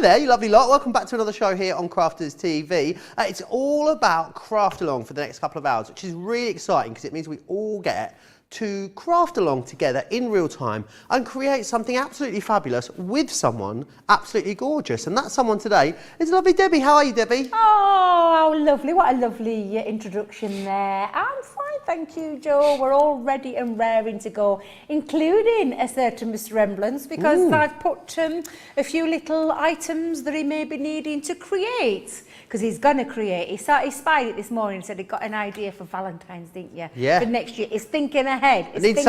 there, you lovely lot. Welcome back to another show here on Crafters TV. It's all about craft along for the next couple of hours, which is really exciting because it means we all get to craft along together in real time and create something absolutely fabulous with someone absolutely gorgeous. And that someone today is lovely Debbie. How are you, Debbie? Oh, how lovely. What a lovely introduction there. I'm fine, thank you, Joe. We're all ready and raring to go, including a certain resemblance, because I've put a few little items that he may be needing to create. Because he's going to create. He spied it this morning and said he got an idea for Valentine's, didn't you? Yeah. For next year. He's thinking ahead. I need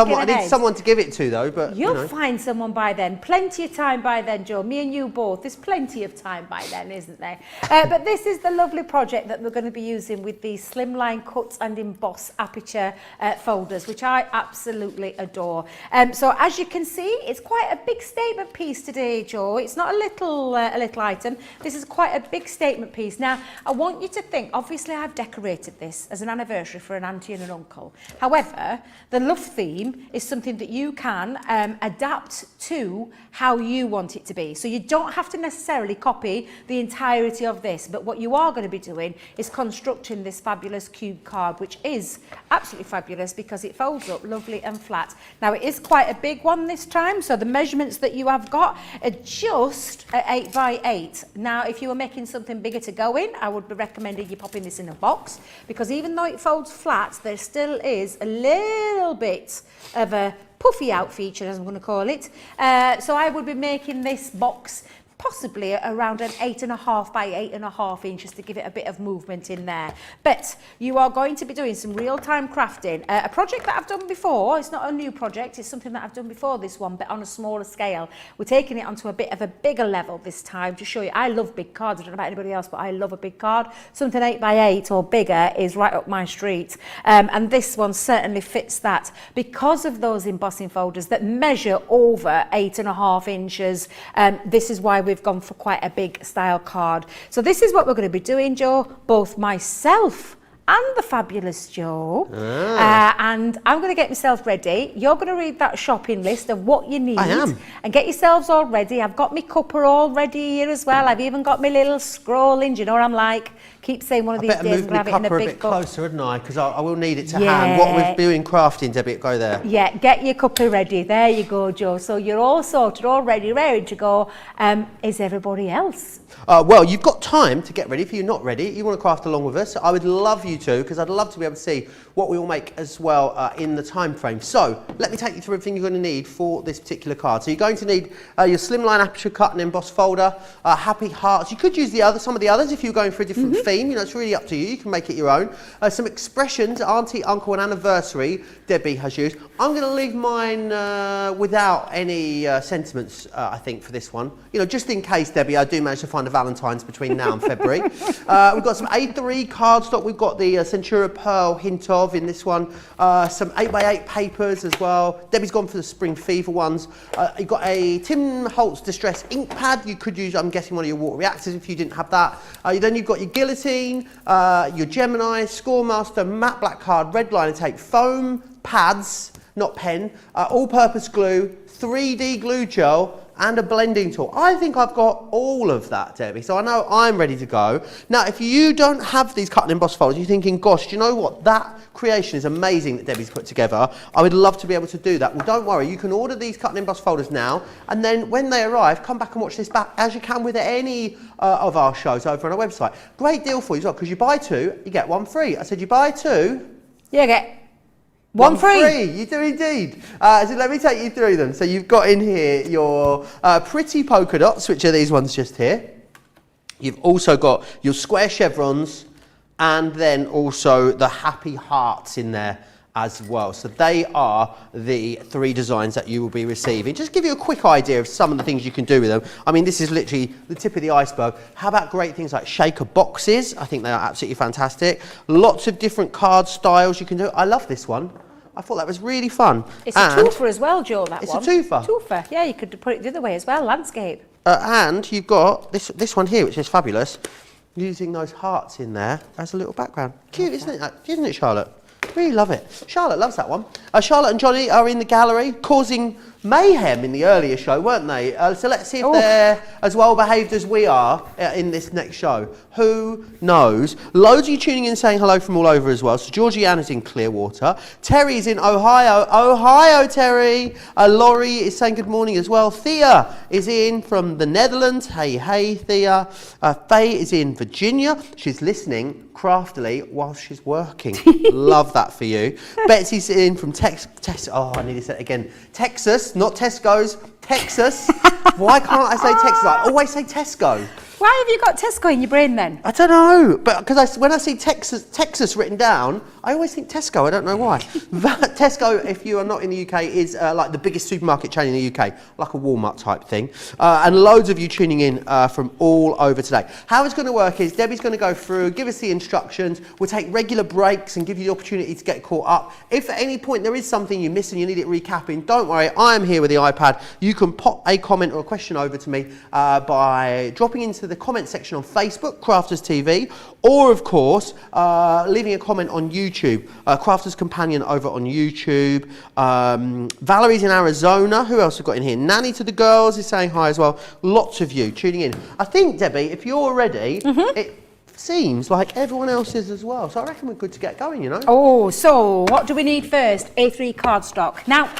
someone to give it to, though. But You'll find someone by then. Plenty of time by then, Joe. Me and you both. There's plenty of time by then, isn't there? But this is the lovely project that we're going to be using with the Slimline Cut and Emboss Aperture folders, which I absolutely adore. So as you can see, it's quite a big statement piece today, Joe. It's not a little item. This is quite a big statement piece. Now, I want you to think, obviously I've decorated this as an anniversary for an auntie and an uncle. However, the love theme is something that you can adapt to how you want it to be. So you don't have to necessarily copy the entirety of this, but what you are going to be doing is constructing this fabulous cube card, which is absolutely fabulous because it folds up lovely and flat. Now, it is quite a big one this time, so the measurements that you have got are just 8 by 8. Now, if you were making something bigger to go in, I would be recommending you popping this in a box, because even though it folds flat, there still is a little bit of a puffy out feature, as I'm going to call it. So I would be making this box possibly around an 8.5 by 8.5 inches to give it a bit of movement in there. But you are going to be doing some real-time crafting. A project that I've done before. It's not a new project, it's something that I've done before this one, but on a smaller scale. We're taking it onto a bit of a bigger level this time to show you. I love big cards. I don't know about anybody else, but I love a big card. Something 8 by 8 or bigger is right up my street. And this one certainly fits that because of those embossing folders that measure over 8.5 inches. This is why we've gone for quite a big style card. So this is what we're going to be doing, Joe, both myself and the fabulous Joe. And I'm going to get myself ready. You're going to read that shopping list of what you need. I am. And get yourselves all ready. I've got my cuppa all ready here as well. I've even got my little scrolling. Do you know what I'm like? Keep saying one of these days I'm going to have it in a big book. Closer, wouldn't I? Because I will need it to hand. What we're doing crafting, Debbie, go there. Yeah, get your cuppa ready. There you go, Joe. So you're all sorted, all ready, ready to go. Is everybody else? Well, you've got time to get ready. If you're not ready, you want to craft along with us, I would love you to, because I'd love to be able to see what we will make as well in the time frame. So let me take you through everything you're going to need for this particular card. So you're going to need your Slimline Aperture Cut and Emboss folder, Happy Hearts. You could use some of the others if you're going for a different theme. You know, it's really up to you. You can make it your own. Some expressions, auntie, uncle, and anniversary. Debbie has used. I'm going to leave mine without any sentiments. I think for this one, you know, just in case, Debbie, I do manage to find a Valentine's between now and February. We've got some A3 cardstock. We've got the Centura Pearl hint of in this one. Some 8 by 8 papers as well. Debbie's gone for the Spring Fever ones. You've got a Tim Holtz Distress ink pad. You could use, I'm guessing, one of your water reactors if you didn't have that. Then you've got your guillotine, your Gemini, Scoremaster, matte black card, red liner tape, foam, pads, not pen, all-purpose glue, 3D glue gel, and a blending tool. I think I've got all of that, Debbie, so I know I'm ready to go. Now, if you don't have these cut and emboss folders, you're thinking, gosh, do you know what? That creation is amazing that Debbie's put together. I would love to be able to do that. Well, don't worry, you can order these cut and emboss folders now, and then when they arrive, come back and watch this back, as you can with any of our shows over on our website. Great deal for you as well, because you buy 2, you get 1 free. I said you buy 2, you get one free. You do indeed. So let me take you through them. So you've got in here your pretty polka dots, which are these ones just here. You've also got your square chevrons, and then also the happy hearts in there as well. So they are the 3 designs that you will be receiving. Just give you a quick idea of some of the things you can do with them. I mean, this is literally the tip of the iceberg. How about great things like shaker boxes? I think they are absolutely fantastic. Lots of different card styles you can do. I love this one. I thought that was really fun. It's a twofer as well, Joe, that one. It's a twofer. Twofer, yeah, you could put it the other way as well, landscape. And you've got this one here, which is fabulous, using those hearts in there as a little background. Cute, isn't it, Charlotte? Really love it. Charlotte loves that one. Charlotte and Johnny are in the gallery, causing mayhem in the earlier show, weren't they? So let's see if they're as well behaved as we are in this next show. Who knows? Loads of you tuning in saying hello from all over as well. So Georgiana's in Clearwater. Terry's in Ohio. Ohio, Terry. Laurie is saying good morning as well. Thea is in from the Netherlands. Hey, Thea. Faye is in Virginia. She's listening craftily while she's working. Love that for you. Betsy's in from Texas. Oh, I need to say it again. Texas, not Tesco's. Texas. Why can't I say Texas? I always say Tesco. Why have you got Tesco in your brain then? I don't know, but because when I see Texas written down, I always think Tesco. I don't know why. Tesco, if you are not in the UK, is like the biggest supermarket chain in the UK, like a Walmart type thing. And loads of you tuning in from all over today. How it's going to work is Debbie's going to go through, give us the instructions. We'll take regular breaks and give you the opportunity to get caught up. If at any point there is something you miss and you need it recapping, don't worry. I am here with the iPad. You can pop a comment or a question over to me by dropping into the comment section on Facebook, Crafters TV, or of course leaving a comment on YouTube, Crafters Companion over on YouTube. Valerie's in Arizona. Who else have got in here? Nanny to the girls is saying hi as well. Lots of you tuning in. I think, Debbie, if you're ready, it seems like everyone else is as well. So I reckon we're good to get going, you know. Oh, so what do we need first? A3 cardstock. Now,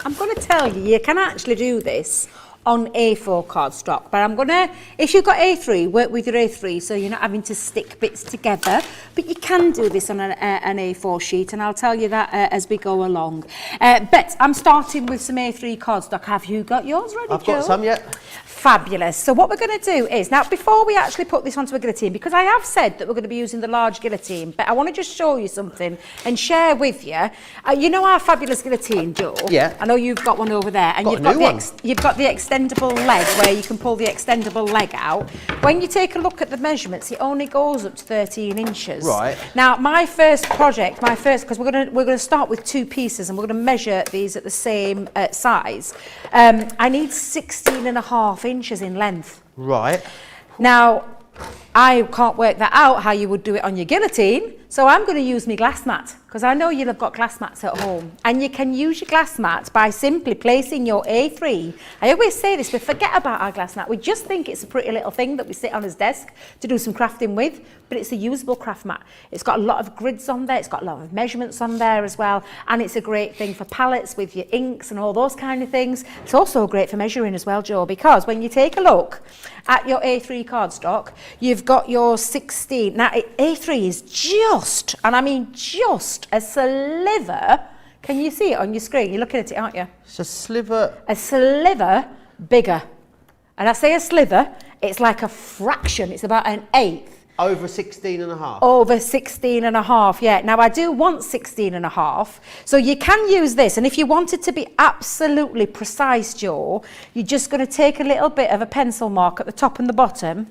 I'm going to tell you, you can actually do this on A4 cardstock, but I'm gonna, if you've got A3, work with your A3 so you're not having to stick bits together, but you can do this on an A4 sheet, and I'll tell you that as we go along. But I'm starting with some A3 cardstock. Have you got yours ready, I've got some, yet. Fabulous. So what we're going to do is, now before we actually put this onto a guillotine, because I have said that we're going to be using the large guillotine, but I want to just show you something and share with you. You know our fabulous guillotine, Joe? Yeah. I know you've got one over there, and you've got the extendable leg where you can pull the extendable leg out. When you take a look at the measurements, it only goes up to 13 inches. Right. Now, my first project, because we're going to start with 2 pieces and we're going to measure these at the same size. I need 16.5 inches in length. Right. Now, I can't work that out how you would do it on your guillotine, so I'm going to use my glass mat, because I know you'll have got glass mats at home, and you can use your glass mat by simply placing your A3. I always say this, we forget about our glass mat. We just think it's a pretty little thing that we sit on his desk to do some crafting with, but it's a usable craft mat. It's got a lot of grids on there, it's got a lot of measurements on there as well, and it's a great thing for palettes with your inks and all those kind of things. It's also great for measuring as well, Joe, because when you take a look at your A3 cardstock, you've got your 16. Now, A3 is just, and I mean just, a sliver. Can you see it on your screen? You're looking at it, aren't you? It's a sliver. A sliver bigger. And I say a sliver, it's like a fraction. It's about an eighth. Over 16.5. Over 16.5, yeah. Now I do want 16.5, so you can use this, and if you want it to be absolutely precise, Joe, you're just going to take a little bit of a pencil mark at the top and the bottom,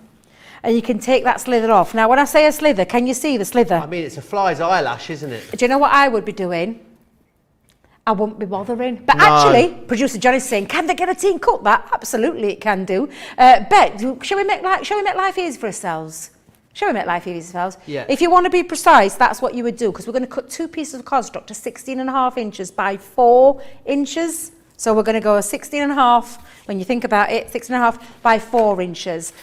and you can take that slither off. Now when I say a slither, can you see the slither? I mean, it's a fly's eyelash, isn't it? Do you know what I would be doing? I wouldn't be bothering. But No. actually, producer Johnny's saying, can the guillotine cut that? Absolutely it can do. Bet, shall we make life easy for ourselves? Shall we make life easy for ourselves? Yeah. If you want to be precise, that's what you would do, because we're going to cut 2 pieces of cardstock to 16.5 inches by 4 inches. So we're going to go 16.5, when you think about it, 16.5 by 4 inches.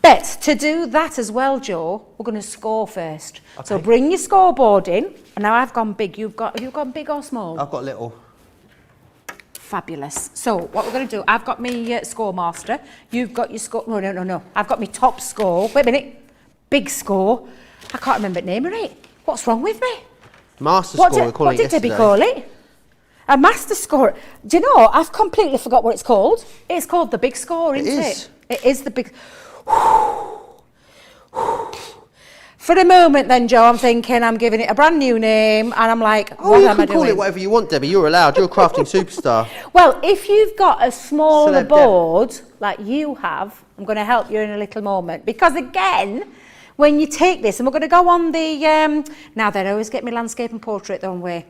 But to do that as well, Joe, we're going to score first. Okay. So bring your scoreboard in. And now I've gone big. You've gone big or small? I've got little. Fabulous. So what we're going to do, I've got my score master. You've got your score. No. I've got my top score. Wait a minute. Big score. I can't remember the name of it. What's wrong with me? Master score, we're calling it yesterday. What did Debbie call it? A master score. Do you know, I've completely forgot what it's called. It's called the big score, isn't it? It is the big... For a moment then, Joe, I'm thinking I'm giving it a brand new name, and I'm like, Oh, what you am I can call doing? it whatever you want, Debbie. You're allowed. You're a crafting superstar. Well, if you've got a smaller Celeb Deb. board like you have, I'm going to help you in a little moment. Because again, when you take this, and we're going to go on the... now then, I always get my landscape and portrait, don't we?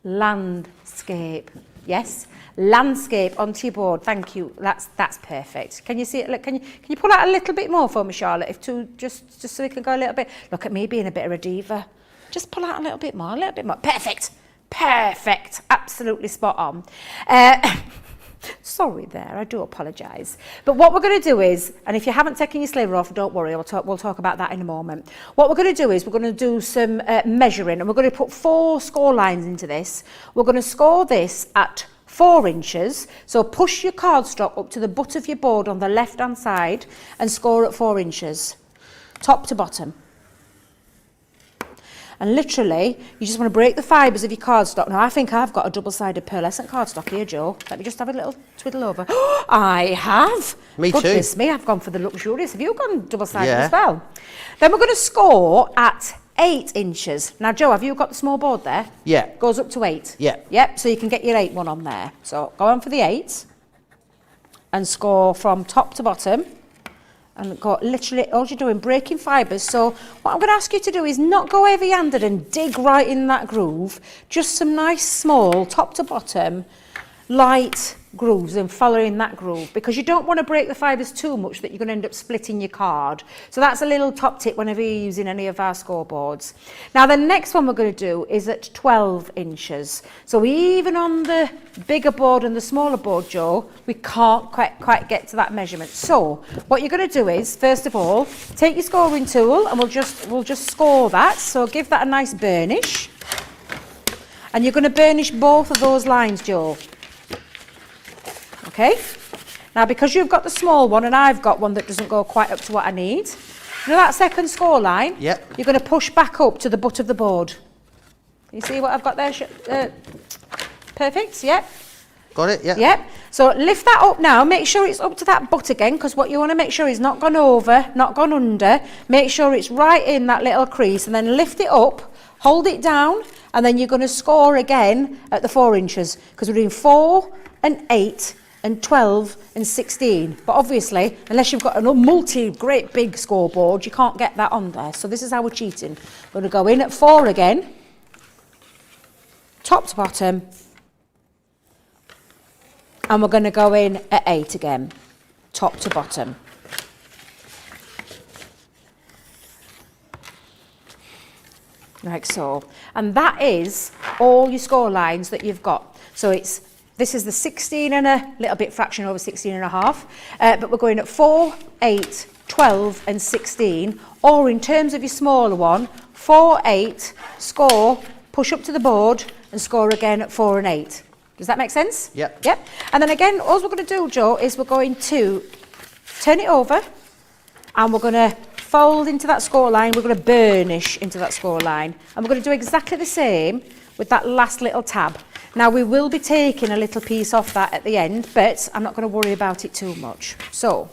Landscape. Yes? Landscape onto your board. Thank you. That's perfect. Can you see it? Look, can you pull out a little bit more for me, Charlotte? If to just so we can go a little bit. Look at me being a bit of a diva. Just pull out a little bit more. Perfect. Perfect. Absolutely spot on. Sorry there, I do apologise. But what we're going to do is, and if you haven't taken your sliver off, don't worry, we'll talk about that in a moment. What we're going to do is we're going to do some measuring, and we're going to put 4 score lines into this. We're going to score this at 4 inches. So push your cardstock up to the butt of your board on the left hand side and score at 4 inches, top to bottom. And literally, you just want to break the fibres of your cardstock. Now, I think I've got a double-sided pearlescent cardstock here, Joe. Let me just have a little twiddle over. I have. Me too. Goodness me, I've gone for the luxurious. Have you gone double-sided as well? Then we're going to score at 8 inches. Now, Joe, have you got the small board there? Yeah. Goes up to 8. Yeah. Yep, so you can get your 8 one on there. So go on for the 8 and score from top to bottom. And go literally, all you're doing, breaking fibres. So what I'm going to ask you to do is not go heavy-handed and dig right in that groove. Just some nice small, top to bottom, light grooves and following that groove, because you don't want to break the fibres too much that you're going to end up splitting your card. So that's a little top tip whenever you're using any of our scoreboards. Now the next one we're going to do is at 12 inches. So even on the bigger board and the smaller board, Joe, we can't quite get to that measurement. So what you're going to do is, first of all, take your scoring tool and we'll just score that. So give that a nice burnish. And you're going to burnish both of those lines, Joe. Okay, now because you've got the small one and I've got one that doesn't go quite up to what I need, you know that second score line? Yep. You're going to push back up to the butt of the board. Can you see what I've got there? Perfect, yep. Got it, yep. Yep, so lift that up now, make sure it's up to that butt again, because what you want to make sure is not gone over, not gone under. Make sure it's right in that little crease and then lift it up, hold it down, and then you're going to score again at the 4 inches, because we're doing 4 and 8 and 12 and 16. But obviously, unless you've got a great big scoreboard, you can't get that on there. So this is how we're cheating. We're going to go in at 4 again, top to bottom, and we're going to go in at 8 again, top to bottom. Like so. And that is all your score lines that you've got. So this is the 16 and a little bit fraction over 16 and a half, but we're going at 4, 8, 12 and 16, or in terms of your smaller one, 4, 8, score, push up to the board and score again at 4 and 8. Does that make sense? Yep. Yep. And then again, all we're going to do, Joe, is we're going to turn it over and we're going to fold into that score line, we're going to burnish into that score line, and we're going to do exactly the same with that last little tab. Now we will be taking a little piece off that at the end, but I'm not going to worry about it too much. So,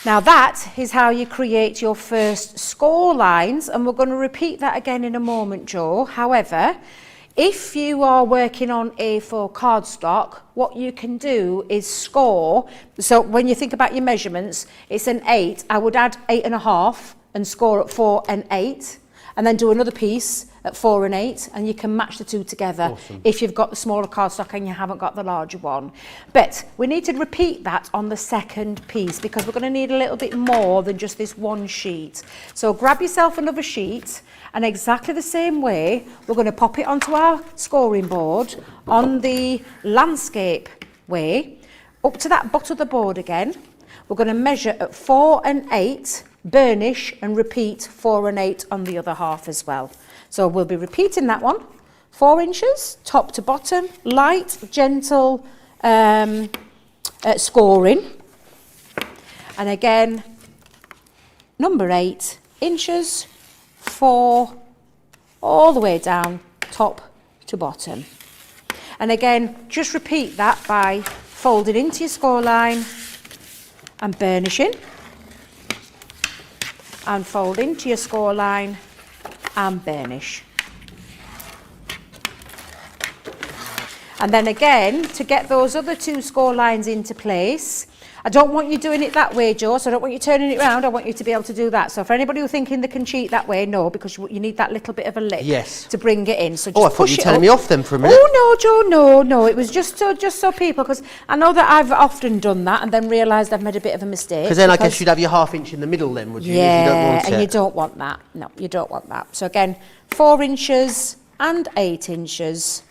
now that is how you create your first score lines, and we're going to repeat that again in a moment, Joe. However, if you are working on A4 cardstock, what you can do is score. So when you think about your measurements, it's an 8. I would add 8.5 and score at 4 and 8. And then do another piece at 4 and 8, and you can match the two together. Awesome. If you've got the smaller cardstock and you haven't got the larger one. But we need to repeat that on the second piece, because we're going to need a little bit more than just this one sheet. So grab yourself another sheet, and exactly the same way, we're going to pop it onto our scoring board on the landscape way, up to that butt of the board again. We're going to measure at 4 and 8, burnish and repeat 4 and 8 on the other half as well. So we'll be repeating that one. 4 inches, top to bottom, light, gentle scoring. And again, number 8 inches, 4, all the way down, top to bottom. And again, just repeat that by folding into your score line and burnishing. And fold into your score line and burnish. And then again, to get those other 2 score lines into place, I don't want you doing it that way, Joe, so I don't want you turning it around. I want you to be able to do that. So for anybody who's thinking they can cheat that way, no, because you need that little bit of a lip to bring it in. So just I thought you were telling me off then for a minute. Oh, no, Joe, no. It was just so people, because I know that I've often done that and then realised I've made a bit of a mistake. Because then I guess you'd have your ½ inch in the middle then, would you? Yeah, if you don't want and you don't want that. No, you don't want that. So again, 4 inches and 8 inches.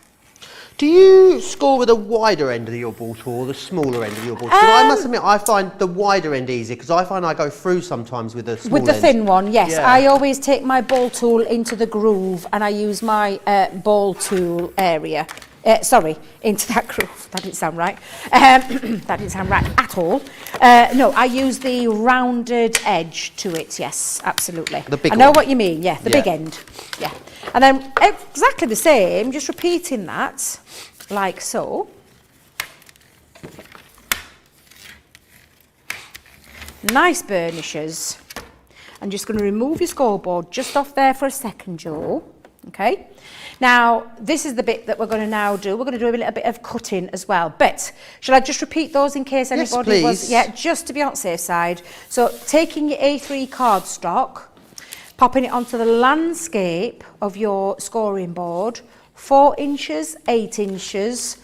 Do you score with a wider end of your ball tool or the smaller end of your ball tool? I must admit, I find the wider end easier because I find I go through sometimes with the small end. With the thin one, yes. Yeah. I always take my ball tool into the groove and I use my ball tool area. Into that groove. That didn't sound right. That didn't sound right at all. No, I use the rounded edge to it, yes, absolutely. The big I know one. what you mean, yeah, the big end. Yeah. And then exactly the same, just repeating that, like so. Nice burnishes. I'm just going to remove your scoreboard just off there for a second, Joe. Okay. Now, this is the bit that we're going to now do. We're going to do a little bit of cutting as well. But shall I just repeat those in case anybody was... Yeah, just to be on the safe side. So, taking your A3 cardstock, popping it onto the landscape of your scoring board, 4 inches, 8 inches,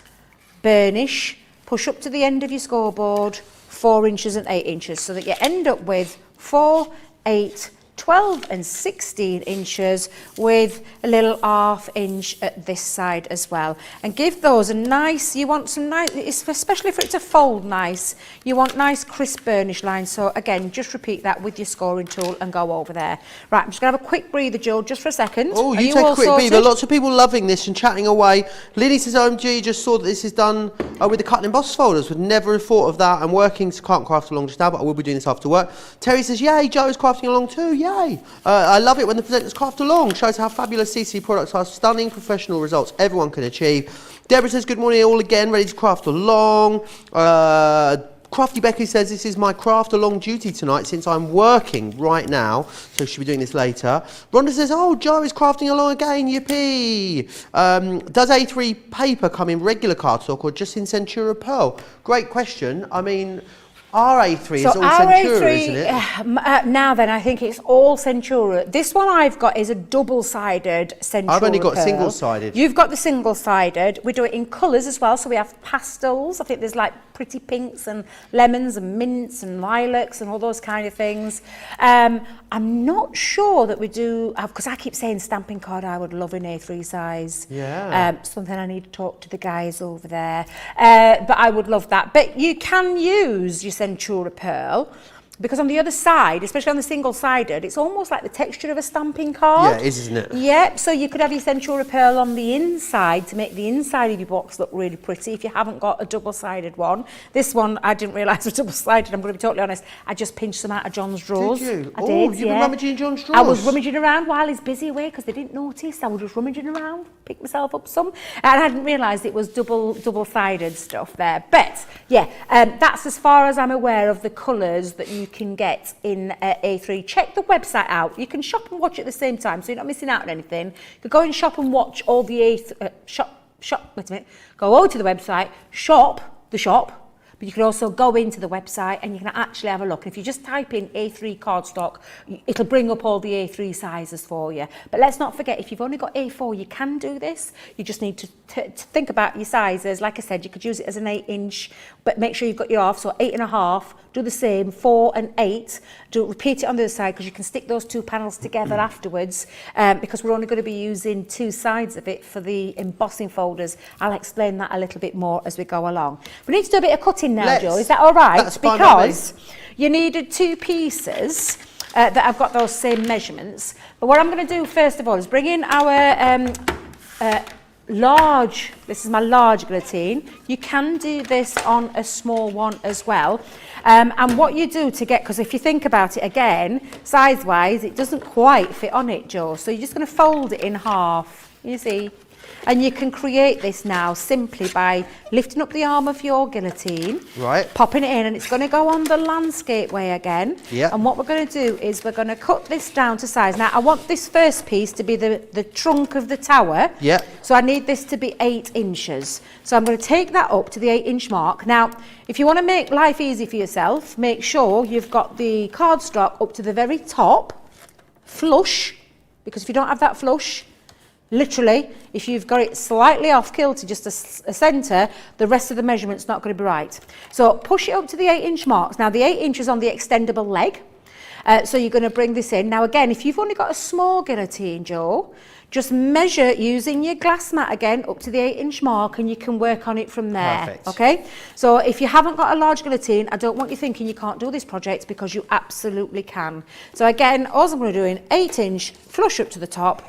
burnish, push up to the end of your scoreboard, 4 inches and 8 inches, so that you end up with 4, 8, 12 and 16 inches with a little ½ inch at this side as well. And give those a nice, you want some nice, especially for it to fold nice, you want nice crisp burnish lines. So again, just repeat that with your scoring tool and go over there. Right, I'm just going to have a quick breather, Joe, just for a second. Oh, you take a quick breather. Lots of people loving this and chatting away. Lily says, OMG, just saw that this is done with the Cut and Emboss folders. Would never have thought of that. I'm working, so can't craft along just now, but I will be doing this after work. Terry says, yay, Joe is crafting along too, yay. I love it when the presenters craft along. Shows how fabulous CC products are. Stunning professional results everyone can achieve. Deborah says, good morning all again, ready to craft along. Crafty Becky says, this is my craft along duty tonight since I'm working right now, so she'll be doing this later. Rhonda says, oh, Joe is crafting along again, yippee. Does A3 paper come in regular cardstock or just in Centura Pearl? Great question. I mean, our A3 is all Centura, isn't it? Now then, I think it's all Centura. This one I've got is a double-sided Centura I've only got Pearl. single-sided. You've got the single-sided. We do it in colours as well, so we have pastels. I think there's like pretty pinks and lemons and mints and lilacs and all those kind of things. I'm not sure that we do, because I keep saying stamping card, I would love an A3 size. Yeah. Something I need to talk to the guys over there. But I would love that. But you can use your Centura Pearl, because on the other side, especially on the single-sided, it's almost like the texture of a stamping card. Yeah, it is, isn't it? Yeah, so you could have your Centura Pearl on the inside to make the inside of your box look really pretty if you haven't got a double-sided one. This one, I didn't realise was double-sided, I'm going to be totally honest. I just pinched some out of John's drawers. Did you? I did, you've been rummaging in John's drawers? I was rummaging around while he's busy away because they didn't notice. I was just rummaging around, picked myself up some, and I hadn't realised it was double-sided stuff there. But, yeah, that's as far as I'm aware of the colours that you can get in A3. Check the website out. You can shop and watch at the same time, so you're not missing out on anything. You could go and shop and watch all the wait a minute, go over to the website, shop the shop, but you can also go into the website and you can actually have a look. If you just type in A3 cardstock, it'll bring up all the A3 sizes for you. But let's not forget, if you've only got A4, you can do this. You just need to think about your sizes. Like I said, you could use it as an 8-inch, but make sure you've got your half, so 8.5. Do the same, 4 and 8. Repeat it on the other side because you can stick those two panels together afterwards, because we're only going to be using 2 sides of it for the embossing folders. I'll explain that a little bit more as we go along. We need to do a bit of cutting now, Joe. Is that all right? That's fine by me. Because you needed 2 pieces that have got those same measurements. But what I'm going to do first of all is bring in our large, this is my large guillotine. You can do this on a small one as well. And what you do to get, because if you think about it again, size-wise, it doesn't quite fit on it, Joe. So you're just going to fold it in half, you see. And you can create this now simply by lifting up the arm of your guillotine, right, popping it in, and it's going to go on the landscape way again. Yeah. And what we're going to do is we're going to cut this down to size. Now, I want this first piece to be the trunk of the tower. Yeah. So I need this to be 8 inches. So I'm going to take that up to the 8-inch mark. Now, if you want to make life easy for yourself, make sure you've got the cardstock up to the very top, flush, because if you don't have that flush, literally, if you've got it slightly off kilter, just a centre, the rest of the measurement's not going to be right. So push it up to the 8-inch marks. Now, the 8 inches on the extendable leg. So you're going to bring this in. Now, again, if you've only got a small guillotine, Joe, Just measure using your glass mat again up to the 8-inch mark, and you can work on it from there. Perfect. Okay, so if you haven't got a large guillotine, I don't want you thinking you can't do this project, because you absolutely can. So again, all I'm going to do in 8-inch, flush up to the top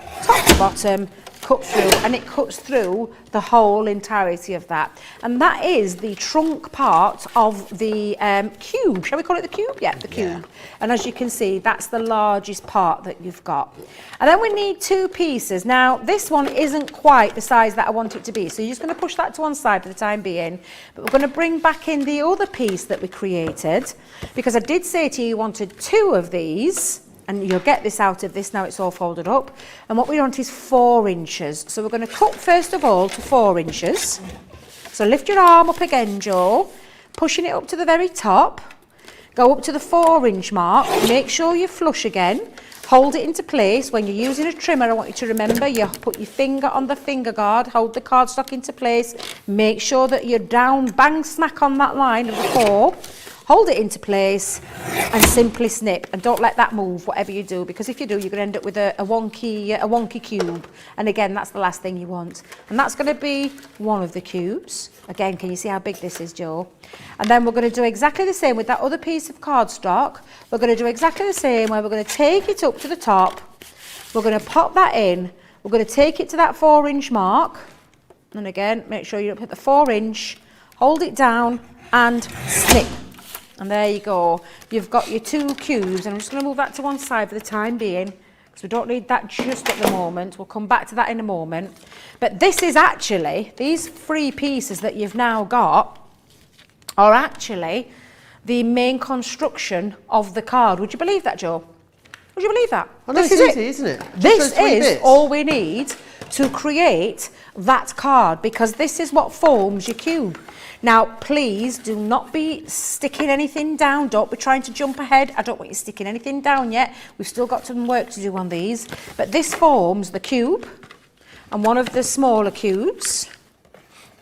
to bottom, cut through, and it cuts through the whole entirety of that. And that is the trunk part of the cube. Shall we call it the cube? Yeah, the cube. Yeah. And as you can see, that's the largest part that you've got. And then we need 2 pieces. Now, this one isn't quite the size that I want it to be, so you're just going to push that to one side for the time being. But we're going to bring back in the other piece that we created, because I did say to you, you wanted 2 of these. And you'll get this out of this, now it's all folded up. And what we want is 4 inches. So we're going to cut first of all to 4 inches. So lift your arm up again, Joe, pushing it up to the very top. Go up to the 4-inch mark, make sure you flush again. Hold it into place. When you're using a trimmer, I want you to remember, you put your finger on the finger guard, hold the cardstock into place. Make sure that you're down, bang smack on that line of the 4. Hold it into place and simply snip, and don't let that move, whatever you do, because if you do, you're going to end up with a wonky cube. And again, that's the last thing you want. And that's going to be one of the cubes. Again, can you see how big this is, Joe? And then we're going to do exactly the same with that other piece of cardstock. We're going to do exactly the same, where we're going to take it up to the top. We're going to pop that in. We're going to take it to that 4-inch mark. And again, make sure you don't hit the 4-inch. Hold it down and snip. And there you go. You've got your 2 cubes, and I'm just going to move that to one side for the time being, because we don't need that just at the moment. We'll come back to that in a moment. But this is actually, these 3 pieces that you've now got are actually the main construction of the card. Would you believe that, Joe? Would you believe that? I know, this it's is easy, isn't it? This is all we need to create that card, because this is what forms your cube. Now, please do not be sticking anything down. Don't be trying to jump ahead. I don't want you sticking anything down yet. We've still got some work to do on these. But this forms the cube and one of the smaller cubes.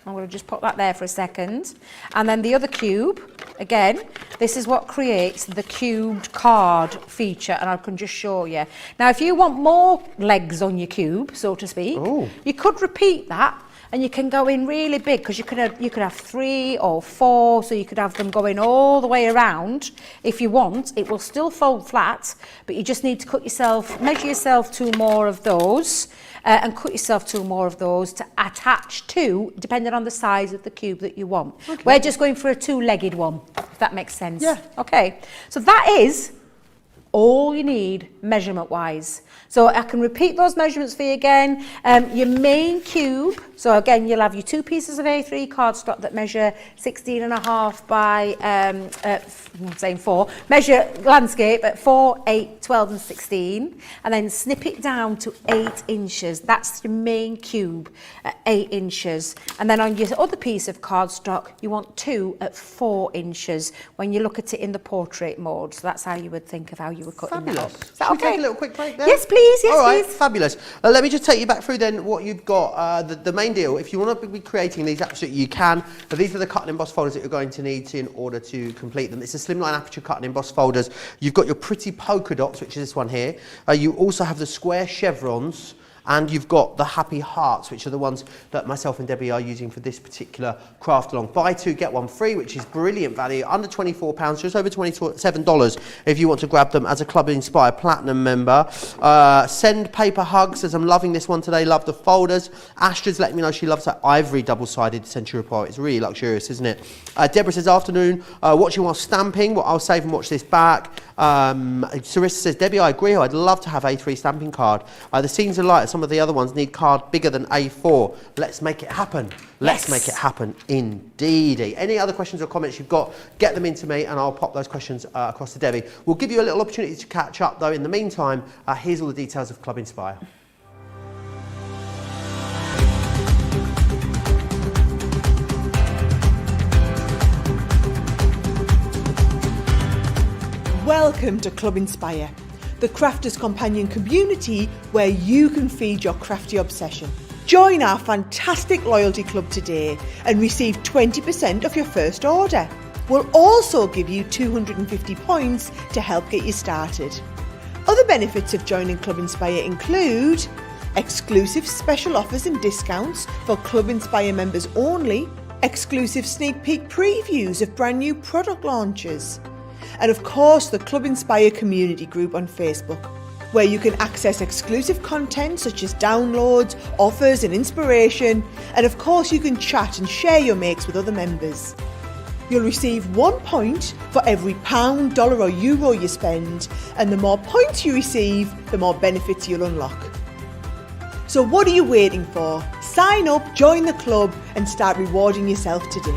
I'm going to just put that there for a second. And then the other cube, again, this is what creates the cubed card feature, and I can just show you. Now, if you want more legs on your cube, so to speak, you could repeat that. And you can go in really big, because you could have 3 or 4, so you could have them going all the way around. If you want, it will still fold flat, but you just need to measure yourself 2 more of those, and cut yourself 2 more of those to attach to, depending on the size of the cube that you want. Okay. We're just going for a 2-legged one, if that makes sense. Yeah. Okay. So that is all you need measurement-wise. So I can repeat those measurements for you again. Your main cube, so again, you'll have your 2 pieces of A3 cardstock that measure 16.5 by, I'm saying 4, measure landscape at 4, 8, 12 and 16, and then snip it down to 8 inches. That's your main cube at 8 inches. And then on your other piece of cardstock, you want 2 at 4 inches when you look at it in the portrait mode. So that's how you would think of how you were cutting that up. Is that Should okay? we take a little quick break there? Yes, please. Yes, all right, please. Fabulous. Let me just take you back through then what you've got. The main deal, if you want to be creating these, absolutely you can. But these are the cut and emboss folders that you're going to need in order to complete them. It's a Slimline Aperture cut and emboss folders. You've got your pretty polka dots, which is this one here. You also have the square chevrons, and you've got the happy hearts, which are the ones that myself and Debbie are using for this particular craft along. Buy 2, get 1 free, which is brilliant value, under £24, just over $27 if you want to grab them as a Club Inspire Platinum member. Send paper hugs, as I'm loving this one today, love the folders. Astra's letting me know she loves that ivory double-sided Century Report. It's really luxurious, isn't it? Deborah says, afternoon, watching while stamping. Well, I'll save and watch this back. Sarissa says, Debbie, I agree, I'd love to have A3 stamping card. The scenes are light, some of the other ones need card bigger than A4. Let's make it happen. Let's make it happen indeed. Any other questions or comments you've got, get them into me and I'll pop those questions across to Debbie. We'll give you a little opportunity to catch up though. In the meantime, here's all the details of Club Inspire. Welcome to Club Inspire, the crafters' companion community where you can feed your crafty obsession. Join our fantastic loyalty club today and receive 20% off your first order. We'll also give you 250 points to help get you started. Other benefits of joining Club Inspire include exclusive special offers and discounts for Club Inspire members only, exclusive sneak peek previews of brand new product launches, and of course the Club Inspire community group on Facebook, where you can access exclusive content such as downloads, offers and inspiration, and of course you can chat and share your makes with other members. You'll receive 1 point for every pound, dollar or euro you spend, and the more points you receive, the more benefits you'll unlock. So what are you waiting for? Sign up, join the club and start rewarding yourself today.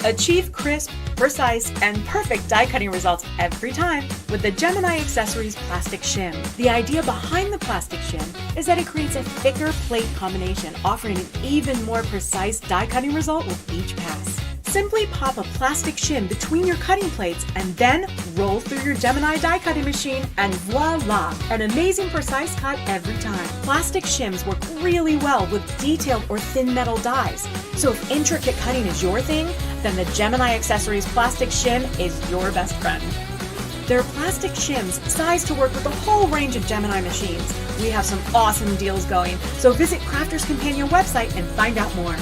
Achieve crisp, precise, and perfect die cutting results every time with the Gemini Accessories Plastic Shim. The idea behind the plastic shim is that it creates a thicker plate combination, offering an even more precise die cutting result with each pass. Simply pop a plastic shim between your cutting plates and then roll through your Gemini die cutting machine and voila! An amazing precise cut every time. Plastic shims work really well with detailed or thin metal dies. So if intricate cutting is your thing, then the Gemini Accessories Plastic Shim is your best friend. There are plastic shims sized to work with a whole range of Gemini machines. We have some awesome deals going, so visit Crafter's Companion website and find out more.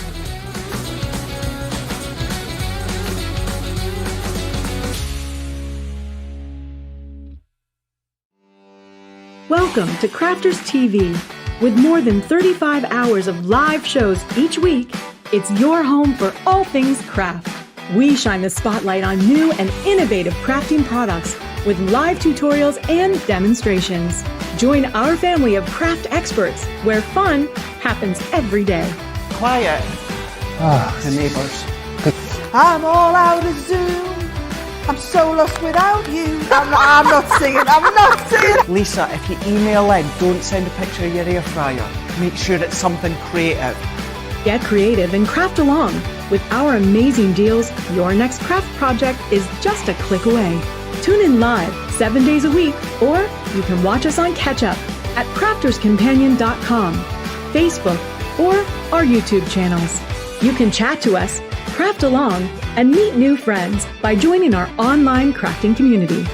Welcome to Crafters TV. With more than 35 hours of live shows each week, it's your home for all things craft. We shine the spotlight on new and innovative crafting products with live tutorials and demonstrations. Join our family of craft experts where fun happens every day. Quiet. The neighbours. I'm all out of Zoom. I'm so lost without you. I'm not singing. Lisa, if you email in, don't send a picture of your air fryer. Make sure it's something creative. Get creative and craft along. With our amazing deals, your next craft project is just a click away. Tune in live 7 days a week, or you can watch us on Catch Up at crafterscompanion.com, Facebook, or our YouTube channels. You can chat to us, craft along, and meet new friends by joining our online crafting community.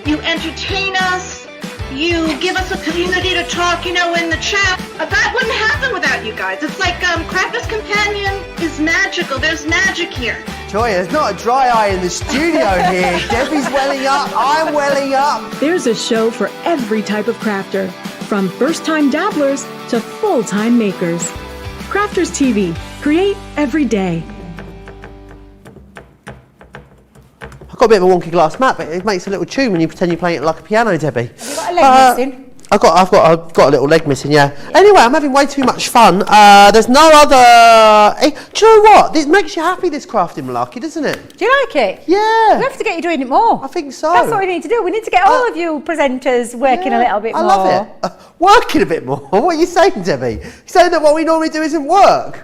You entertain us, you give us a community to talk, in the chat. That wouldn't happen without you guys. It's like Crafters Companion is magical. There's magic here. Joy, there's not a dry eye in the studio here. Debbie's welling up, I'm welling up. There's a show for every type of crafter, from first-time dabblers to full-time makers. Crafters TV, create every day. I've got a bit of a wonky glass mat, but it makes a little tune when you pretend you're playing it like a piano, Debbie. Have you got a leg missing? I've got a little leg missing, yeah. Anyway, I'm having way too much fun. There's no other... Hey, do you know what? This makes you happy, this crafting malarkey, doesn't it? Do you like it? Yeah. We have to get you doing it more. I think so. That's what we need to do. We need to get all of you presenters working a little bit more. I love it. Working a bit more? What are you saying, Debbie? You're saying that what we normally do isn't work?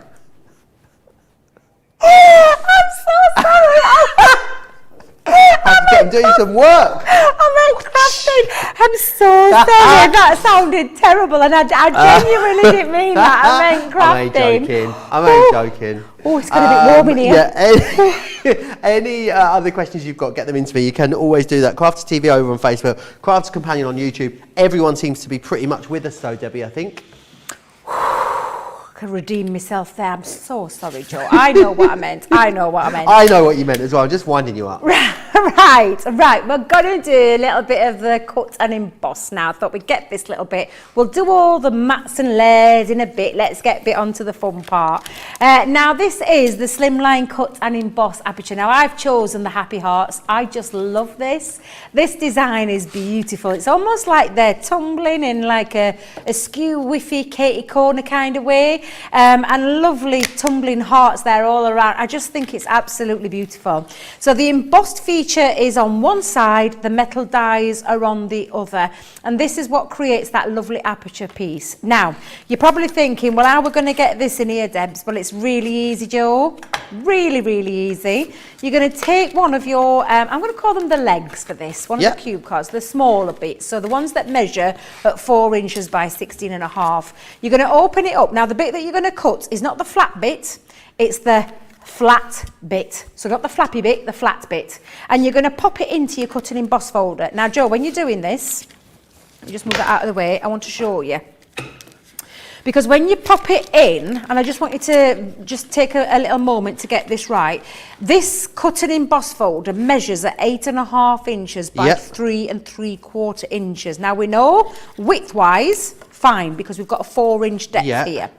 I'm so sorry. I'm doing some work. I meant crafting. I'm so sorry. That sounded terrible, and I genuinely didn't mean that. I meant crafting. I'm only joking. Oh, it's got a bit warm in here. Yeah, any other questions you've got, get them into me. You can always do that. Crafters TV over on Facebook, Crafters Companion on YouTube. Everyone seems to be pretty much with us though, Debbie, I think. I could redeem myself there. I'm so sorry, Joe. I know what I meant. I know what you meant as well. I'm just winding you up. Right. We're going to do a little bit of the cut and emboss now. I thought we'd get this little bit. We'll do all the mats and layers in a bit. Let's get a bit onto the fun part. Now, this is the Slimline Cut and Emboss Aperture. Now, I've chosen the Happy Hearts. I just love this. This design is beautiful. It's almost like they're tumbling in like a skew whiffy Katie Corner kind of way. And lovely tumbling hearts there all around. I just think it's absolutely beautiful. So the embossed feature is on one side, the metal dies are on the other, and this is what creates that lovely aperture piece. Now, you're probably thinking, well, how are we going to get this in here, Debs? Well, it's really easy, Joe. Really easy. You're going to take one of your, I'm going to call them the legs for this, one of the cube cards, the smaller bits, so the ones that measure at 4 inches by 16.5. You're going to open it up. Now, the bit that you're going to cut is not the flat bit, it's the flat bit. So not the flappy bit, the flat bit. And you're going to pop it into your cut and emboss folder. Now, Joe, when you're doing this, you just move that out of the way. I want to show you. Because when you pop it in, and I just want you to just take a little moment to get this right. This cut and emboss folder measures at 8.5 inches by 3 3/4 inches. Now we know width-wise, fine, because we've got a 4-inch depth here.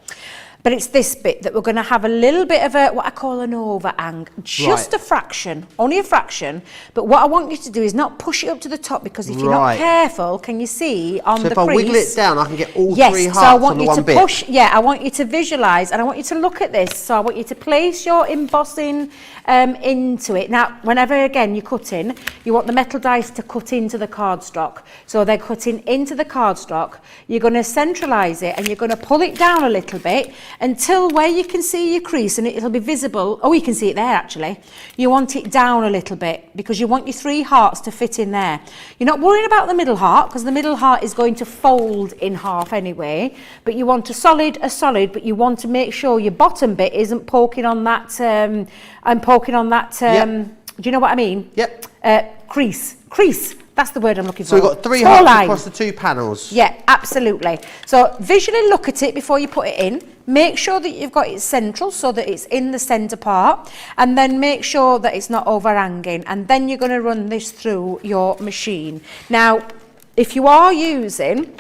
But it's this bit that we're going to have a little bit of a, what I call an overhang, just a fraction, only a fraction. But what I want you to do is not push it up to the top, because if you're not careful, can you see on the crease? So if I wiggle it down, I can get all 3 hearts on the one bit. Push, I want you to visualise, and I want you to look at this. So I want you to place your embossing into it. Now, whenever, again, you're cutting, you want the metal dice to cut into the cardstock. So they're cutting into the cardstock. You're going to centralise it, and you're going to pull it down a little bit, until where you can see your crease and it'll be visible. Oh, you can see it there actually. You want it down a little bit, because you want your 3 hearts to fit in there. You're not worrying about the middle heart, because the middle heart is going to fold in half anyway, but you want a solid, but you want to make sure your bottom bit isn't poking on that, do you know what I mean? Crease. That's the word I'm looking for. So we've got 3 hearts across the 2 panels. Yeah, absolutely. So visually look at it before you put it in. Make sure that you've got it central, so that it's in the centre part, and then make sure that it's not overhanging, and then you're going to run this through your machine. Now, if you are using...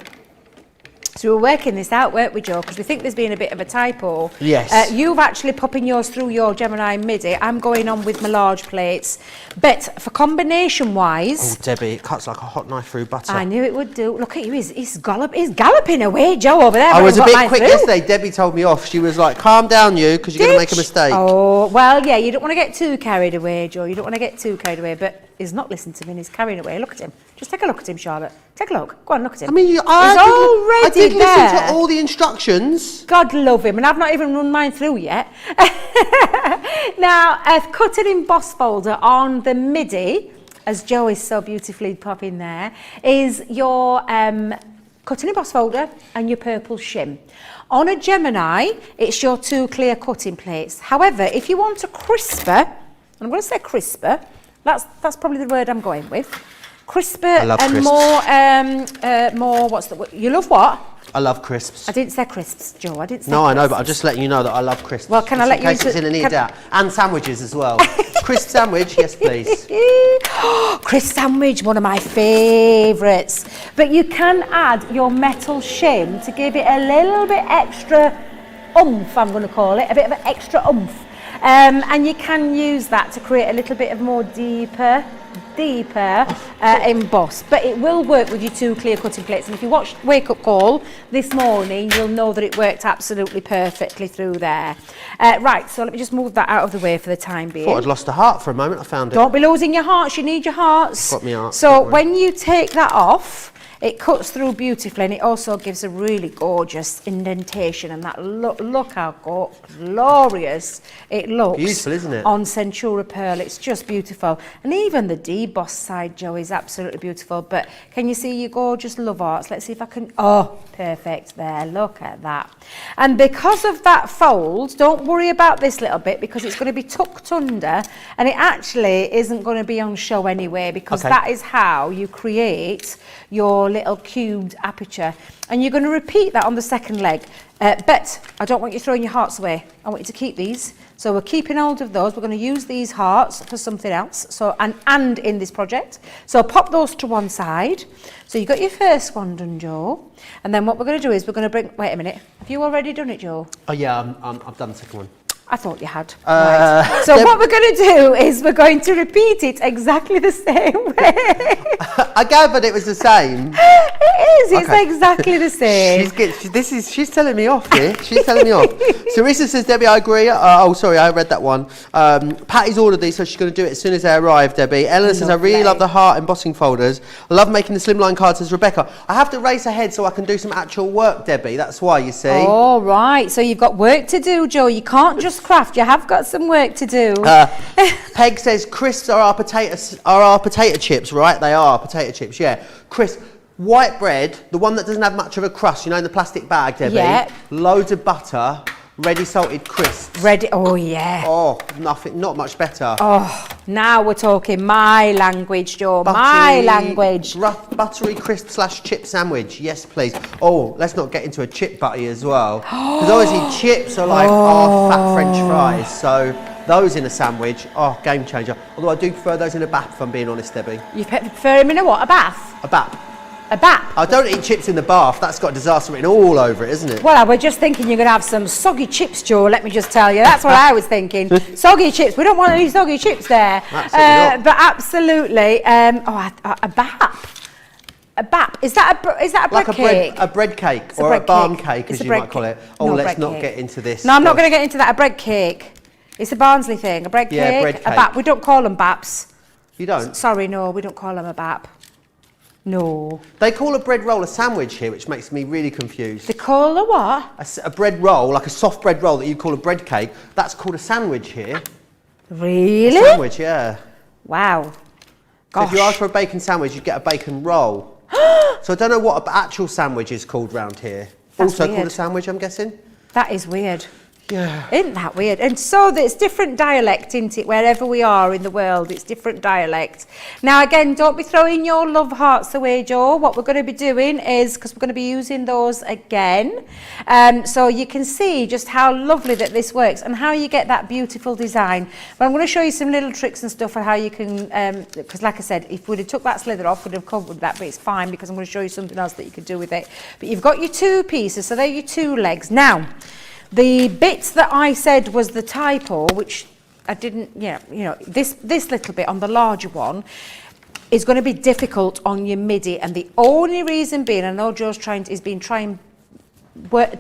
So we're working this out, weren't we, Joe? Because we think there's been a bit of a typo. Yes. You've actually popping yours through your Gemini MIDI. I'm going on with my large plates. But for combination-wise... Oh, Debbie, it cuts like a hot knife through butter. I knew it would do. Look at you, he's galloping away, Joe, over there. I was a bit quick yesterday. Debbie told me off. She was like, calm down, you, because you're going to make a mistake. Oh, well, yeah, you don't want to get too carried away, Joe. You don't want to get too carried away. But he's not listening to me and he's carrying away. Look at him. Just take a look at him, Charlotte. Take a look. Go on, look at him. I mean, I did listen to all the instructions. God love him, and I've not even run mine through yet. Now, a cut and emboss folder on the MIDI, as Joe is so beautifully popping there, is your cut and emboss folder and your purple shim. On a Gemini, it's your 2 clear cutting plates. However, if you want a crisper, and I'm going to say crisper, that's probably the word I'm going with. Crisper and more, what's the word? You love what? I love crisps. I didn't say crisps, Joe. I didn't say No, crisps. I know, but I'm just letting you know that I love crisps. Well, can I let you in case it's in any doubt. And sandwiches as well. Crisp sandwich, yes, please. Crisp sandwich, one of my favourites. But you can add your metal shim to give it a little bit extra oomph, I'm going to call it, a bit of an extra oomph. And you can use that to create a little bit of more deeper emboss, but it will work with your 2 clear cutting plates. And if you watched Wake Up Call this morning, you'll know that it worked absolutely perfectly through there. Right, so let me just move that out of the way for the time being. Thought I'd lost a heart for a moment. I found it. Don't be losing your hearts. You need your hearts. Got me heart. So when you take that off, it cuts through beautifully, and it also gives a really gorgeous indentation. And that look how glorious it looks. Beautiful, isn't it? On Centura Pearl, it's just beautiful. And even the deboss side, Joe, is absolutely beautiful. But can you see your gorgeous love arts? Let's see if I can. Oh, perfect there. Look at that. And because of that fold, don't worry about this little bit, because it's going to be tucked under, and it actually isn't going to be on show anyway, because that is how you create your little cubed aperture. And you're going to repeat that on the second leg. But I don't want you throwing your hearts away. I want you to keep these. So we're keeping hold of those. We're going to use these hearts for something else. So and in this project. So pop those to one side. So you got your first one done, Joe. And then what we're going to do is we're going to bring... Wait a minute. Have you already done it, Joe? Oh yeah, I've done the second one. I thought you had. Right. So what we're going to do is we're going to repeat it exactly the same way. I gathered it was the same. It is. It's exactly the same. She's telling me off here. She's telling me off. Sarissa says, Debbie, I agree. Sorry, I read that one. Patty's ordered these, so she's going to do it as soon as they arrive, Debbie. Ellen says, I really love the heart embossing folders. I love making the slimline cards, says Rebecca. I have to race ahead so I can do some actual work, Debbie. That's why, you see. Oh, right. So you've got work to do, Joe. You can't just craft. You have got some work to do. Peg says, crisps are our potato chips, right? They are potato chips, yeah. Crisp. White bread, the one that doesn't have much of a crust, you know, in the plastic bag, Debbie. Yeah. Loads of butter, Ready salted crisps. Ready, oh yeah. Oh, not much better. Oh, now we're talking my language, Joe, my language. Buttery crisp / chip sandwich, yes please. Oh, let's not get into a chip butty as well. Because obviously chips are like our fat French fries, so those in a sandwich, oh, game changer. Although I do prefer those in a bath, if I'm being honest, Debbie. You prefer them in a what, a bath? A bath. A bath? I don't eat chips in the bath, that's got disaster written all over it, isn't it? Well, I was just thinking you're going to have some soggy chips, Joe, let me just tell you. That's what I was thinking. Soggy chips, we don't want any soggy chips there. Absolutely not. But absolutely, a bap. A bap, is that a bread cake? A bread cake, or a barn cake, as you might call it. Oh, no, let's not get into this. No, I'm not going to get into that, a bread cake. It's a Barnsley thing, a bread cake. Yeah, bread cake. A bap, we don't call them baps. You don't? Sorry, no, we don't call them a bap. No. They call a bread roll a sandwich here, which makes me really confused. They call a what? A bread roll, like a soft bread roll that you call a bread cake, that's called a sandwich here. Really? A sandwich, yeah. Wow. So if you ask for a bacon sandwich, you get a bacon roll. So I don't know what an actual sandwich is called round here. That's also weird. called a sandwich, I'm guessing? That is weird. Yeah. Isn't that weird? And so it's different dialect, isn't it? Wherever we are in the world, it's different dialect. Now, again, don't be throwing your love hearts away, Joe. What we're going to be doing is, because we're going to be using those again, so you can see just how lovely that this works and how you get that beautiful design. But I'm going to show you some little tricks and stuff on how you can, because like I said, if we'd have took that slither off, we'd have covered that, but it's fine because I'm going to show you something else that you could do with it. But you've got your two pieces, so they're your two legs. Now, the bits that I said was the typo, which I didn't, this little bit on the larger one is going to be difficult on your midi, and the only reason being, I know Joe's trying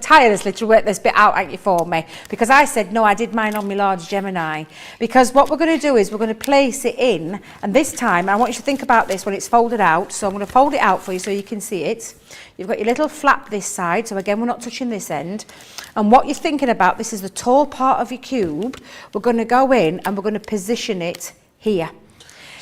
tirelessly to work this bit out at you for me, because I said no, I did mine on my large Gemini, because what we're going to do is we're going to place it in, and this time I want you to think about this when it's folded out. So I'm going to fold it out for you so you can see it. You've got your little flap this side, so again we're not touching this end, and what you're thinking about, this is the tall part of your cube. We're going to go in and we're going to position it here.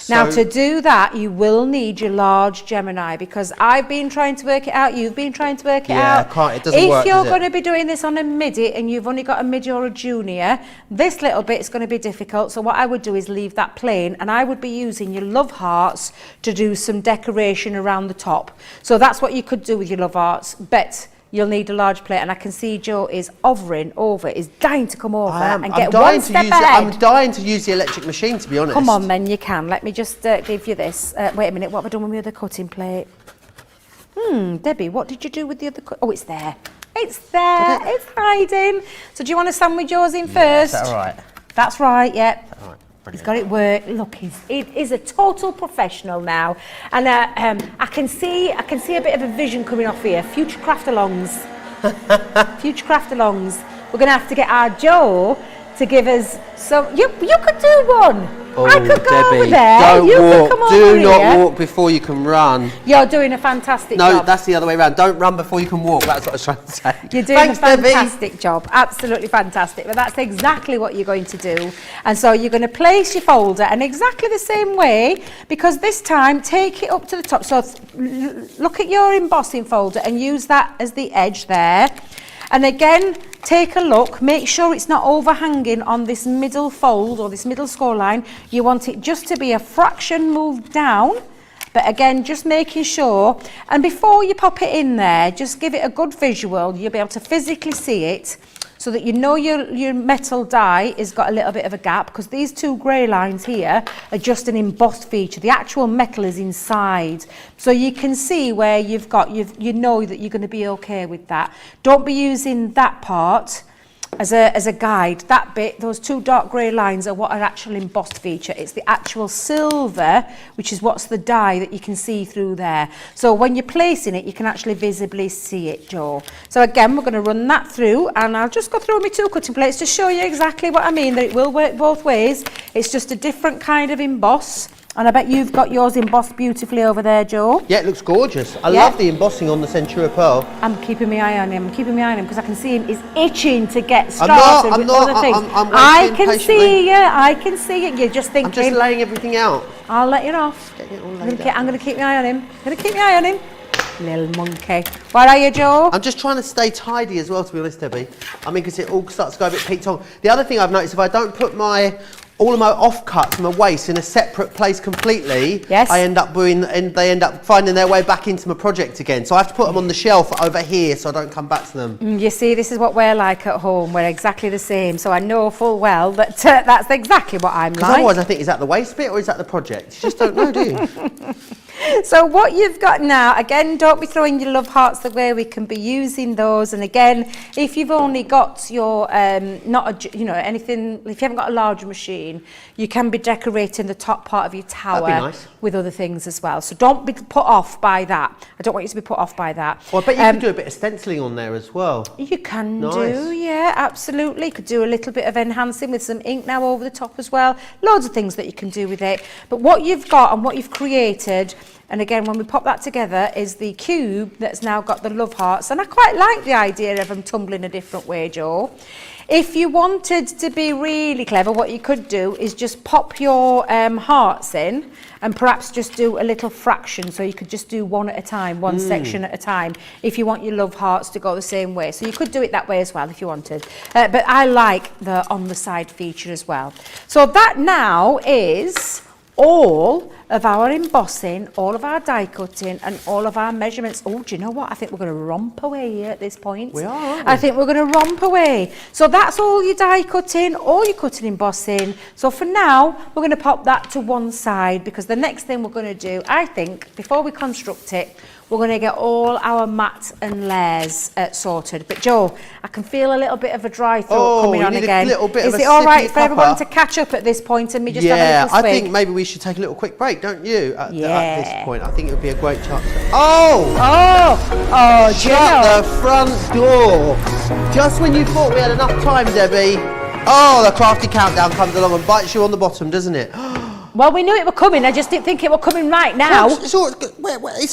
Now, to do that, you will need your large Gemini, because I've been trying to work it out, you've been trying to work it out. Yeah, it doesn't work, if you're going to be doing this on a midi and you've only got a midi or a junior, this little bit is going to be difficult. So what I would do is leave that plain, and I would be using your love hearts to do some decoration around the top. So that's what you could do with your love hearts, but you'll need a large plate, and I can see Joe is hovering over, is dying to come over and get one step ahead. I'm dying to use the electric machine, to be honest. Come on then, you can. Let me just give you this. Wait a minute, what have I done with my other cutting plate? Debbie, what did you do with the other Oh, it's there. It's there. It's hiding. So do you want to sandwich yours in first? Is that all right? That's right, yeah. All right. He's got it worked. Look, he is a total professional now, and I can see a bit of a vision coming off here. Future craft-alongs. Future craft-alongs. We're going to have to get our Joe to give us some. You could do one. Oh, I could go Debbie, over there. Don't you walk. could come over Do here. not walk before you can run. You're doing a fantastic No, job. that's the other way around. Don't run before you can walk. That's what I was trying to say. You're doing Thanks, a fantastic job, absolutely fantastic. But that's exactly what you're going to do. And so you're going to place your folder in exactly the same way, because this time take it up to the top. So look at your embossing folder and use that as the edge there. And again, take a look, make sure it's not overhanging on this middle fold or this middle score line. You want it just to be a fraction moved down. But again, just making sure, and before you pop it in there, just give it a good visual. You'll be able to physically see it, so that you know your metal die has got a little bit of a gap, because these two grey lines here are just an embossed feature. The actual metal is inside. So you can see where you know that you're going to be okay with that. Don't be using that part as a guide. That bit, those two dark grey lines, are what are actual embossed feature. It's the actual silver, which is what's the dye that you can see through there. So when you're placing it, you can actually visibly see it, Joe. So again, we're going to run that through, and I'll just go through my two cutting plates to show you exactly what I mean, that it will work both ways. It's just a different kind of emboss. And I bet you've got yours embossed beautifully over there, Joe. Yeah, it looks gorgeous. I love the embossing on the Centura Pearl. I'm keeping my eye on him. Because I can see him. He's itching to get started with other things. I can see you. I can see it. You're just thinking. I'm just laying everything out. I'll let you off. Getting it all I'm laid out. going to keep my eye on him. Little monkey. Where are you, Joe? I'm just trying to stay tidy as well, to be honest, Debbie. I mean, because it all starts to go a bit peaked on. The other thing I've noticed, if I don't put all of my offcuts, my waste in a separate place completely, yes, I end up and they end up finding their way back into my project again. So I have to put them on the shelf over here so I don't come back to them. You see, this is what we're like at home. We're exactly the same. So I know full well that that's exactly what I'm like. Because otherwise I think, is that the waste bit or is that the project? You just don't know, do you? So what you've got now, again, don't be throwing your love hearts away. We can be using those. And again, if you've only got your, anything, if you haven't got a larger machine, you can be decorating the top part of your tower nice. with other things as well. So don't be put off by that. I don't want you to be put off by that. Well, I bet you can do a bit of stenciling on there as well. You can Nice. do, yeah, absolutely. You could do a little bit of enhancing with some ink now over the top as well. Loads of things that you can do with it. But what you've got and what you've created, and again, when we pop that together, is the cube that's now got the love hearts. And I quite like the idea of them tumbling a different way, Joe. If you wanted to be really clever, what you could do is just pop your hearts in and perhaps just do a little fraction. So you could just do one at a time, one section at a time, if you want your love hearts to go the same way. So you could do it that way as well if you wanted. But I like the on the side feature as well. So that now is all of our embossing, all of our die cutting and all of our measurements. Oh, do you know what? I think we're going to romp away here at this point. We are, aren't we? I think we're going to romp away. So that's all your die cutting, all your cutting embossing. So for now, we're going to pop that to one side because the next thing we're going to do, I think, before we construct it, we're going to get all our mat and layers sorted. But Joe, I can feel a little bit of a dry throat coming on again. Is it all right for everyone to catch up at this point and me just have a little swig? I think maybe we should take a little quick break, don't you? At this point, I think it would be a great chance. Shut the front door. Just when you thought we had enough time, Debbie. Oh, the Crafty countdown comes along and bites you on the bottom, doesn't it? Well, we knew it were coming. I just didn't think it were coming right now. It's already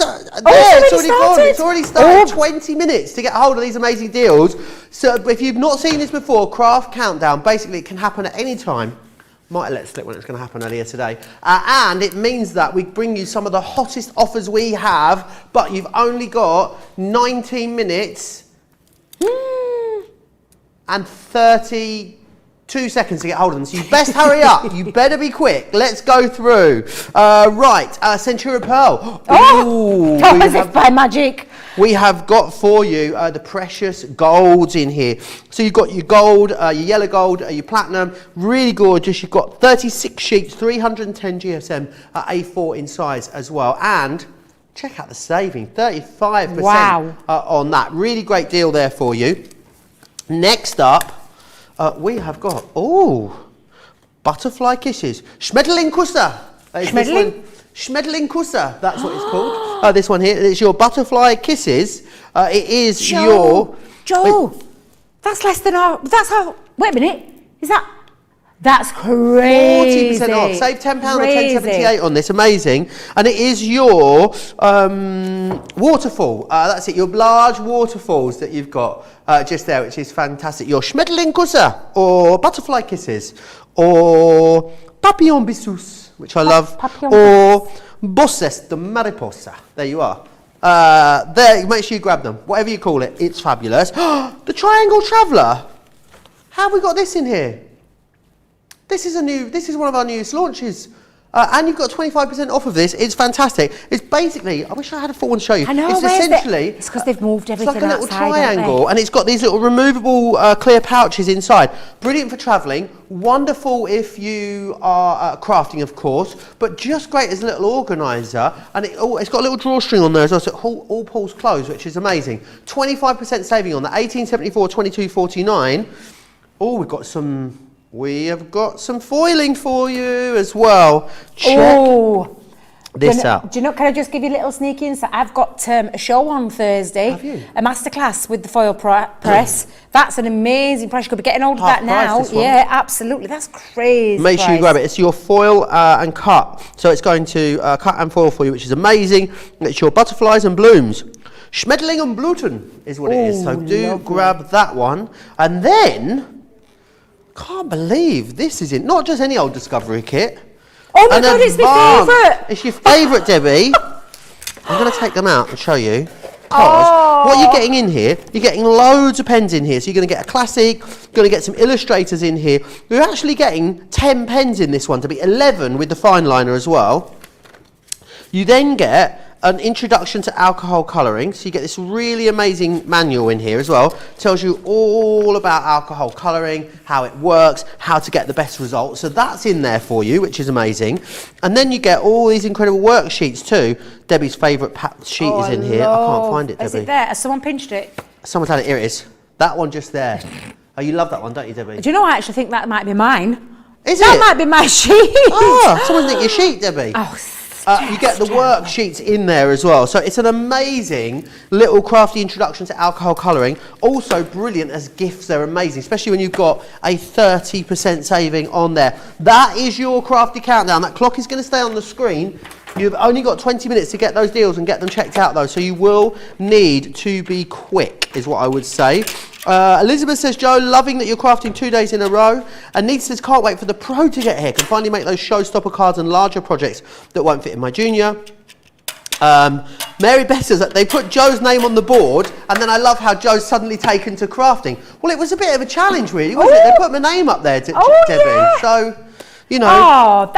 started. 20 minutes to get hold of these amazing deals. So if you've not seen this before, Craft Countdown, basically it can happen at any time. Might have let slip when it's going to happen earlier today. And it means that we bring you some of the hottest offers we have, but you've only got 19 minutes and 32 seconds to get hold of them. So you best hurry up. You better be quick. Let's go through. Centura Pearl. As if by magic. We have got for you the precious golds in here. So you've got your gold, your yellow gold, your platinum, really gorgeous. You've got 36 sheets, 310 GSM, A4 in size as well. And check out the saving, 35% on that. Really great deal there for you. Next up, we have got, butterfly kisses. Schmetterlingkusse. Schmetterlingkusse, that's what it's called. This one here, it's your butterfly kisses. It is Joe, that's less than wait a minute, that's crazy. 40% off, save £10 or £10.78 on this, amazing. And it is your waterfall, that's it, your large waterfalls that you've got just there, which is fantastic. Your Schmetterlingkusse, or butterfly kisses, or papillon bisous, which I love, or bosses de mariposa. There you are. There, make sure you grab them. Whatever you call it, it's fabulous. The Triangle Traveller. How have we got this in here? This is one of our newest launches. And you've got 25% off of this. It's fantastic. It's basically, I wish I had a full one to show you. I know, it's essentially, it's because they've moved everything it's like a little outside, triangle, and it's got these little removable clear pouches inside. Brilliant for travelling. Wonderful if you are crafting, of course, but just great as a little organiser. And it's got a little drawstring on there as well, so it all pulls closed, which is amazing. 25% saving on that. 1874, 22.49. We have got some foiling for you as well. Check this out. Do you know, can I just give you a little sneak insight? I've got a show on Thursday. Have you? A masterclass with the foil press. That's an amazing price. You could be getting hold of that now. Yeah, absolutely. That's crazy. Make sure you grab it. It's your foil and cut. So it's going to cut and foil for you, which is amazing. It's your butterflies and blooms. Schmetterling und Blüten is what it is. So do grab that one. And then, can't believe this is not just any old discovery kit. Oh my God, it's my favourite. It's your favourite, Debbie. I'm going to take them out and show you. Because what you're getting in here, you're getting loads of pens in here. So you're going to get a classic, you're going to get some illustrators in here. You're actually getting 10 pens in this one, to be 11 with the fine liner as well. You then get an introduction to alcohol colouring. So you get this really amazing manual in here as well. Tells you all about alcohol colouring, how it works, how to get the best results. So that's in there for you, which is amazing. And then you get all these incredible worksheets too. Debbie's favourite sheet is in here. I can't find it, Debbie. Is it there? Has someone pinched it? Someone's had it. Here it is. That one just there. Oh, you love that one, don't you, Debbie? Do you know, I actually think that might be mine. Is that it? That might be my sheet. Oh, someone's nicked your sheet, Debbie. Oh, you get the worksheets in there as well. So it's an amazing little crafty introduction to alcohol colouring. Also brilliant as gifts. They're amazing, especially when you've got a 30% saving on there. That is your crafty countdown. That clock is going to stay on the screen. You've only got 20 minutes to get those deals and get them checked out though. So you will need to be quick is what I would say. Elizabeth says, Joe, loving that you're crafting 2 days in a row. Anita says, can't wait for the pro to get here. Can finally make those showstopper cards and larger projects that won't fit in my junior. Mary Beth says that they put Joe's name on the board, and then I love how Joe's suddenly taken to crafting. Well, it was a bit of a challenge, really, wasn't it? They put my name up there, Debbie. Yeah. So, you know.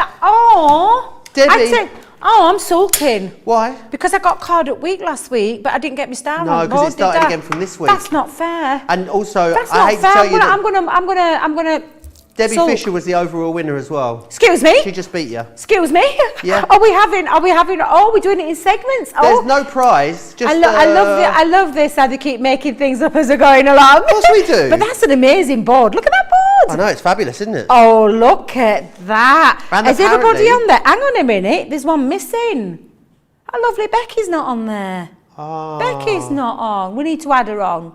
Debbie. I'm sulking. Why? Because I got card at week last week, but I didn't get my star on. No, because it started again from this week. That's not fair. And also, That's I hate to tell you that I'm gonna. Debbie Fisher was the overall winner as well. Excuse me? She just beat you. Excuse me? Yeah. Are we doing it in segments? There's no prize. Just, I love this, how they keep making things up as they're going along. Of course we do. But that's an amazing board. Look at that board. I know, it's fabulous, isn't it? Oh, look at that. And is everybody apparently- on there? Hang on a minute. There's one missing. Oh, lovely. Becky's not on there. Oh. Becky's not on. We need to add her on.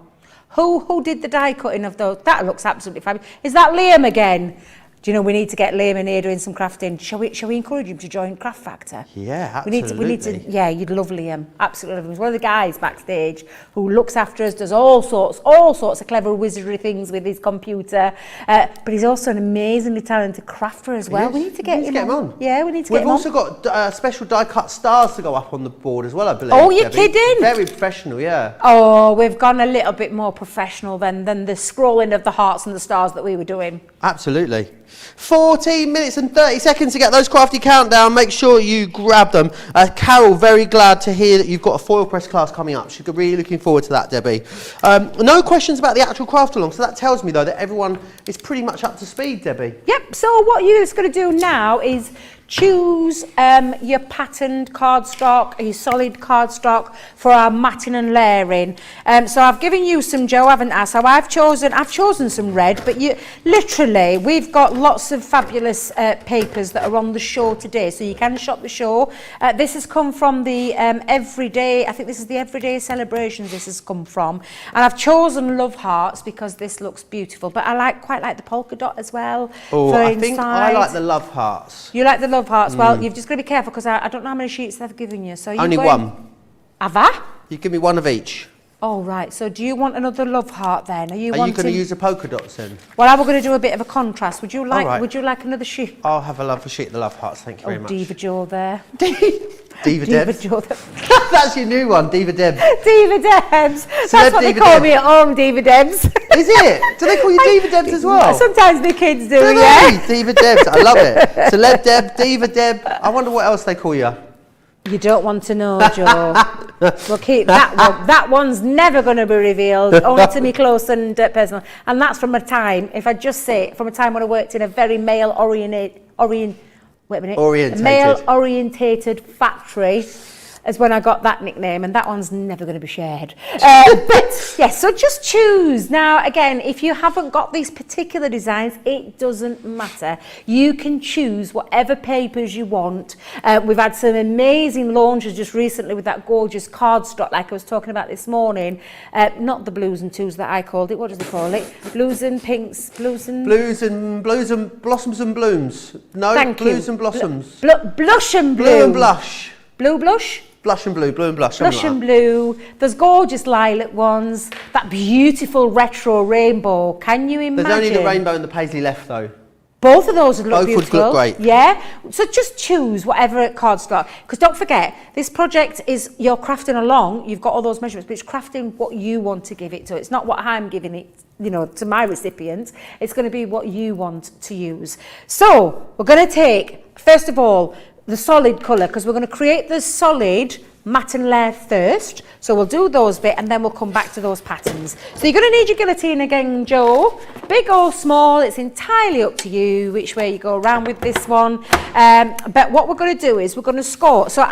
Who did the die cutting of those? That looks absolutely fabulous. Is that Liam again? Do you know we need to get Liam in here doing some crafting? Shall we encourage him to join Craft Factor? Yeah, absolutely. We need to. Yeah, you'd love Liam. Absolutely love him. He's one of the guys backstage who looks after us, does all sorts of clever wizardry things with his computer. But he's also an amazingly talented crafter as well. We need to get him on. Yeah, we need to get him on. We've also got special die cut stars to go up on the board as well, I believe. Oh, you're Debbie. kidding? Very professional, yeah. Oh, we've gone a little bit more professional than the scrolling of the hearts and the stars that we were doing. Absolutely. 14 minutes and 30 seconds to get those crafty countdown. Make sure you grab them. Carol, very glad to hear that you've got a foil press class coming up. She's really looking forward to that, Debbie. No questions about the actual craft along, so that tells me though that everyone is pretty much up to speed, Debbie. Yep, so what you're just going to do now is choose your patterned cardstock, your solid cardstock for our matting and layering. So I've given you some, Joe, haven't I? So I've chosen some red, but we've got lots of fabulous papers that are on the show today, so you can shop the show. This has come from the Everyday, I think this is the Everyday Celebrations this has come from. And I've chosen Love Hearts because this looks beautiful, but I quite like the polka dot as well. Oh, I think I like the Love Hearts. You like the Love Hearts? Well, you've just got to be careful because I don't know how many sheets they've given you. So Only one. Have I? You give me one of each. Oh, right. So do you want another Love Heart then? Are you going to use the polka dots then? Well, I was going to do a bit of a contrast. Would you like? Right. Would you like another sheet? I'll have a sheet of the Love Hearts. Thank you very much. Diva Joe there. Diva Debs. Joe. That's your new one, Diva Debs. Diva Debs. That's what they Diva call Debs. me at home, Diva Debs. Is it? Do they call you Diva Debs as well? Sometimes the kids do, Do yeah. they? Diva Debs. I love it. Celeb Deb, Diva Deb. I wonder what else they call you. You don't want to know, Joe. We'll keep that one. That one's never going to be revealed, only to me close and personal. And that's from a time, if I just say, from a time when I worked in a very male-orientated factory, is when I got that nickname, and that one's never going to be shared. But yes, so just choose. Now, again, if you haven't got these particular designs, it doesn't matter. You can choose whatever papers you want. We've had some amazing launches just recently with that gorgeous cardstock, like I was talking about this morning. Not the blues and twos that I called it. What does they call it? Blues and pinks, blues and blossoms and blooms. No, Thank blues you. and blossoms. Blush and blue. Blue and blush. Blue blush? Blush and blue, blue and blush. Blush and blue. There's gorgeous lilac ones. That beautiful retro rainbow. Can you imagine? There's only the rainbow and the paisley left though. Both of those would look Both would beautiful. look great. Yeah. So just choose whatever cardstock. Because don't forget, this project is you're crafting along. You've got all those measurements, but it's crafting what you want to give it to. It's not what I'm giving it, you know, to my recipient. It's going to be what you want to use. So we're going to take, first of all, the solid colour, because we're going to create the solid matte and layer first. So we'll do those bit and then we'll come back to those patterns. So you're going to need your guillotine again, Joe. Big or small, it's entirely up to you which way you go around with this one. But what we're going to do is we're going to score. So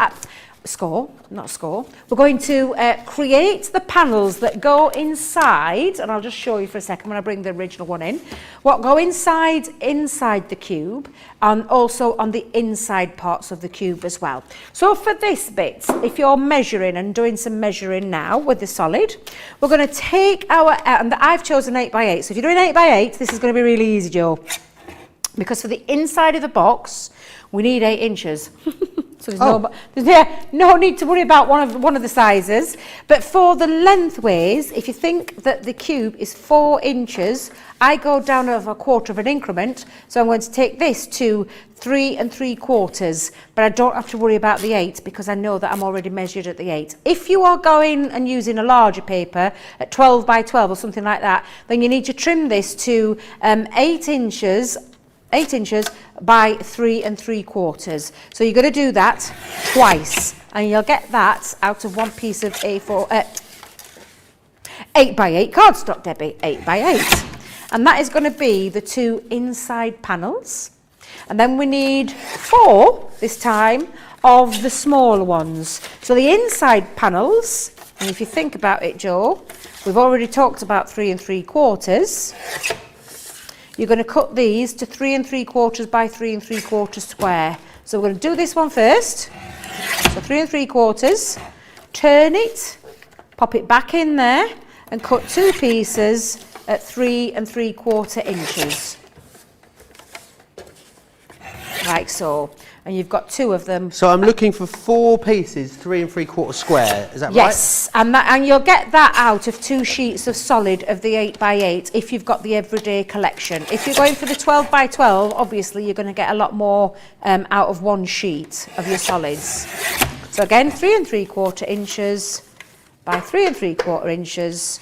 we're going to create the panels that go inside, and I'll just show you for a second when I bring the original one in. What go inside the cube, and also on the inside parts of the cube as well. So for this bit, if you're measuring and doing some measuring now with the solid, we're going to take our, and I've chosen 8x8. So if you're doing 8x8, this is going to be really easy, Joe. Because for the inside of the box, we need 8 inches. So there's no need to worry about one of the sizes. But for the lengthways, if you think that the cube is 4 inches, I go down over a quarter of an increment. So I'm going to take this to 3 3/4. But I don't have to worry about the 8 because I know that I'm already measured at the 8. If you are going and using a larger paper at 12 by 12 or something like that, then you need to trim this to 8 inches by 3 3/4. So you're going to do that twice, and you'll get that out of one piece of A4, 8x8 cardstock, Debbie, 8x8. And that is going to be the 2 inside panels. And then we need 4, this time, of the smaller ones. So the inside panels, and if you think about it, Joe, we've already talked about 3 3/4. You're going to cut these to 3 3/4 by 3 3/4 square. So we're going to do this one first. So 3 3/4, turn it, pop it back in there, and cut 2 pieces at 3 3/4 inches. Like so. And you've got 2 of them. So I'm looking for 4 pieces, 3 3/4 square. Is that right? Yes, and you'll get that out of 2 sheets of solid of the 8x8 if you've got the everyday collection. If you're going for the 12 by 12, obviously you're going to get a lot more out of 1 sheet of your solids. So again, 3 3/4 inches by 3 3/4 inches.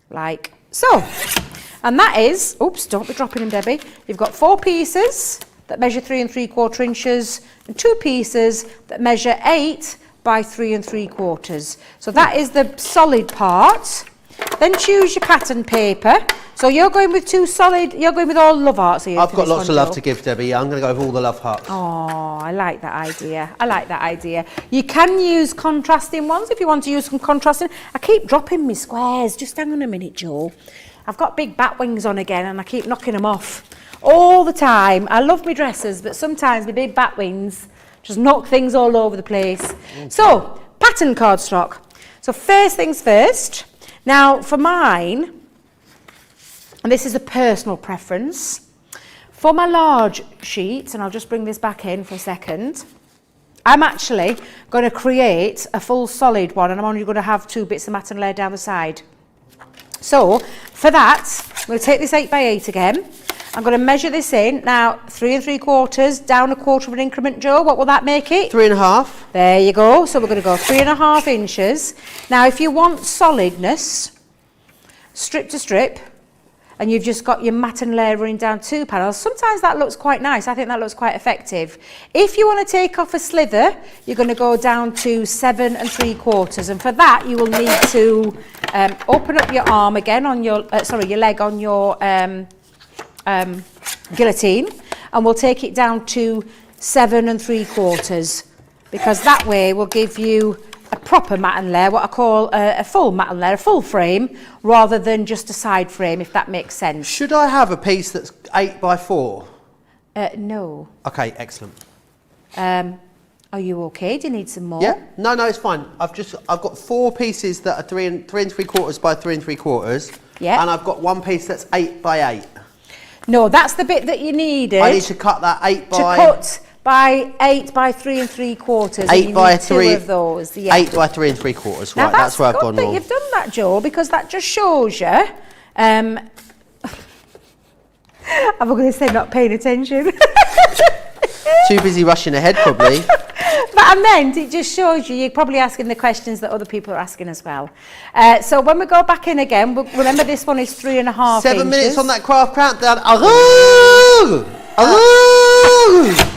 Like so. And that is, oops, don't be dropping them, Debbie. You've got 4 pieces that measure 3 3/4 inches and 2 pieces that measure 8 by 3 3/4. So that is the solid part. Then choose your pattern paper. So you're going with 2 solid, you're going with all love hearts here. I've got lots of love to give, Debbie. I'm going to go with all the love hearts. Oh, I like that idea. I like that idea. You can use contrasting ones if you want to use some contrasting. I keep dropping my squares. Just hang on a minute, Joe. I've got big bat wings on again and I keep knocking them off all the time. I love my dresses, but sometimes my big bat wings just knock things all over the place. Okay. So, pattern cardstock. So first things first. Now for mine, and this is a personal preference, for my large sheets, and I'll just bring this back in for a second, I'm actually going to create a full solid one, and I'm only going to have 2 bits of matte and layer down the side. So for that, I'm going to take this 8x8 again. I'm going to measure this in. Now, 3 3/4, down a quarter of an increment, Joe. What will that make it? 3 1/2. There you go. So we're going to go 3 1/2 inches. Now, if you want solidness, strip to strip, and you've just got your matte and layer running down 2 panels, sometimes that looks quite nice. I think that looks quite effective. If you want to take off a slither, you're going to go down to 7 3/4, and for that you will need to open up your arm again on your your leg on your guillotine, and we'll take it down to 7 3/4, because that way will give you a proper matte and layer, what I call a full matte and layer, a full frame, rather than just a side frame, if that makes sense. Should I have a piece that's 8 by 4? No. Okay, excellent. Are you okay? Do you need some more? Yeah, no, it's fine. I've got 4 pieces that are 3 3/4 by 3 3/4. Yeah. And I've got 1 piece that's 8 by 8. No, that's the bit that you needed. I need to cut that 8 by... To cut by 8 by 3 3/4. 8 by 3. 2 of those. Yeah. 8 by 3 3/4. Now Right, that's where I've gone good that wrong. you've done that, Joe, because that just shows you. I'm going to say not paying attention. Too busy rushing ahead, probably. But I meant it just shows you're probably asking the questions that other people are asking as well. So when we go back in again, remember this one is 3.5 7 inches. minutes on that craft countdown. Aroo! Aroo!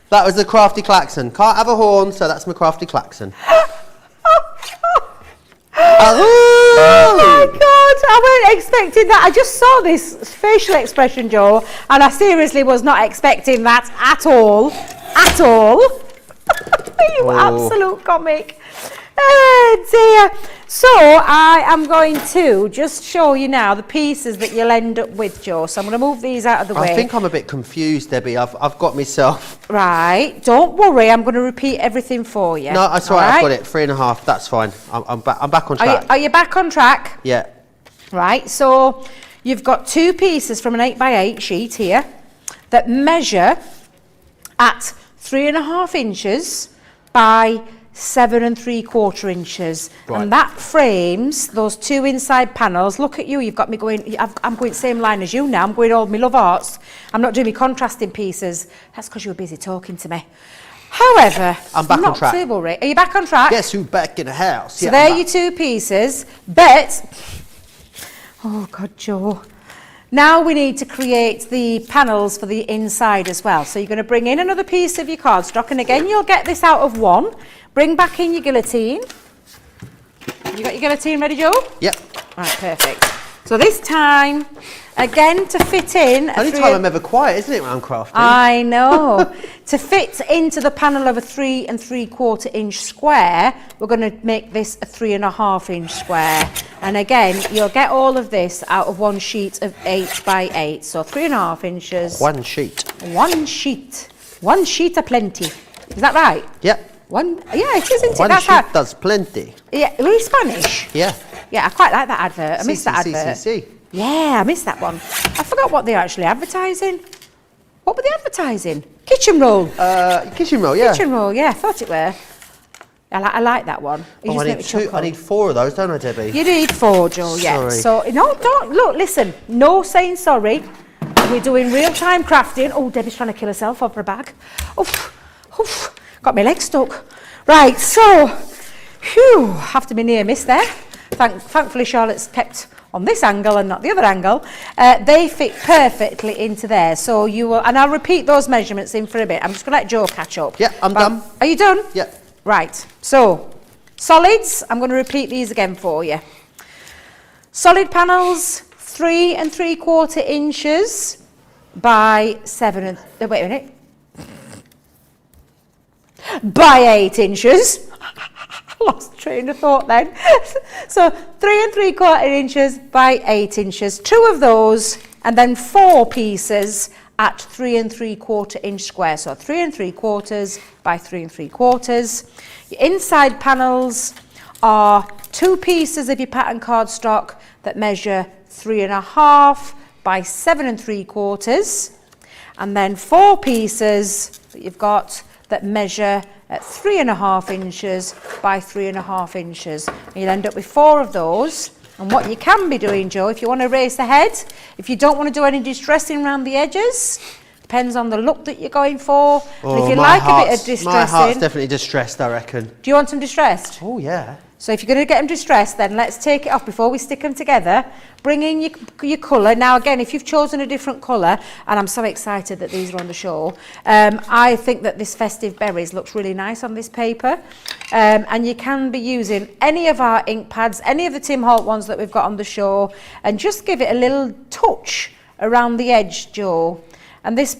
That was the crafty klaxon. Can't have a horn, so that's my crafty klaxon. Oh my God, I wasn't expecting that. I just saw this facial expression, Joe, and I seriously was not expecting that at all. At all. You absolute comic. Oh dear. So I am going to just show you now the pieces that you'll end up with, Joe. So I'm going to move these out of the way. I think I'm a bit confused, Debbie. I've got myself. Right. Don't worry. I'm going to repeat everything for you. No, that's all right. I've got it. 3.5. That's fine. I'm back on track. Are you back on track? Yeah. Right. So you've got 2 pieces from an 8 by 8 sheet here that measure at 3.5 inches by 7 3/4 inches. Right. And that frames those 2 inside panels. Look at you, you've got me going, I'm going same line as you now. I'm going all my love arts. I'm not doing my contrasting pieces. That's because you were busy talking to me. However, I'm back on track. To worry. Are you back on track? Guess who's back in the house? So Yeah, there I'm are your back. 2 pieces, but, oh God, Joe. Now we need to create the panels for the inside as well. So you're going to bring in another piece of your cardstock, and again, you'll get this out of 1. Bring back in your guillotine. You got your guillotine ready, Joe? Yep. Right, perfect. So this time, again, to fit in... Only time I'm ever quiet, isn't it, when I'm crafting? I know. To fit into the panel of a 3 3/4 inch square, we're going to make this a 3.5 inch square. And again, you'll get all of this out of 1 sheet of 8 by 8. So 3.5 inches. 1 sheet. 1 sheet. 1 sheet of plenty. Is that right? Yep. Yeah, it is, isn't it? 1 That's sheet does plenty. Yeah, really Spanish. Yeah. Yeah, I quite like that advert. I missed that advert. CCCC. Yeah, I missed that one. I forgot what they're actually advertising. What were they advertising? Kitchen roll. Kitchen roll, yeah. Kitchen roll, yeah, I thought it were. I like that one. You just I make need me 2. chuckle. I need 4 of those, don't I, Debbie? You need 4, Joe, yeah. Sorry. So, no, don't, look, listen, no saying sorry. We're doing real-time crafting. Oh, Debbie's trying to kill herself over a bag. Oof, oof, got my leg stuck. Right, so, phew, after my near miss there. Thankfully, Charlotte's kept on this angle and not the other angle. They fit perfectly into there. So you will, and I'll repeat those measurements in for a bit. I'm just going to let Joe catch up. Yeah, I'm done. Are you done? Yeah. Right, so solids, I'm going to repeat these again for you. Solid panels, 3 3/4 inches by 7 wait a minute. By 8 inches. Lost train of thought then. So 3 3/4 inches by 8 inches. 2 of those, and then 4 pieces at 3 3/4 inch square. So 3 3/4 by 3 3/4. Your inside panels are 2 pieces of your pattern cardstock that measure 3.5 by 7 3/4, and then 4 pieces that you've got that measure at 3.5 inches by 3.5 inches. And you'll end up with 4 of those. And what you can be doing, Joe, if you want to race ahead, if you don't want to do any distressing around the edges, depends on the look that you're going for. And if you like a bit of distressing... My heart's definitely distressed, I reckon. Do you want them distressed? Oh, yeah. So if you're going to get them distressed, then let's take it off before we stick them together. Bring in your colour. Now, again, if you've chosen a different colour, and I'm so excited that these are on the show, I think that this Festive Berries looks really nice on this paper. And you can be using any of our ink pads, any of the Tim Holt ones that we've got on the show, and just give it a little touch around the edge, Joe. And this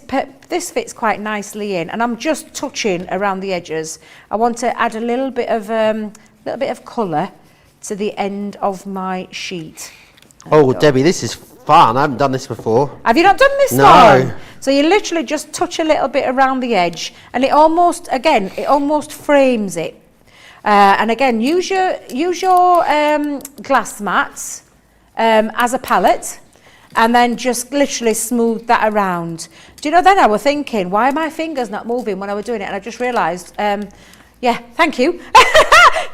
fits quite nicely in, and I'm just touching around the edges. I want to add a little bit of colour to the end of my sheet. Oh, Debbie, this is fun. I haven't done this before. Have you not done this No. one? So you literally just touch a little bit around the edge, and it almost frames it. And again, use your glass mats as a palette. and then just literally smooth that around. Do you know, then I was thinking, why are my fingers not moving when I was doing it? And I just realised, yeah, thank you.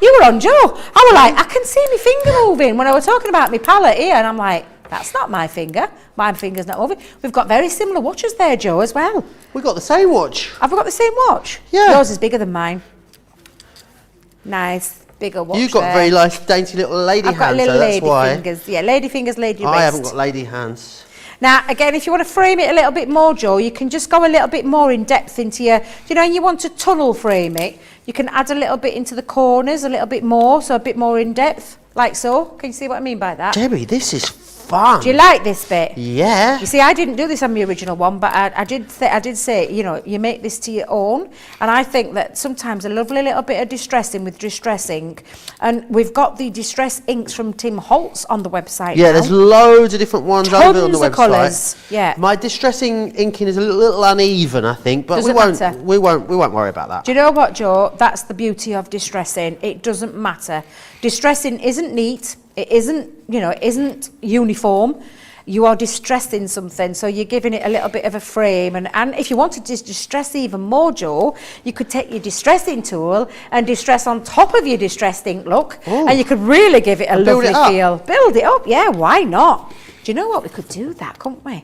You were on, Joe. I was like, I can see my finger moving when I was talking about my palette here, and I'm like, that's not my finger. My finger's not moving. We've got very similar watches there, Joe, as well. We got the same watch. Have we got the same watch? Yeah. Yours is bigger than mine. Nice, bigger watch. You've got there. very nice, dainty little lady I've got hands, little so that's lady why. fingers. Yeah, lady fingers, lady wrist. I haven't got lady hands. Now, again, if you want to frame it a little bit more, Joe, you can just go a little bit more in depth into your, you know, and you want to tunnel frame it, you can add a little bit into the corners, a little bit more, so a bit more in depth, like so. Can you see what I mean by that? Debbie, this is fun. Do you like this bit? Yeah. You see, I didn't do this on the original one, but I did say, you know, you make this to your own. And I think that sometimes a lovely little bit of distressing with distress ink. And we've got the distress inks from Tim Holtz on the website Yeah, now. there's loads of different ones over on the Tons of website. colours, yeah. My distressing inking is a little uneven, I think, but Doesn't we matter. won't worry about that. Do you know what, Joe? That's the beauty of distressing. It doesn't matter. Distressing isn't neat. It isn't, you know, it isn't uniform. You are distressing something, so you're giving it a little bit of a frame. And if you wanted to distress even more, Joe, you could take your distressing tool and distress on top of your distressed ink, look, and you could really give it a build lovely it up. feel. Build it up, yeah, why not? Do you know what? We could do that, couldn't we?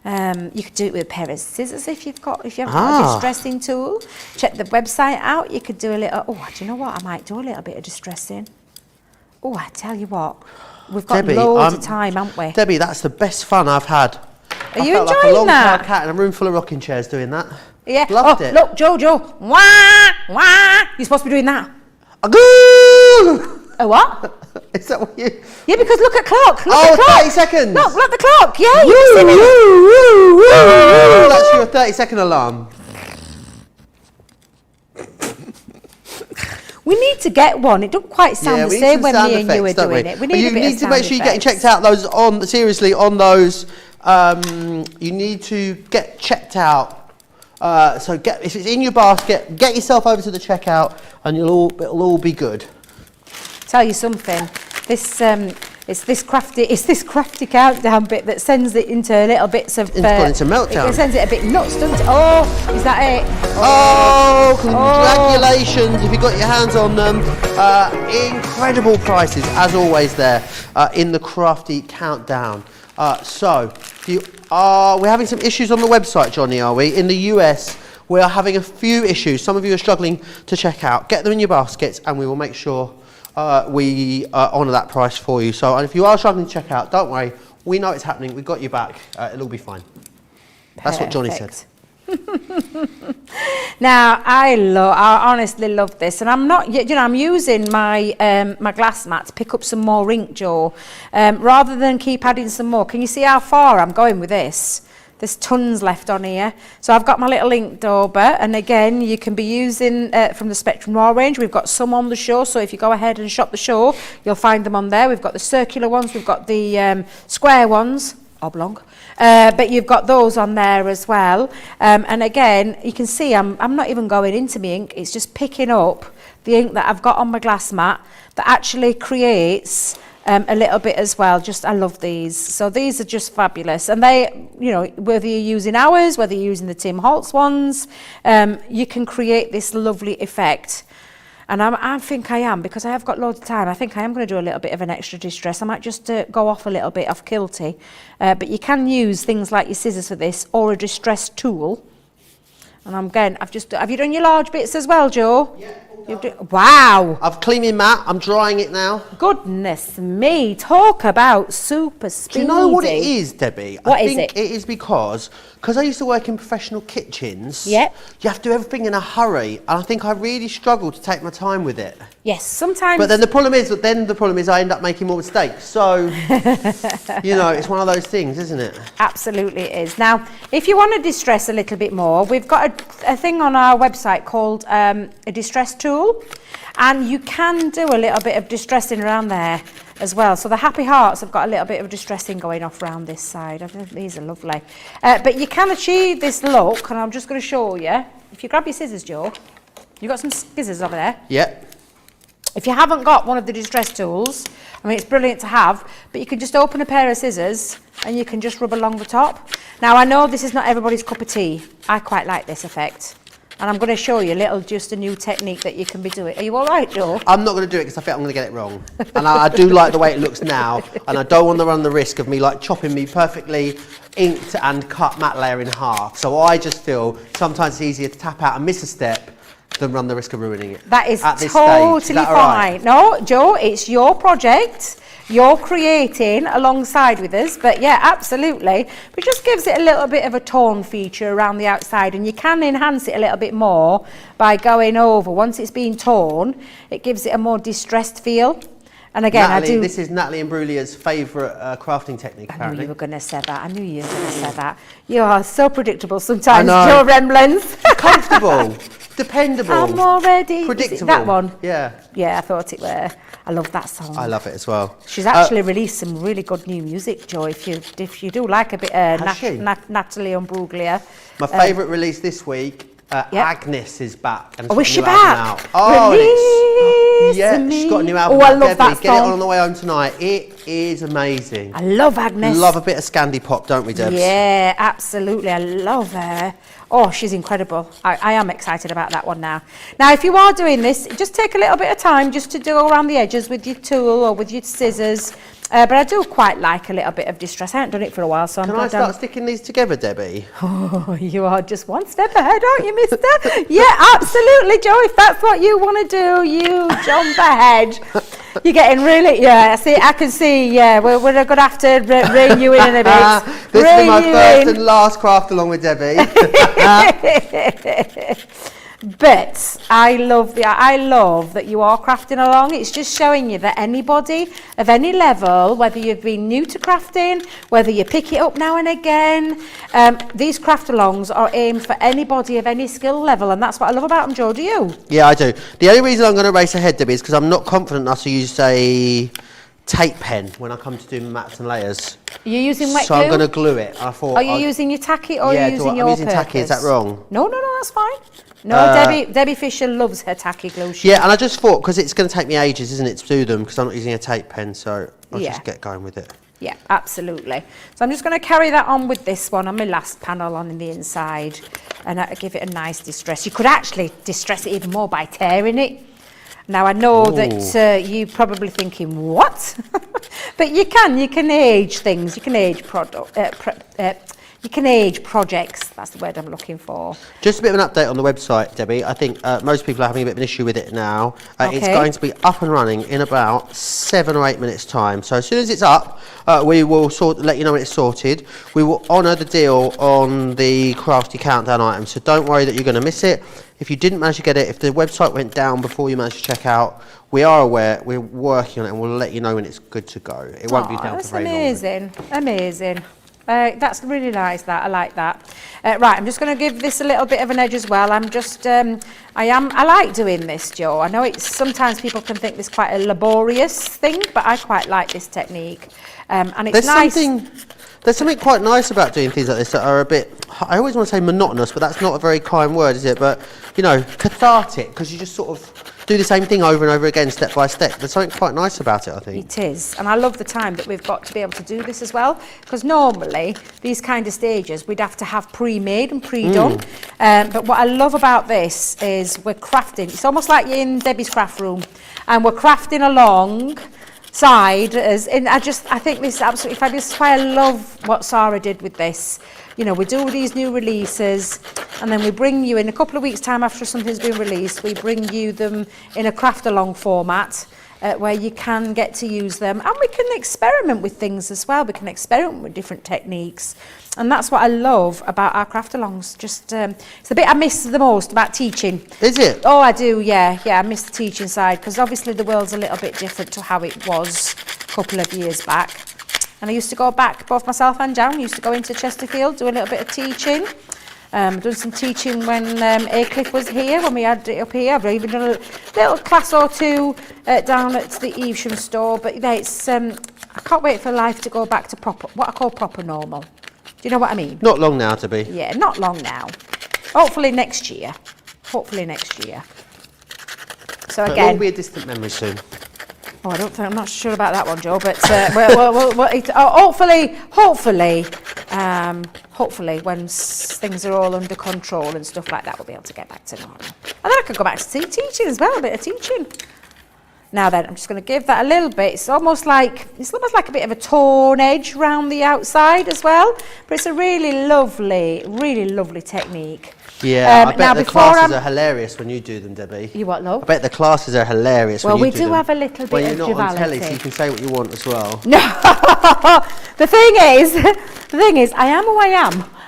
You could do it with a pair of scissors if you haven't got a distressing tool. Check the website out. You could do a little, oh, do you know what? I might do a little bit of distressing. Oh, I tell you what, we've got Debbie, loads of time, haven't we? Debbie, that's the best fun I've had. Are you felt like a enjoying long that? cat in a room full of rocking chairs doing that. Yeah. Loved it. Look, Joe. Wah, wah. You're supposed to be doing that. Agoo! A what? Is that what you... Yeah, because look at clock. Look Oh, at clock. 30 seconds. Look at the clock. Yeah, you can see me. Oh, that's your 30-second alarm. We need to get one. It don't quite sound the we need same some when sound me and you were effects, don't doing we? it. We But need you a bit need of to make sound sure you're getting effects. checked out those on, seriously, on those, you need to get checked out. So if it's in your basket, get yourself over to the checkout and it'll all be good. Tell you something. This it's this crafty countdown bit that sends it into little bits of. It's gone into meltdown. It sends it a bit nuts, doesn't it? Oh, is that it? Oh, congratulations if you got your hands on them. Incredible prices, as always, there in the Crafty countdown. We're having some issues on the website, Johnny, are we? In the US, we are having a few issues. Some of you are struggling to check out. Get them in your baskets and we will make sure we honour that price for you. So if you are struggling to check out, don't worry. We know it's happening. We've got you back. It'll all be fine. That's what Johnny said. Now, I honestly love this, and I'm not, you know, I'm using my my glass mat to pick up some more ink, Joe, rather than keep adding some more. Can you see how far I'm going with this? There's tons left on here. So I've got my little ink dauber, and again, you can be using from the Spectrum Raw range. We've got some on the show, so if you go ahead and shop the show, you'll find them on there. We've got the circular ones, we've got the square ones, oblong, but you've got those on there as well. And again, you can see I'm not even going into my ink, it's just picking up the ink that I've got on my glass mat that actually creates a little bit as well. I love these. So these are just fabulous. And they, you know, whether you're using ours, whether you're using the Tim Holtz ones, you can create this lovely effect. And I think I am, because I have got loads of time, I think I am going to do a little bit of an extra distress. I might just go off a little bit off kilty. But you can use things like your scissors for this, or a distress tool. And have you done your large bits as well, Joe? Yeah. Wow. I've cleaned my mat. I'm drying it now. Goodness me. Talk about super speedy. Do you know what it is, Debbie? What I is think it? it is because I used to work in professional kitchens. Yep. You have to do everything in a hurry, and I think I really struggle to take my time with it. Yes, sometimes. But then the problem is I end up making more mistakes. So, you know, it's one of those things, isn't it? Absolutely it is. Now, if you want to distress a little bit more, we've got a thing on our website called a distress tool, and you can do a little bit of distressing around there as well. So the Happy Hearts have got a little bit of distressing going off around this side. I think these are lovely. But you can achieve this look, and I'm just going to show you. If you grab your scissors, Joe, you got some scissors over there. Yep. If you haven't got one of the distress tools, I mean, it's brilliant to have, but you can just open a pair of scissors and you can just rub along the top. Now, I know this is not everybody's cup of tea. I quite like this effect. And I'm going to show you just a new technique that you can be doing. Are you all right, Joe? I'm not going to do it because I think I'm going to get it wrong. And I do like the way it looks now, and I don't want to run the risk of me like chopping me perfectly inked and cut matte layer in half. So I just feel sometimes it's easier to tap out and miss a step than run the risk of ruining it. That is at this totally stage. Is that fine. all right? No, Joe, it's your project. You're creating alongside with us, but yeah, absolutely. But it just gives it a little bit of a tone feature around the outside, and you can enhance it a little bit more by going over. Once it's been torn, it gives it a more distressed feel. And again, Natalie, this is Natalie Imbruglia's favourite crafting technique, I apparently. knew you were going to say that. I knew you were going to say that. You are so predictable sometimes, I Joe know. Remlins. Comfortable, dependable, I'm already predictable. That one. Yeah. Yeah, I thought it were. I love that song. I love it as well. She's actually released some really good new music, Joe. If you do like a bit Has she? Natalie Imbruglia. My favourite release this week. Yep. Agnes is back. And Oh, is she's she got a new album back? out. Oh, Release yeah, me. she's got a new album. Oh, I out, love Debbie. that Get it song. on the way home tonight. It is amazing. I love Agnes. Love a bit of Scandi pop, don't we, Debs? Yeah, absolutely. I love her. Oh, she's incredible. I am excited about that one now. Now, if you are doing this, just take a little bit of time just to do around the edges with your tool or with your scissors. But I do quite like a little bit of distress. I haven't done it for a while, so I'm Can I start sticking these together, Debbie? Oh, you are just one step ahead, aren't you, mister? Yeah, absolutely, Joe. If that's what you want to do, you jump ahead. You're getting really, yeah, I can see, yeah, we're going to have to rein you in a bit. This will be my first in. and last craft along with Debbie. But I love that you are crafting along. It's just showing you that anybody of any level, whether you've been new to crafting, whether you pick it up now and again, these craft alongs are aimed for anybody of any skill level, and that's what I love about them, Joe. Do you? Yeah, I do. The only reason I'm going to race ahead, Debbie, is because I'm not confident enough to use a tape pen when I come to do mats and layers. Are you using wet So glue? I'm going to glue it. I thought. Are you using your tacky or Yeah, are you using your I'm using tacky. Is that purpose? wrong? No, that's fine. No, Debbie Fisher loves her tacky glue. Yeah, and I just thought, because it's going to take me ages, isn't it, to do them, because I'm not using a tape pen, so I'll Yeah. just get going with it. Yeah, absolutely. So I'm just going to carry that on with this one on my last panel on the inside, and give it a nice distress. You could actually distress it even more by tearing it. Now I know that you're probably thinking, what? But you can age things. You can age you can age projects. That's the word I'm looking for. Just a bit of an update on the website, Debbie. I think most people are having a bit of an issue with it now. It's Okay. going to be up and running in about 7 or 8 minutes' time. So as soon as it's up, we will let you know when it's sorted. We will honour the deal on the Crafty Countdown items, so don't worry that you're going to miss it. If you didn't manage to get it, if the website went down before you managed to check out, we are aware, we're working on it, and we'll let you know when it's good to go. It won't be down for very long. Amazing. That's really nice. I like that. Right, I'm just going to give this a little bit of an edge as well. I like doing this, Joe. I know sometimes people can think this quite a laborious thing, but I quite like this technique. And it's There's something quite nice about doing things like this that are a bit, I always want to say monotonous, but that's not a very kind word, is it? But, cathartic, because you just sort of do the same thing over and over again, step by step. There's something quite nice about it, I think. It is, and I love the time that we've got to be able to do this as well, because normally these kind of stages we'd have to have pre-made and pre-done, but what I love about this is we're crafting. It's almost like you're in Debbie's craft room, and we're crafting along I think this is absolutely fabulous. That's why I love what Sarah did with this. We do these new releases, and then we bring you in a couple of weeks' time after something's been released, we bring you them in a craft along format where you can get to use them, and we can experiment with things as well. We can experiment with different techniques, and that's what I love about our craft alongs. Just it's the bit I miss the most about teaching. Is it? Oh, I do, yeah, I miss the teaching side, because obviously the world's a little bit different to how it was a couple of years back. And I used to go back, both myself and Jan, used to go into Chesterfield, do a little bit of teaching. Done some teaching when Aycliffe was here, when we had it up here. I've even done a little class or two down at the Evesham store. But yeah, it's I can't wait for life to go back to what I call proper normal. Do you know what I mean? Not long now, to be. Yeah, not long now. Hopefully next year. So But it again, will be a distant memory soon. oh, I'm not sure about that one, Joe, but hopefully when things are all under control and stuff like that, we'll be able to get back to normal. And then I could go back to teaching as well, a bit of teaching. Now then, I'm just going to give that a little bit. It's almost like a bit of a torn edge round the outside as well, but it's a really lovely technique. Yeah, I bet now the before classes are hilarious when you do them, Debbie. You what, love? I bet the classes are hilarious Well, when you we do them. do have a little bit when of you're not on telly, so duality. you can say what you want as well. No, the thing is, I am who I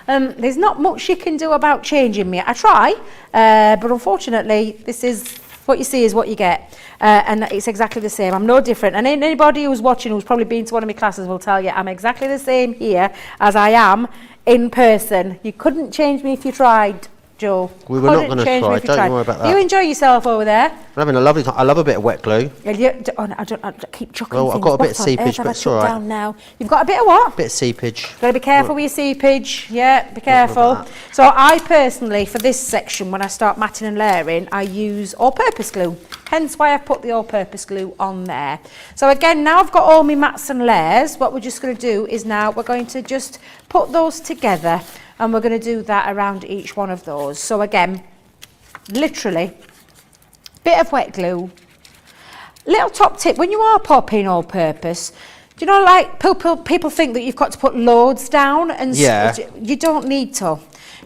am. There's not much you can do about changing me. I try, but unfortunately, this is what you see is what you get. And it's exactly the same. I'm no different. And anybody who's watching, who's probably been to one of my classes, will tell you I'm exactly the same here as I am in person. You couldn't change me if you tried, Joe. We were not going to try. Don't worry about that. You enjoy yourself over there. We're having a lovely time. I love a bit of wet glue. I keep chucking Well, I've things. got a bit What of on seepage, earth have but I it's chucked all right. down now? You've got a bit of what? Bit of seepage. Got to be careful with your seepage. Yeah, be about careful. that. So I personally, for this section, when I start matting and layering, I use all-purpose glue. Hence why I've put the all-purpose glue on there. So again, now I've got all my mats and layers, what we're just going to do is now we're going to just put those together, and we're going to do that around each one of those. So again, literally, bit of wet glue. Little top tip, when you are popping all-purpose, do you know, like people think that you've got to put loads down, and Yeah. you don't need to.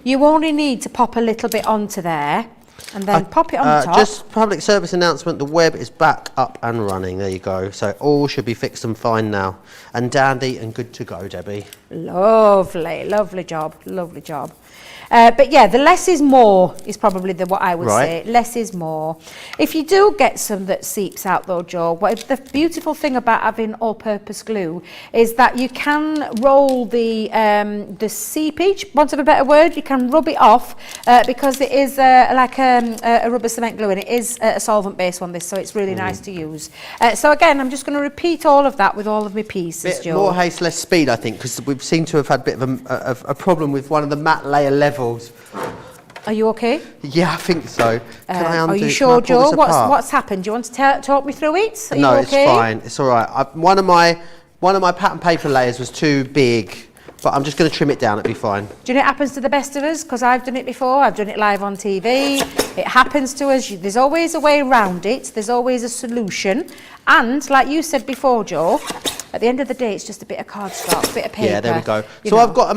You only need to pop a little bit onto there, and then pop it on top. Just public service announcement, the web is back up and running. There you go. So all should be fixed and fine now. And dandy and good to go, Debbie. Lovely job. But yeah, the less is more is probably what I would say. Less is more. If you do get some that seeps out though, Joe, the beautiful thing about having all-purpose glue is that you can roll the seepage, want of a better word, you can rub it off because it is like a rubber cement glue, and it is a solvent-based one, so it's really nice to use. So again, I'm just going to repeat all of that with all of my pieces, Bit Joe. more haste, less speed, I think, because we seem to have had a bit of a problem with one of the matte layer levels. Are you okay? Yeah, I think so. Can I undo? Are you can I sure, pull Joe? this apart? What's happened? Do you want to talk me through it? Are No, you it's okay? fine. It's all right. One of my pattern paper layers was too big, but I'm just going to trim it down. It'll be fine. Do you know it happens to the best of us? Because I've done it before. I've done it live on TV. It happens to us. There's always a way around it. There's always a solution. And like you said before, Joe, at the end of the day, it's just a bit of cardstock, a bit of paper. Yeah, there we go. you So know. I've got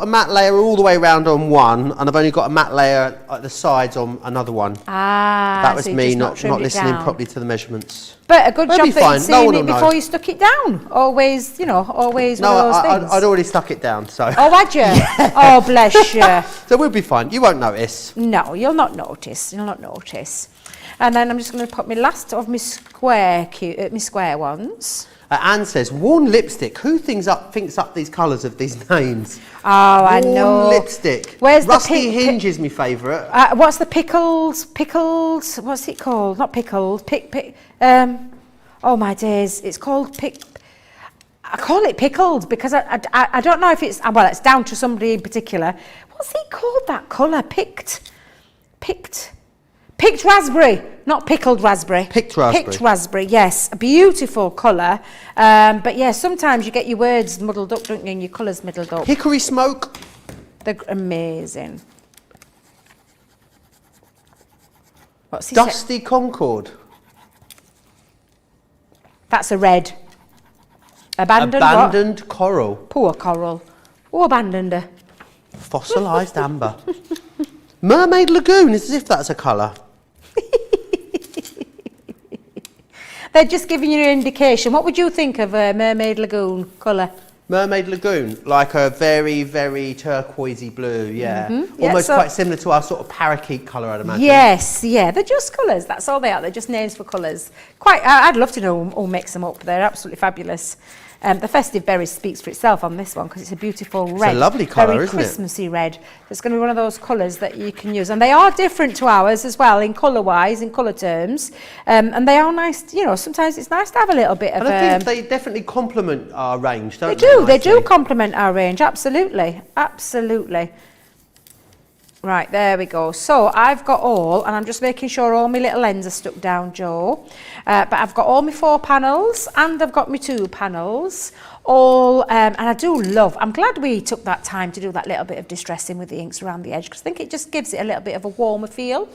a matte layer all the way around on one, and I've only got a matte layer at the sides on another one. That was me not listening properly to the measurements. But a good That'd job be that fine. you'd No seen one it will know. before you stuck it down. Always, always No, one of those things. I'd already stuck it down, so. Oh, had you? Oh, bless you. So we'll be fine. You won't notice. No, you'll not notice. And then I'm just going to put my last of my square ones. Anne says, worn lipstick. Who thinks up these colours of these names? Oh, I Worn know. lipstick. Where's the Rusty pink- Hinge is my favourite. What's the pickles? What's it called? Not pickled. Oh my days! It's called I call it pickled because I don't know if it's it's down to somebody in particular. What's it called? That colour? Picked raspberry, not pickled raspberry. Picked raspberry. Picked raspberry, yes. A beautiful colour. But yeah, sometimes you get your words muddled up, don't you, and your colours muddled up. Hickory smoke. They're amazing. What's he Dusty Concord. That's a red. Abandoned what? Abandoned coral. Poor coral. Who abandoned her? Fossilised amber. Mermaid Lagoon, as if that's a colour. They're just giving you an indication. What would you think of a Mermaid Lagoon colour? Mermaid Lagoon, like a very, very turquoisey blue, yeah. Yeah, Almost so- quite similar to our sort of parakeet colour, I'd imagine. Yes, yeah, they're just colours. That's all they are. They're just names for colours. I'd love to know who makes them up. They're absolutely fabulous. The festive berry speaks for itself on this one because it's a beautiful red. lovely colour, very isn't it? Christmassy red. It's going to be one of those colours that you can use. And they are different to ours as well in colour-wise, in colour terms. And they are nice, sometimes it's nice to have a little bit of... And I think they definitely complement our range, don't They they? do. They do nicely? complement our range. Absolutely. Right, there we go. So I've got all, and I'm just making sure all my little ends are stuck down, Joe. But I've got all my 4 panels, and I've got my 2 panels. All, and I do love, I'm glad we took that time to do that little bit of distressing with the inks around the edge, because I think it just gives it a little bit of a warmer feel.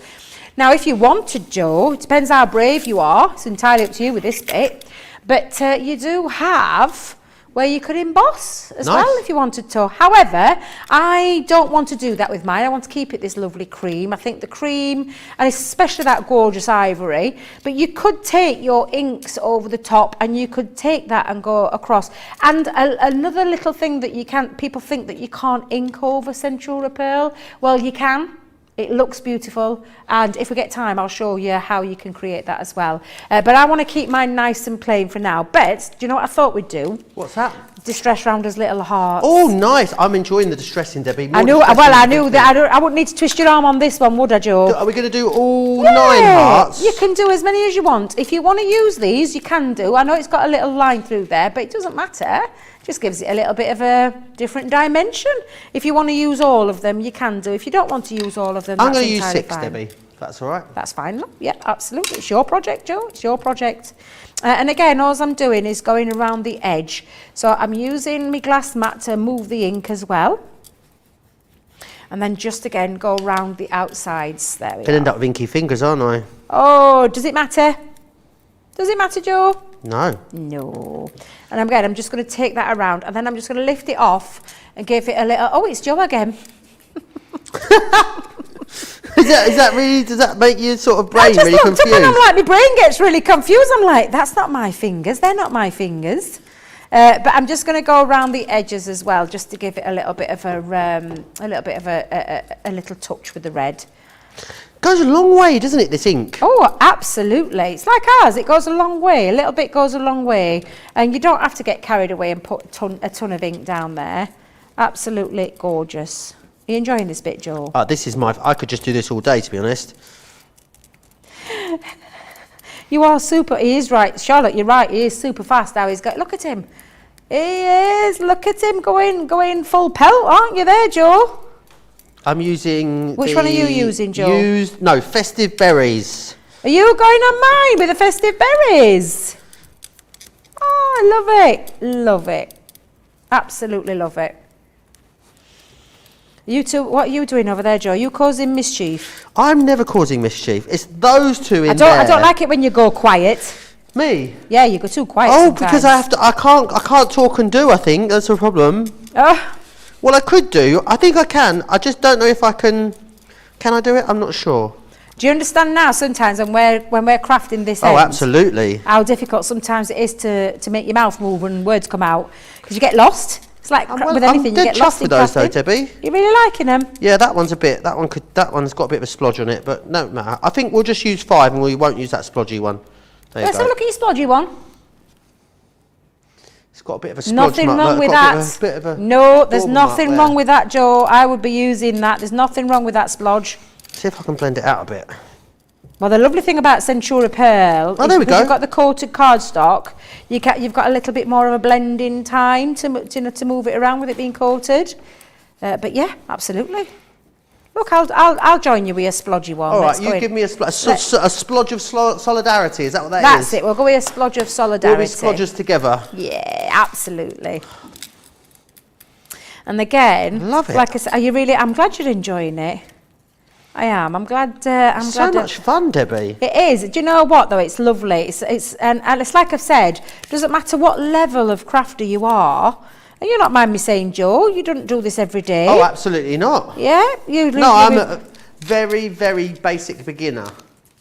Now, if you wanted, Joe, it depends how brave you are. It's entirely up to you with this bit. But you do have where you could emboss as well if you wanted to. However, I don't want to do that with mine. I want to keep it this lovely cream. I think the cream, and especially that gorgeous ivory, but you could take your inks over the top and you could take that and go across. And another little thing that you can't, people think that you can't ink over Centura Pearl. Well, you can. It looks beautiful, and if we get time, I'll show you how you can create that as well. But I want to keep mine nice and plain for now. But do you know what I thought we'd do? What's that? Distress round his little hearts. Oh, nice. I'm enjoying the distressing, Debbie. I knew that. I wouldn't need to twist your arm on this one, would I, Joe? Are we going to do all 9 hearts? You can do as many as you want. If you want to use these, you can do. I know it's got a little line through there, but it doesn't matter. Just gives it a little bit of a different dimension. If you want to use all of them, you can do. If you don't want to use all of them, I'm that's going to use entirely 6, fine. Debbie. If that's all right. That's fine. Look. Yeah, absolutely. It's your project, Joe. It's your project. And again, all I'm doing is going around the edge. So I'm using my glass mat to move the ink as well. And then just again, go around the outsides. There we go. I'll end up with inky fingers, aren't I? Oh, does it matter? Does it matter, Joe? No. No. And again, I'm just going to take that around, and then I'm just going to lift it off and give it a little... Oh, it's Joe again. Is that really... Does that make your sort of brain really confused? I just looked up and I'm like, my brain gets really confused. I'm like, that's not my fingers. They're not my fingers. But I'm just going to go around the edges as well, just to give it a little bit of a little touch with the red. Goes a long way, doesn't it, this ink? Oh, absolutely. It's like ours. It goes a long way. A little bit goes a long way. And you don't have to get carried away and put a ton of ink down there. Absolutely gorgeous. Are you enjoying this bit, Joel? This is my... I could just do this all day, to be honest. You are super... He is right. Charlotte, you're right. He is super fast now. He's got... Look at him. He is. Look at him going full pelt, aren't you there, Joe? I'm using... Which one are you using, Joe? No, Festive Berries. Are you going on mine with the Festive Berries? Oh, I love it. Love it. Absolutely love it. You two, what are you doing over there, Joe? Are you causing mischief? I'm never causing mischief. It's those two in there. I don't like it when you go quiet. Me? Yeah, you go too quiet sometimes. Because I can't talk and do, I think. That's a problem. Well, I could do. I think I can. I just don't know if I can. Can I do it? I'm not sure. Do you understand now sometimes when we're crafting this end? Oh, absolutely. How difficult sometimes it is to make your mouth move when words come out. Because you get lost. It's like with anything, you get lost in crafting. I'm dead chuffed with those though, Debbie. You're really liking them? Yeah, that one's that one's got a bit of a splodge on it, but no matter. I think we'll just use 5 and we won't use that splodgy one. Let's have a look at your splodgy one. It's got a bit of a splodge. Nothing wrong with that. No, there's nothing wrong with that, Joe. I would be using that. There's nothing wrong with that splodge. See if I can blend it out a bit. Well, the lovely thing about Centura Pearl is because you've got the coated cardstock, you've got a little bit more of a blending time to move it around with it being coated. But yeah, absolutely. Look, I'll join you with a splodgy one. All right, you give me a splodge of solidarity. Is that what that is? That's it. We'll go with a splodge of solidarity. We'll be splodgers together. Yeah, absolutely. And again, love it. Like I said, I'm glad you're enjoying it. I am. I'm glad. So much fun, Debbie. It is. Do you know what though? It's lovely. And it's like I've said. Doesn't matter what level of crafter you are. And you not mind me saying, Joe, you don't do this every day. Oh, absolutely not. Yeah, I'm a very, very basic beginner.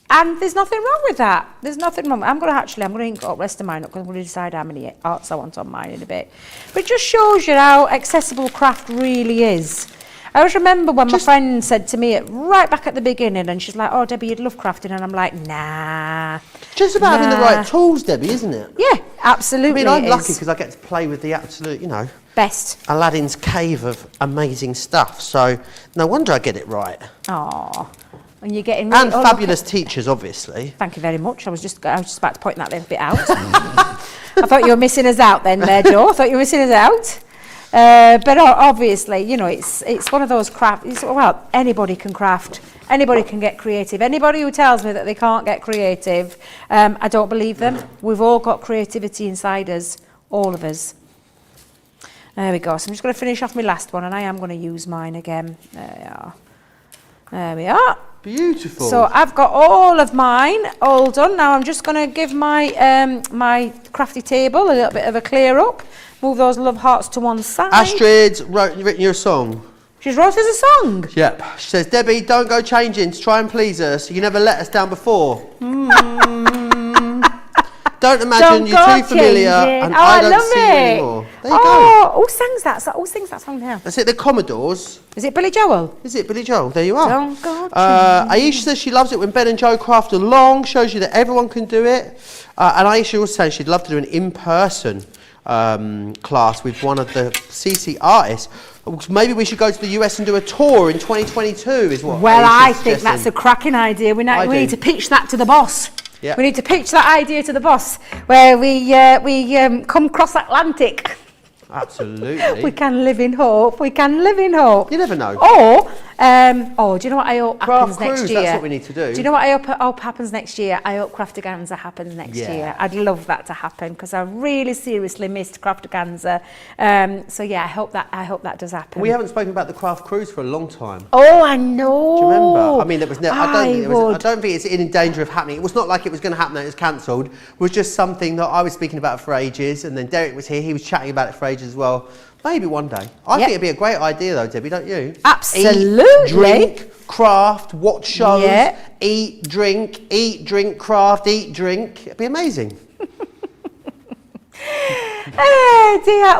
And there's nothing wrong with that. There's nothing wrong. I'm going to ink up the rest of mine up because I'm going to decide how many arts I want on mine in a bit. But it just shows you how accessible craft really is. I always remember when my friend said to me right back at the beginning, and she's like, "Oh, Debbie, you'd love crafting," and I'm like, "Nah." Just about having the right tools, Debbie, isn't it? Yeah, absolutely. I mean, I'm lucky because I get to play with the absolute, best Aladdin's cave of amazing stuff. So no wonder I get it right. Oh, and you're getting really, fabulous teachers, obviously. Thank you very much. I was just about to point that little bit out. I thought you were missing us out then, there, Joe. I thought you were missing us out. But obviously, you know, it's one of those well, anybody can craft. Anybody can get creative. Anybody who tells me that they can't get creative, I don't believe them. We've all got creativity inside us, all of us. There we go. So I'm just going to finish off my last one, and I am going to use mine again. There we are. There we are. Beautiful. So I've got all of mine all done. Now I'm just going to give my my crafty table a little bit of a clear up. Move those love hearts to one side. Astrid's written you a song. She's wrote us a song. Yep. She says, Debbie, don't go changing to try and please us. You never let us down before. Don't imagine you're too familiar and I don't see you anymore. There you go. Who sings that song now? That's it, the Commodores. Is it Billy Joel? Is it Billy Joel? There you are. Don't go Aisha says she loves it when Ben and Joe craft along, shows you that everyone can do it. And Aisha was saying she'd love to do an in-person class with one of the CC artists. Maybe we should go to the US and do a tour in 2022 is what Well, Aisha's I think suggesting. that's a cracking idea. We need to pitch that to the boss. Yep. We need to pitch that idea to the boss, where we come cross-Atlantic. Absolutely. We can live in hope. We can live in hope. You never know. Or, do you know what I hope happens Craft next cruise, year? that's what we need to do. Do you know what I hope happens next year? I hope Craftaganza happens next year. I'd love that to happen because I really seriously missed Craftaganza. So yeah, I hope that does happen. We haven't spoken about the craft cruise for a long time. Oh, I know. Do you remember? I mean, there was never. I would. don't think it's in danger of happening. It was not like it was going to happen and it was cancelled. It was just something that I was speaking about for ages, and then Derek was here. He was chatting about it for ages as well. Maybe one day. I think it'd be a great idea though, Debbie, don't you? Absolutely. Eat, drink, craft, watch shows, eat, drink, craft, eat, drink. It'd be amazing.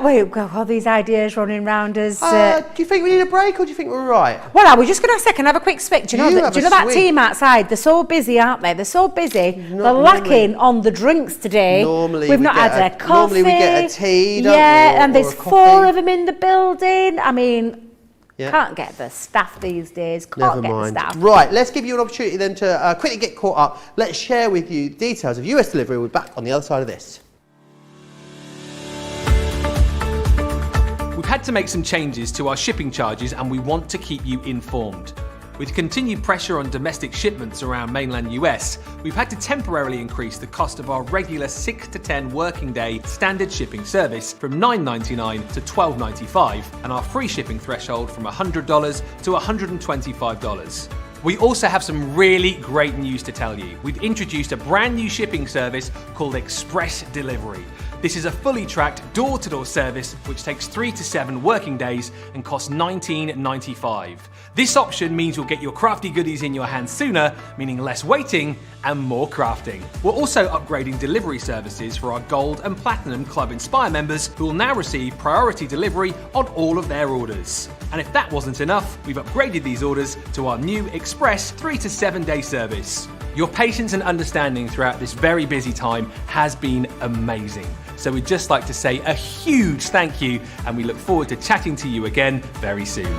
We've got all these ideas running round us. Do you think we need a break or do you think we're all right? Well, are we just going to have a quick switch? Do you know that swig. team outside? They're so busy, aren't they? They're so busy. They're lacking on the drinks today. Normally we've not had a coffee. Normally we get a tea, don't we? And there's 4 of them in the building. I mean, can't get the staff these days. Never mind. Right, let's give you an opportunity then to quickly get caught up. Let's share with you details of US delivery. We're back on the other side of this. We've had to make some changes to our shipping charges and we want to keep you informed. With continued pressure on domestic shipments around mainland US, we've had to temporarily increase the cost of our regular 6 to 10 working day standard shipping service from $9.99 to $12.95 and our free shipping threshold from $100 to $125. We also have some really great news to tell you. We've introduced a brand new shipping service called Express Delivery. This is a fully tracked door-to-door service which takes 3 to 7 working days and costs $19.95. This option means you'll get your crafty goodies in your hands sooner, meaning less waiting and more crafting. We're also upgrading delivery services for our Gold and Platinum Club Inspire members who will now receive priority delivery on all of their orders. And if that wasn't enough, we've upgraded these orders to our new Express 3 to 7 day service. Your patience and understanding throughout this very busy time has been amazing. So we'd just like to say a huge thank you and we look forward to chatting to you again very soon.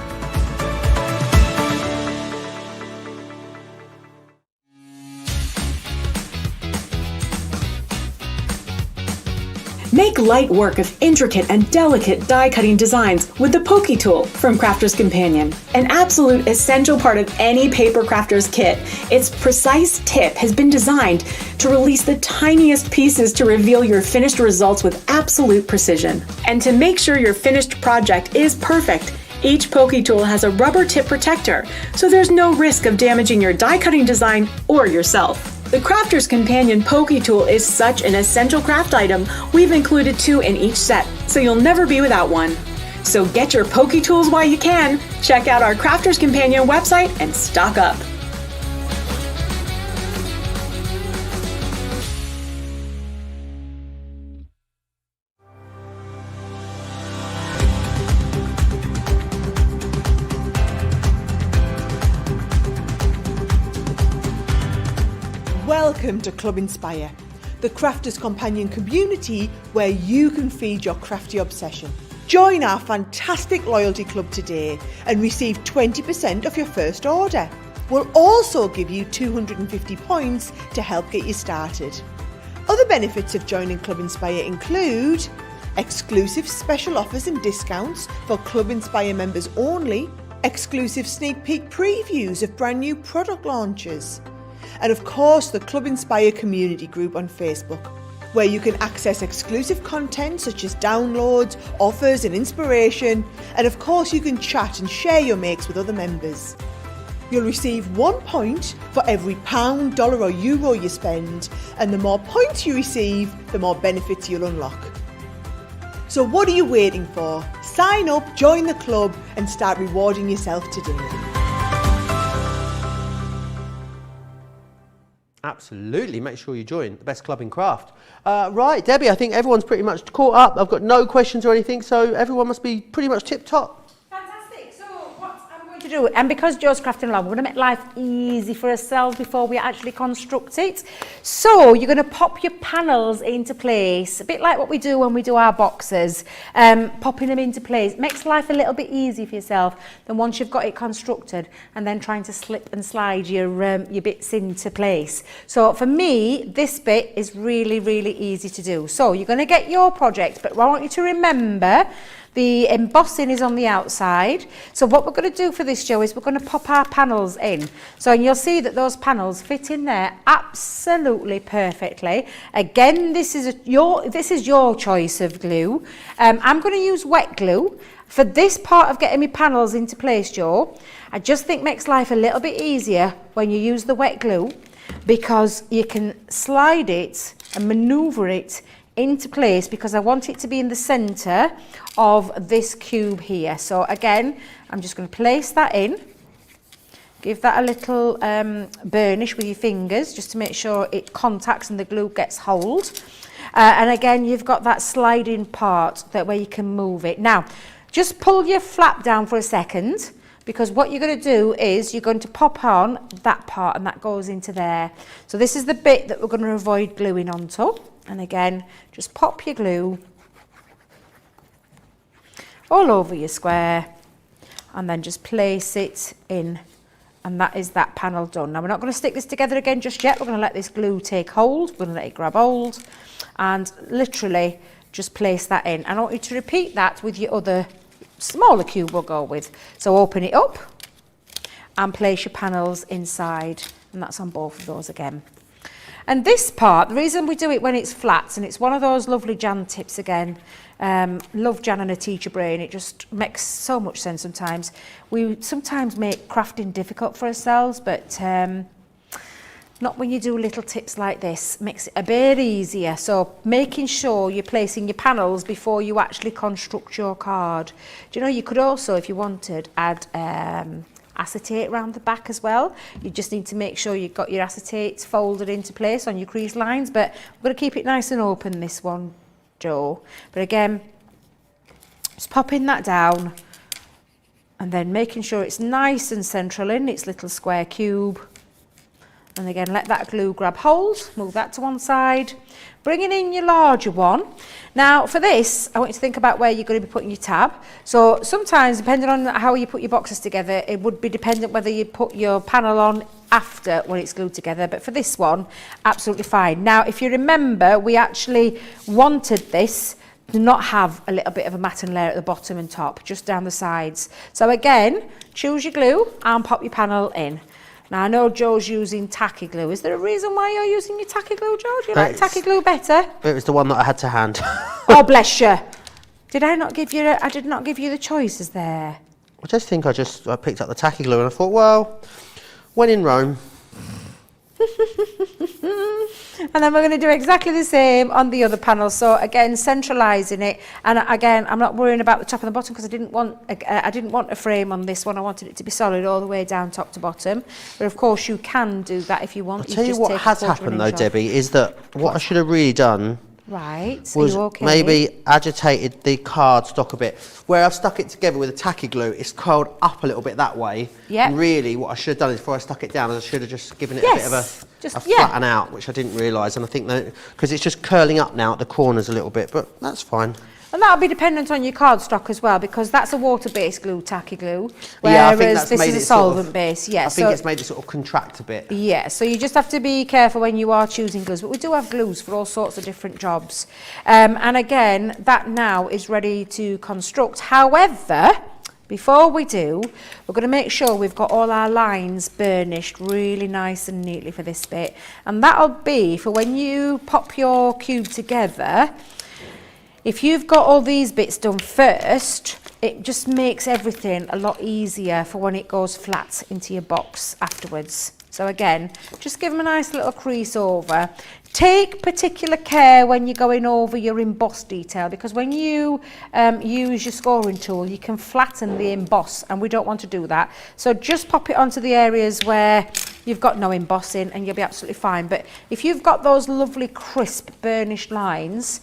Make light work of intricate and delicate die-cutting designs with the Pokey Tool from Crafter's Companion. An absolute essential part of any paper crafter's kit, its precise tip has been designed to release the tiniest pieces to reveal your finished results with absolute precision. And to make sure your finished project is perfect, each Pokey Tool has a rubber tip protector, so there's no risk of damaging your die-cutting design or yourself. The Crafter's Companion Pokey Tool is such an essential craft item, we've included 2 in each set, so you'll never be without one. So get your Pokey Tools while you can. Check out our Crafter's Companion website and stock up. Welcome to Club Inspire, the Crafters Companion community where you can feed your crafty obsession. Join our fantastic loyalty club today and receive 20% of your first order. We'll also give you 250 points to help get you started. Other benefits of joining Club Inspire include exclusive special offers and discounts for Club Inspire members only, exclusive sneak peek previews of brand new product launches, and of course the Club Inspire community group on Facebook, where you can access exclusive content such as downloads, offers and inspiration, and of course you can chat and share your makes with other members. You'll receive 1 point for every pound, dollar or euro you spend, and the more points you receive, the more benefits you'll unlock. So what are you waiting for? Sign up, join the club and start rewarding yourself today. Absolutely, make sure you join the best club in craft. Right, Debbie, I think everyone's pretty much caught up. I've got no questions or anything, so everyone must be pretty much tip-top. Fantastic. So what I'm going to do, and because Joe's crafting along, we're going to make life easy for ourselves before we actually construct it. So you're going to pop your panels into place, a bit like what we do when we do our boxes, popping them into place. Makes life a little bit easier for yourself than once you've got it constructed and then trying to slip and slide your bits into place. So for me, this bit is really, really easy to do. So you're going to get your project, but I want you to remember the embossing is on the outside. So what we're going to do for this, Joe, is we're going to pop our panels in. So you'll see that those panels fit in there absolutely perfectly. Again, this is your choice of glue. I'm going to use wet glue. For this part of getting my panels into place, Joe, I just think makes life a little bit easier when you use the wet glue, because you can slide it and manoeuvre it into place, because I want it to be in the centre of this cube here. So again, I'm just going to place that in, give that a little burnish with your fingers just to make sure it contacts and the glue gets hold. And again, you've got that sliding part that where you can move it. Now, just pull your flap down for a second, because what you're going to do is you're going to pop on that part and that goes into there. So this is the bit that we're going to avoid gluing onto. And again, just pop your glue all over your square and then just place it in, and that is that panel done. Now we're not going to stick this together again just yet. We're going to let this glue take hold. We're going to let it grab hold and literally just place that in. And I want you to repeat that with your other smaller cube we'll go with. So open it up and place your panels inside, and that's on both of those again. And this part, the reason we do it when it's flat, and it's one of those lovely Jan tips again, love Jan and a teacher brain, it just makes so much sense sometimes. We sometimes make crafting difficult for ourselves, but not when you do little tips like this. Makes it a bit easier. So making sure you're placing your panels before you actually construct your card. Do you know, you could also, if you wanted, add acetate around the back as well. You just need to make sure you've got your acetate folded into place on your crease lines, but we're going to keep it nice and open, this one, Joe. But again, just popping that down and then making sure it's nice and central in its little square cube. And again, let that glue grab hold, move that to one side, bringing in your larger one. Now for this, I want you to think about where you're going to be putting your tab. So sometimes, depending on how you put your boxes together, it would be dependent whether you put your panel on after when it's glued together, but for this one, absolutely fine. Now, if you remember, we actually wanted this to not have a little bit of a matting layer at the bottom and top, just down the sides. So again, choose your glue and pop your panel in. Now, I know Joe's using tacky glue. Is there a reason why you're using your tacky glue, Joe? Do you like tacky glue better? It was the one that I had to hand. Oh, bless you. Did I not give you? I did not give you the choices there. I just think I picked up the tacky glue and I thought, well, when in Rome. And then we're going to do exactly the same on the other panel. So again, centralising it. And again, I'm not worrying about the top and the bottom because I didn't want a frame on this one. I wanted it to be solid all the way down top to bottom. But of course, you can do that if you want. I'll tell you what has happened though, Debbie, is that what I should have really done was maybe agitated the card stock a bit. Where I've stuck it together with a tacky glue, it's curled up a little bit that way. Yeah. Really, what I should have done is before I stuck it down, I should have just given it a bit of a flatten out, which I didn't realise. And I think that because it's just curling up now at the corners a little bit, but that's fine. And that'll be dependent on your cardstock as well, because that's a water-based glue, tacky glue, Yeah, I think whereas that's this made is a it sort of- solvent-based. Yeah, I think it's made it sort of contract a bit. yeah, so you just have to be careful when you are choosing glues, but we do have glues for all sorts of different jobs. And again, that now is ready to construct. However, before we do, we're going to make sure we've got all our lines burnished really nice and neatly for this bit. And that'll be for when you pop your cube together. If you've got all these bits done first, it just makes everything a lot easier for when it goes flat into your box afterwards. So again, just give them a nice little crease over. Take particular care when you're going over your emboss detail, because when you use your scoring tool, you can flatten the emboss, and we don't want to do that. So just pop it onto the areas where you've got no embossing and you'll be absolutely fine. But if you've got those lovely crisp burnished lines,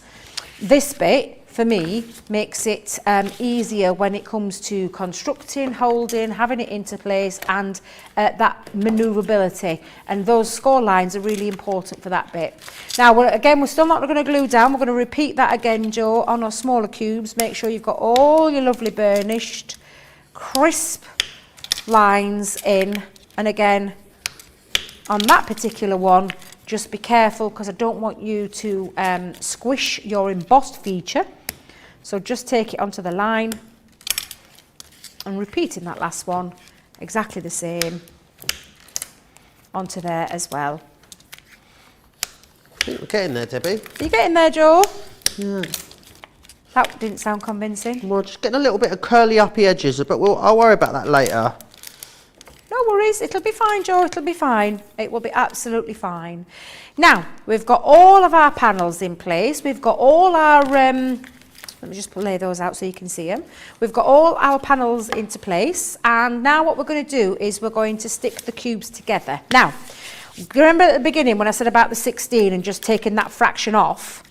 this bit, for me, makes it easier when it comes to constructing, holding, having it into place, and that manoeuvrability. And those score lines are really important for that bit. Now, we're still not going to glue down. We're going to repeat that again, Joe, on our smaller cubes. Make sure you've got all your lovely burnished, crisp lines in. And again, on that particular one, just be careful, because I don't want you to squish your embossed feature. So just take it onto the line and repeating that last one exactly the same onto there as well. I think we're getting there, Debbie. Are you getting there, Joe? Yeah. That didn't sound convincing. Well, just getting a little bit of curly uppy edges, but I'll worry about that later. No worries, it'll be fine, Joe, it'll be fine. It will be absolutely fine. Now, we've got all of our panels in place. We've got all our, let me just lay those out so you can see them. We've got all our panels into place. And now what we're going to do is we're going to stick the cubes together. Now, remember at the beginning when I said about the 16 and just taking that fraction off?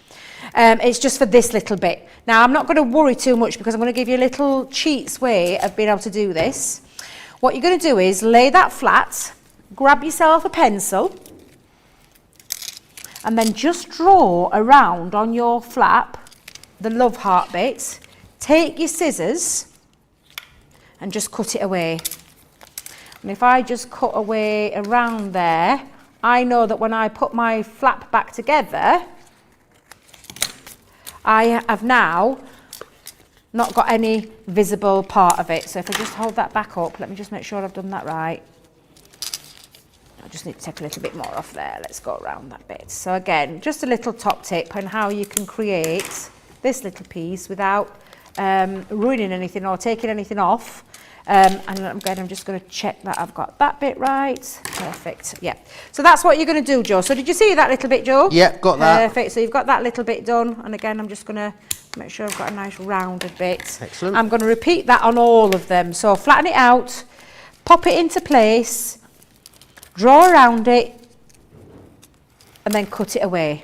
It's just for this little bit. Now, I'm not going to worry too much, because I'm going to give you a little cheats way of being able to do this. What you're going to do is lay that flat, grab yourself a pencil, and then just draw around on your flap the love heart bit. Take your scissors and just cut it away. And if I just cut away around there, I know that when I put my flap back together, I have now not got any visible part of it. So if I just hold that back up, let me just make sure I've done that right. I just need to take a little bit more off there. Let's go around that bit. So again, just a little top tip on how you can create this little piece without ruining anything or taking anything off. And again, I'm just going to check that I've got that bit right. Perfect. Yeah. So that's what you're going to do, Joe. So did you see that little bit, Joe? Yeah, got that. Perfect. So you've got that little bit done. And again, I'm just going to make sure I've got a nice rounded bit. Excellent. I'm going to repeat that on all of them. So flatten it out, pop it into place, draw around it, and then cut it away.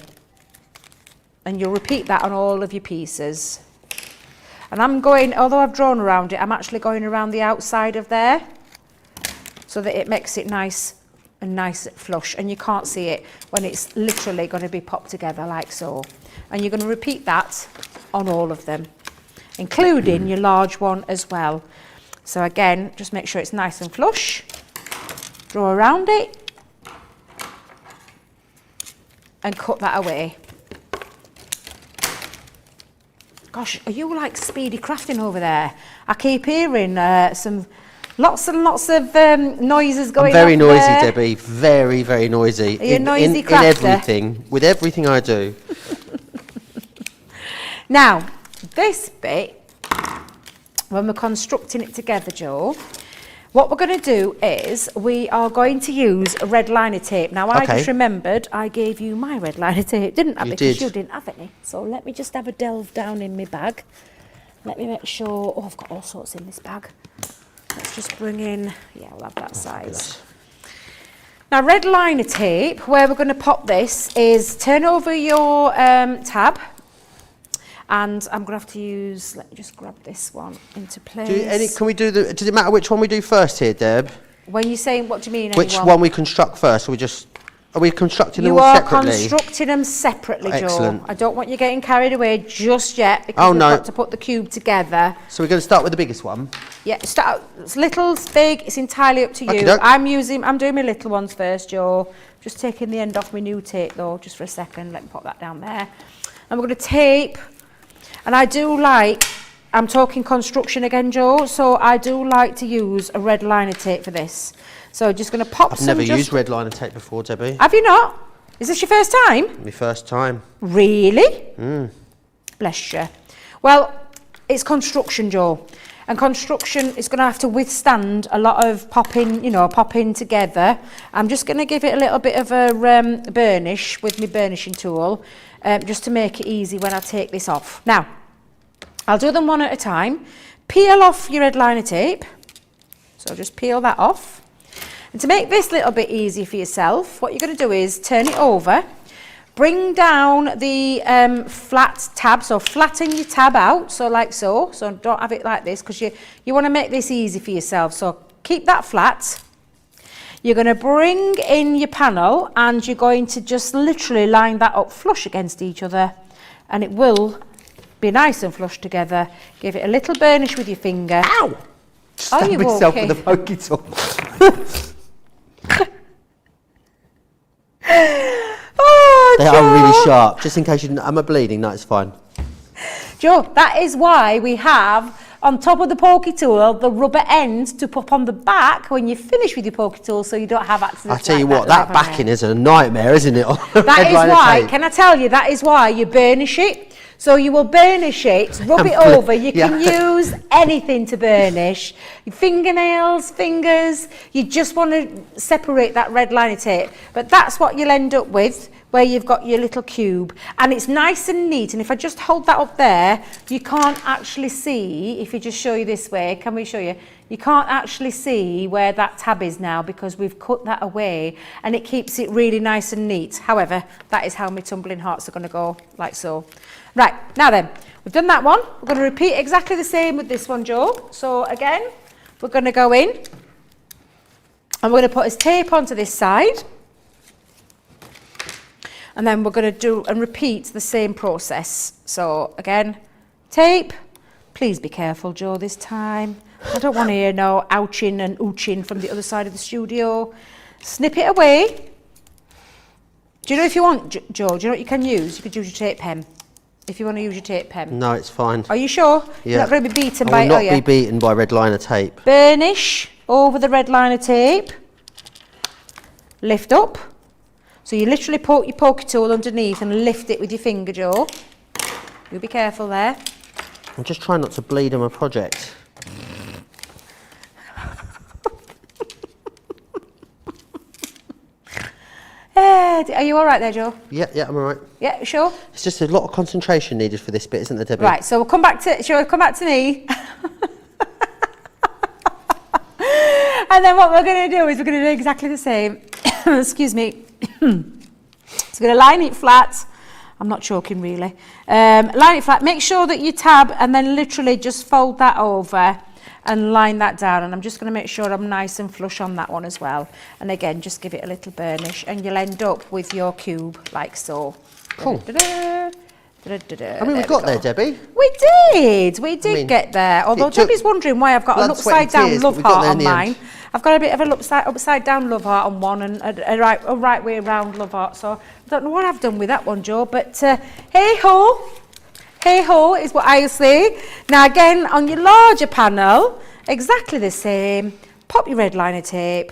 And you'll repeat that on all of your pieces. And I'm going, although I've drawn around it, I'm actually going around the outside of there so that it makes it nice and nice flush. And you can't see it when it's literally going to be popped together like so. And you're going to repeat that on all of them, including your large one as well. So again, just make sure it's nice and flush. Draw around it and cut that away. Gosh, are you like speedy crafting over there? I keep hearing some lots and lots of noises going on. I'm very noisy, there. Debbie. Very, very noisy. Are you a noisy in crafter? everything, with everything I do. Now, this bit, when we're constructing it together, Joe, what we're going to do is we are going to use a red liner tape. Now, I just remembered I gave you my red liner tape, didn't I? Because you didn't have any. So let me just have a delve down in my bag. Let me make sure. Oh, I've got all sorts in this bag. Let's just bring in, yeah, we'll have that size. Now, red liner tape, where we're going to pop this is turn over your tab. And I'm going to have to use, let me just grab this one into place. Does it matter which one we do first here, Deb? When you're saying, what do you mean? Which one we construct first? Or we just... Are we constructing them You all are separately? constructing them separately, Joe. Excellent. I don't want you getting carried away just yet because Oh, we've no. got to put the cube together. So we're going to start with the biggest one. Yeah, start. It's little, it's big. It's entirely up to you. Okey-doke. I'm doing my little ones first, Joe. Just taking the end off my new tape though, just for a second. Let me pop that down there. And we're going to tape. And I do like. I'm talking construction again, Joe. So I do like to use a red liner tape for this. So just going to pop I've some. never used red liner tape before, Debbie. Have you not? Is this your first time? My first time. Really? Bless you. Well, it's construction, Joe. And construction is going to have to withstand a lot of popping together. I'm just going to give it a little bit of a burnish with my burnishing tool, just to make it easy when I take this off. Now, I'll do them one at a time. Peel off your red liner tape. So just peel that off. And to make this a little bit easy for yourself, what you're going to do is turn it over, bring down the flat tab, so flatten your tab out, so like so don't have it like this, because you want to make this easy for yourself, so keep that flat. You're going to bring in your panel and you're going to just literally line that up flush against each other, and it will be nice and flush together. Give it a little burnish with your finger. Ow! Stabbed you myself okay? with a pokey tool. Oh, They are really sharp. Just in case you didn't, am I bleeding? No, it's fine. Joe, that is why we have on top of the pokey tool the rubber end to pop on the back when you finish with your pokey tool, so you don't have accidents. I tell you like what, that backing is a nightmare, isn't it? That is why, can I tell you, that is why you burnish it. So you will burnish it, rub it over. You can use anything to burnish. Your fingernails, fingers. You just want to separate that red liner tape. But that's what you'll end up with, where you've got your little cube. And it's nice and neat. And if I just hold that up there, you can't actually see, if you just show you this way, can we show you? You can't actually see where that tab is now because we've cut that away, and it keeps it really nice and neat. However, that is how my tumbling hearts are going to go, like so. Right, now then, we've done that one. We're going to repeat exactly the same with this one, Joe. So again, we're going to go in and we're going to put his tape onto this side. And then we're going to do and repeat the same process. So again, tape. Please be careful, Joe, this time. I don't want to hear no ouching and ooching from the other side of the studio. Snip it away. Do you know if you want, Joe, do you know what you can use? You could use your tape pen. If you want to use your tape pen. No, it's fine. Are you sure? Yeah. You're not going to be beaten I by it, will are not be you? beaten by red liner tape. Burnish over the red liner tape. Lift up. So you literally poke your pokey tool underneath and lift it with your finger, Joe. You be careful there. I'm just trying not to bleed on my project. Are you all right there, Joe? Yeah, I'm all right. Yeah, sure? It's just a lot of concentration needed for this bit, isn't there, Debbie? Right, so we'll come back to, shall we come back to me? And then what we're going to do is we're going to do exactly the same. Excuse me. So we're going to line it flat. I'm not choking really. Line it flat. Make sure that you tab and then literally just fold that over and line that down. And I'm just going to make sure I'm nice and flush on that one as well. And again, just give it a little burnish and you'll end up with your cube like so. Cool. I mean, we got there, Debbie. We did get there. Although Debbie's wondering why I've got an upside down love heart on mine. I've got a bit of an upside down love heart on one and a right way round love heart. So I don't know what I've done with that one, Joe. But hey ho is what I say. Now again, on your larger panel, exactly the same. Pop your red liner tape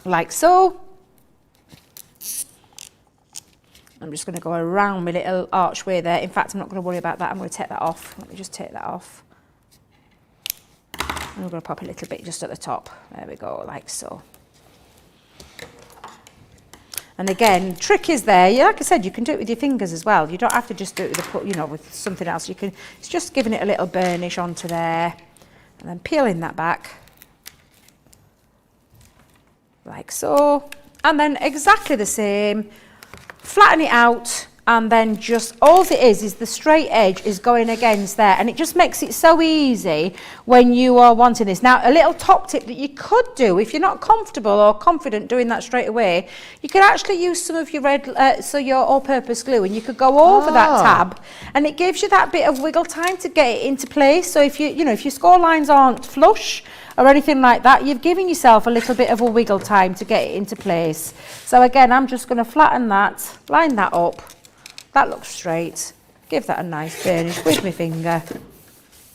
like so. I'm just going to go around my little archway there. In fact, I'm not going to worry about that. I'm going to take that off. Let me just take that off. And I'm going to pop a little bit just at the top. There we go, like so. And again, trick is there. Yeah, like I said, you can do it with your fingers as well. You don't have to just do it with with something else. You can. It's just giving it a little burnish onto there, and then peeling that back, like so. And then exactly the same. Flatten it out and then just, all it is the straight edge is going against there, and it just makes it so easy when you are wanting this. Now, a little top tip that you could do, if you're not comfortable or confident doing that straight away, you could actually use some of your your all-purpose glue, and you could go over that tab, and it gives you that bit of wiggle time to get it into place. So if if your score lines aren't flush or anything like that, you've given yourself a little bit of a wiggle time to get it into place. So again, I'm just going to flatten that, line that up. That looks straight. Give that a nice burnish with my finger.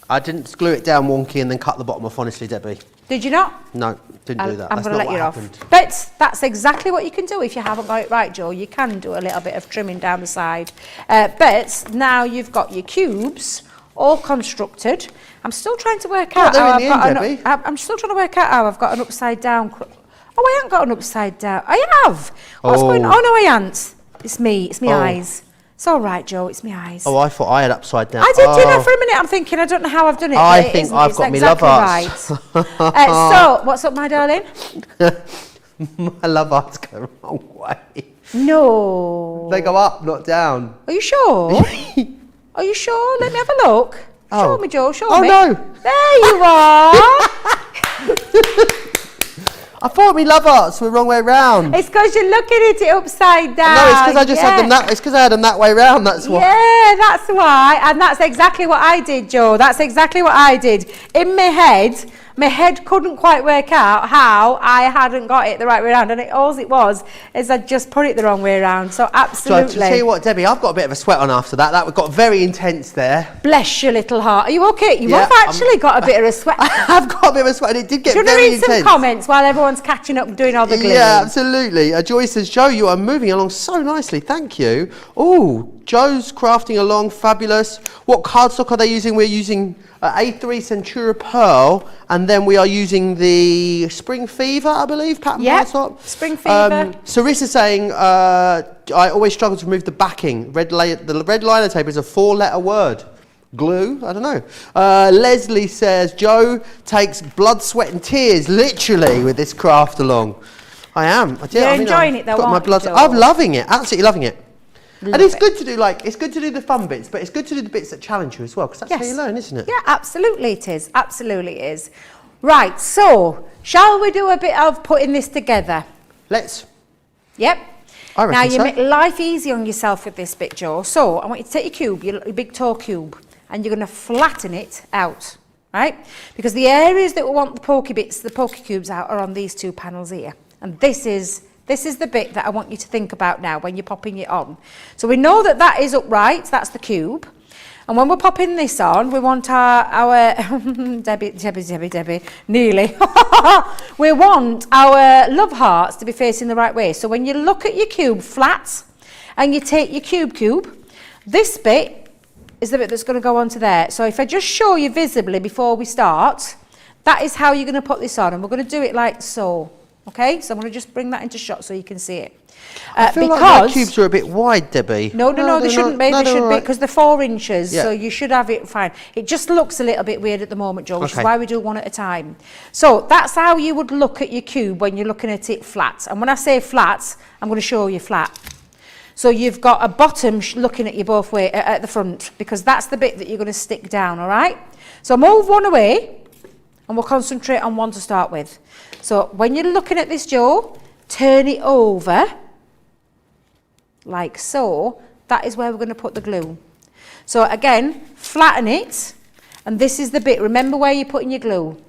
I didn't glue it down wonky and then cut the bottom off, honestly, Debbie. Did you not? No, didn't do that. I'm going to let you off. But that's exactly what you can do if you haven't got it right, Joe. You can do a little bit of trimming down the side. But now you've got your cubes all constructed. I'm still trying to work out how I'm still trying to work out how I've got an upside down. Oh, I haven't got an upside down. I have. What's going on? Oh no, I haven't. It's me. It's my eyes. It's all right, Joe. It's my eyes. Oh, I thought I had upside down. I did, you know, for a minute. I'm thinking, I don't know how I've done it. I think I've got my love hearts. Right. So, what's up, my darling? My love hearts go the wrong way. No. They go up, not down. Are you sure? Are you sure? Let me have a look. Show me, Joe. Show me. Oh, no. There you are. I thought my love hearts were the wrong way round. It's because you're looking at it upside down. No, it's because I just had them that. It's because I had them that way round. That's why. Yeah, that's why. And that's exactly what I did, Joe. That's exactly what I did. In my head couldn't quite work out how I hadn't got it the right way around, and all it was is I just put it the wrong way around. So absolutely. So to tell you what, Debbie, I've got a bit of a sweat on after that. That got very intense there. Bless your little heart. Are you okay? You have actually got a bit of a sweat. I've got a bit of a sweat, and it did get very intense. Do you want to read some comments while everyone's catching up doing all the gluing? Yeah, absolutely. Joy says, Joe, you are moving along so nicely. Thank you. Oh, Joe's crafting along, fabulous. What cardstock are they using? We're using A3 Centura Pearl, and then we are using the Spring Fever, I believe, pattern by top. Spring Fever. Sarissa's saying, I always struggle to remove the backing. The red liner tape is a 4-letter word. Glue? I don't know. Leslie says, Joe takes blood, sweat and tears, literally, with this craft along. I am. You're enjoying it though, aren't you, Joe? I'm loving it, absolutely loving it. And it's good to do the fun bits, but it's good to do the bits that challenge you as well, because that's how you learn, isn't it? Yeah, absolutely it is. Absolutely it is. Right, so shall we do a bit of putting this together? Let's. Yep. I reckon now you so. make life easy on yourself with this bit, Joe. So I want you to take your cube, your big tall cube, and you're going to flatten it out, right? Because the areas that we want the pokey bits, the pokey cubes out, are on these two panels here. And this is the bit that I want you to think about now when you're popping it on. So we know that that is upright, that's the cube. And when we're popping this on, we want our Debbie, nearly. We want our love hearts to be facing the right way. So when you look at your cube flat and you take your cube, this bit is the bit that's going to go onto there. So if I just show you visibly before we start, that is how you're going to put this on. And we're going to do it like so. Okay, so I'm going to just bring that into shot so you can see it. I feel like my cubes are a bit wide, Debbie. No, they shouldn't be. They should be, because they're 4 inches, so you should have it fine. It just looks a little bit weird at the moment, Joe, which is why we do one at a time. So that's how you would look at your cube when you're looking at it flat. And when I say flat, I'm going to show you flat. So you've got a bottom looking at you both way at the front, because that's the bit that you're going to stick down, all right? So move one away, and we'll concentrate on one to start with. So when you're looking at this, Joe, turn it over, like so. That is where we're going to put the glue. So again, flatten it, and this is the bit. Remember where you're putting your glue.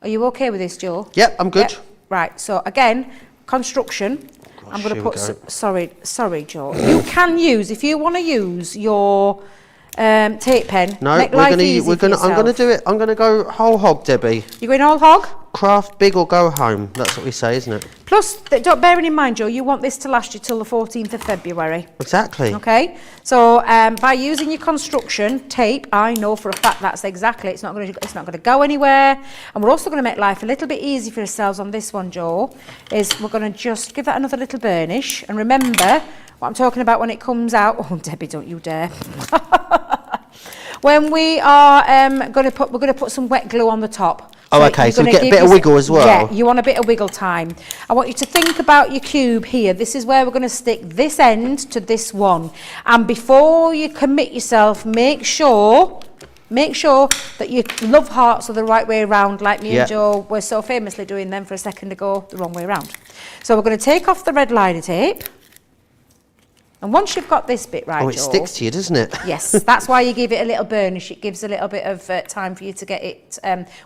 Are you okay with this, Joe? Yep, I'm good. Yep. Right, so again, construction. Gosh, I'm going to put, sorry, Joe. You can use, if you want to use your tape pen. No, I'm going to do it. I'm going to go whole hog, Debbie. You're going whole hog? Craft big or go home. That's what we say, isn't it? Plus, bearing in mind, Joe, you want this to last you till the 14th of February. Exactly. Okay. So by using your construction tape, I know for a fact that's exactly. It's not going to go anywhere. And we're also going to make life a little bit easy for ourselves on this one, Joe. Is we're going to just give that another little burnish, and remember what I'm talking about when it comes out. Oh, Debbie, don't you dare. When we are we're going to put some wet glue on the top. Oh, okay, so we gonna get a give bit of your- wiggle as well. Yeah, you want a bit of wiggle time. I want you to think about your cube here. This is where we're going to stick this end to this one. And before you commit yourself, make sure that your love hearts are the right way around, like me and Joe were so famously doing them for a second ago, the wrong way around. So we're going to take off the red liner tape. And once you've got this bit right, Oh, it Joe, sticks to you, doesn't it? yes, that's why you give it a little burnish. It gives a little bit of time for you to get it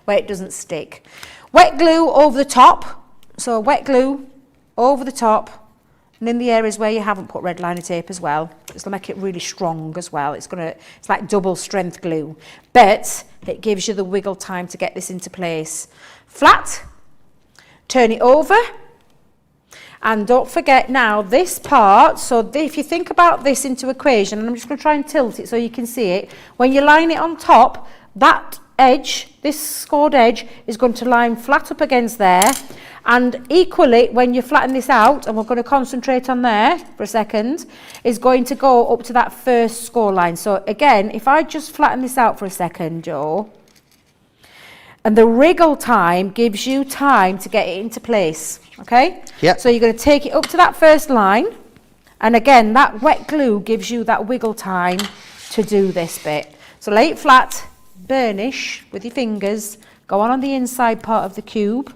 where it doesn't stick. Wet glue over the top. So wet glue over the top and in the areas where you haven't put red liner tape as well. It's going to make it really strong as well. It's like double strength glue, but it gives you the wiggle time to get this into place. Flat, turn it over. And don't forget now this part, so if you think about this into equation, and I'm just going to try and tilt it so you can see it, when you line it on top, that edge, this scored edge, is going to line flat up against there, and equally when you flatten this out, and we're going to concentrate on there for a second, is going to go up to that first score line. So again, if I just flatten this out for a second, Joe, and the wriggle time gives you time to get it into place, okay? Yeah. So you're going to take it up to that first line, and again, that wet glue gives you that wiggle time to do this bit. So lay it flat, burnish with your fingers, go on the inside part of the cube,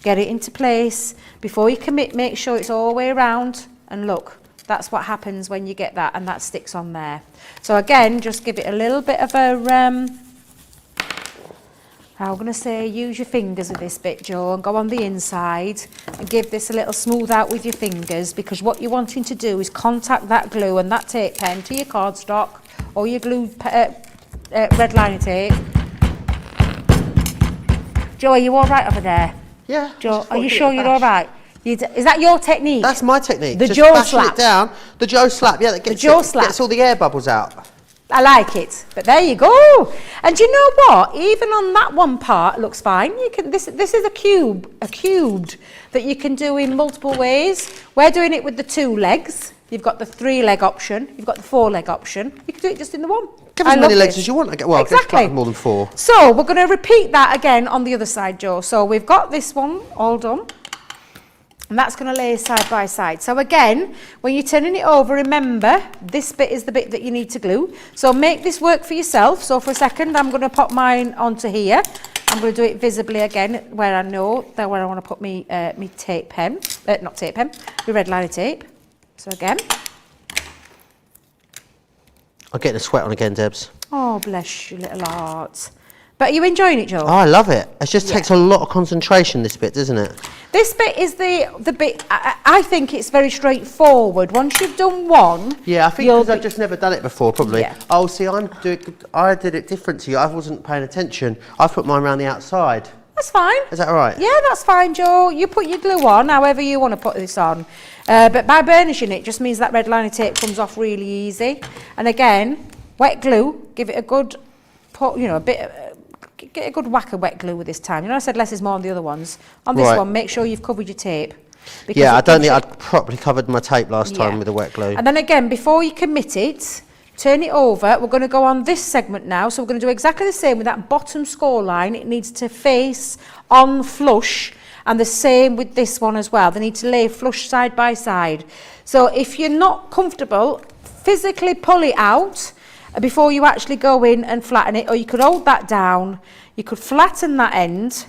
get it into place. Before you commit, make sure it's all the way around, and look, that's what happens when you get that, and that sticks on there. So again, just give it a little bit of a I'm going to say use your fingers with this bit, Joe, and go on the inside and give this a little smooth out with your fingers, because what you're wanting to do is contact that glue and that tape pen to your cardstock or your glue red liner tape. Joe, are you all right over there? Yeah. Joe, are you sure you're all right? Is that your technique? That's my technique. The Just Joe bashing slap. it down. The Joe slap, yeah, that gets, Joe slap. gets all the air bubbles out. I like it, but there you go. And you know what? Even on that one part, it looks fine. You can. This is a cubed that you can do in multiple ways. We're doing it with the 2 legs. You've got the 3-leg option. You've got the 4-leg option. You can do it just in the one. Give as many legs as you want. Well, exactly. I guess more than 4. So we're going to repeat that again on the other side, Joe. So we've got this one all done. And that's going to lay side by side. So again, when you're turning it over, remember, this bit is the bit that you need to glue. So make this work for yourself. So for a second, I'm going to pop mine onto here. I'm going to do it visibly again, where I know that where I want to put me tape pen. Not tape pen, the red liner tape. So again. I'm getting a sweat on again, Debs. Oh, bless you, little heart. But are you enjoying it, Joe? Oh, I love it. It just takes a lot of concentration, this bit, doesn't it? This bit is the bit, I think it's very straightforward. Once you've done one... Yeah, I think because I've just never done it before, probably. Yeah. Oh, see, I did it different to you. I wasn't paying attention. I put mine around the outside. That's fine. Is that all right? Yeah, that's fine, Joe. You put your glue on, however you want to put this on. But by burnishing it, just means that red liner tape comes off really easy. And again, wet glue, give it a good, get a good whack of wet glue with this time. You know, I said less is more on the other ones. On this one, make sure you've covered your tape. Yeah, I don't think I'd properly covered my tape last time with the wet glue. And then again, before you commit it, turn it over. We're going to go on this segment now. So we're going to do exactly the same with that bottom score line. It needs to face on flush. And the same with this one as well. They need to lay flush side by side. So if you're not comfortable, physically pull it out before you actually go in and flatten it, or you could hold that down, you could flatten that end,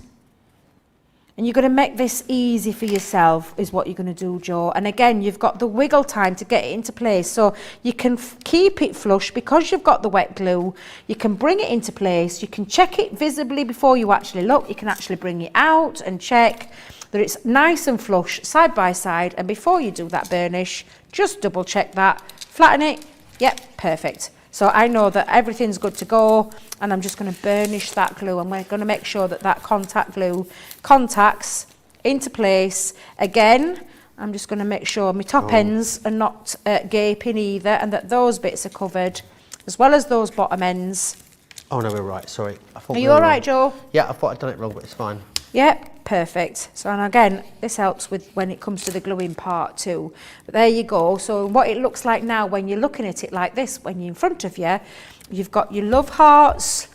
and you're going to make this easy for yourself is what you're going to do, Joe. And again, you've got the wiggle time to get it into place, so you can keep it flush because you've got the wet glue. You can bring it into place, you can check it visibly before you actually look, you can actually bring it out and check that it's nice and flush side by side, and before you do that burnish, just double check that, flatten it, yep, perfect. So I know that everything's good to go, and I'm just going to burnish that glue, and we're going to make sure that that contact glue contacts into place. Again, I'm just going to make sure my top ends are not gaping either, and that those bits are covered, as well as those bottom ends. Oh no, we're right, sorry. Are you all right, Joe? Yeah, I thought I'd done it wrong, but it's fine. Yep, perfect. So, and again, this helps with when it comes to the gluing part too. But there you go. So what it looks like now when you're looking at it like this, when you're in front of you, you've got your love hearts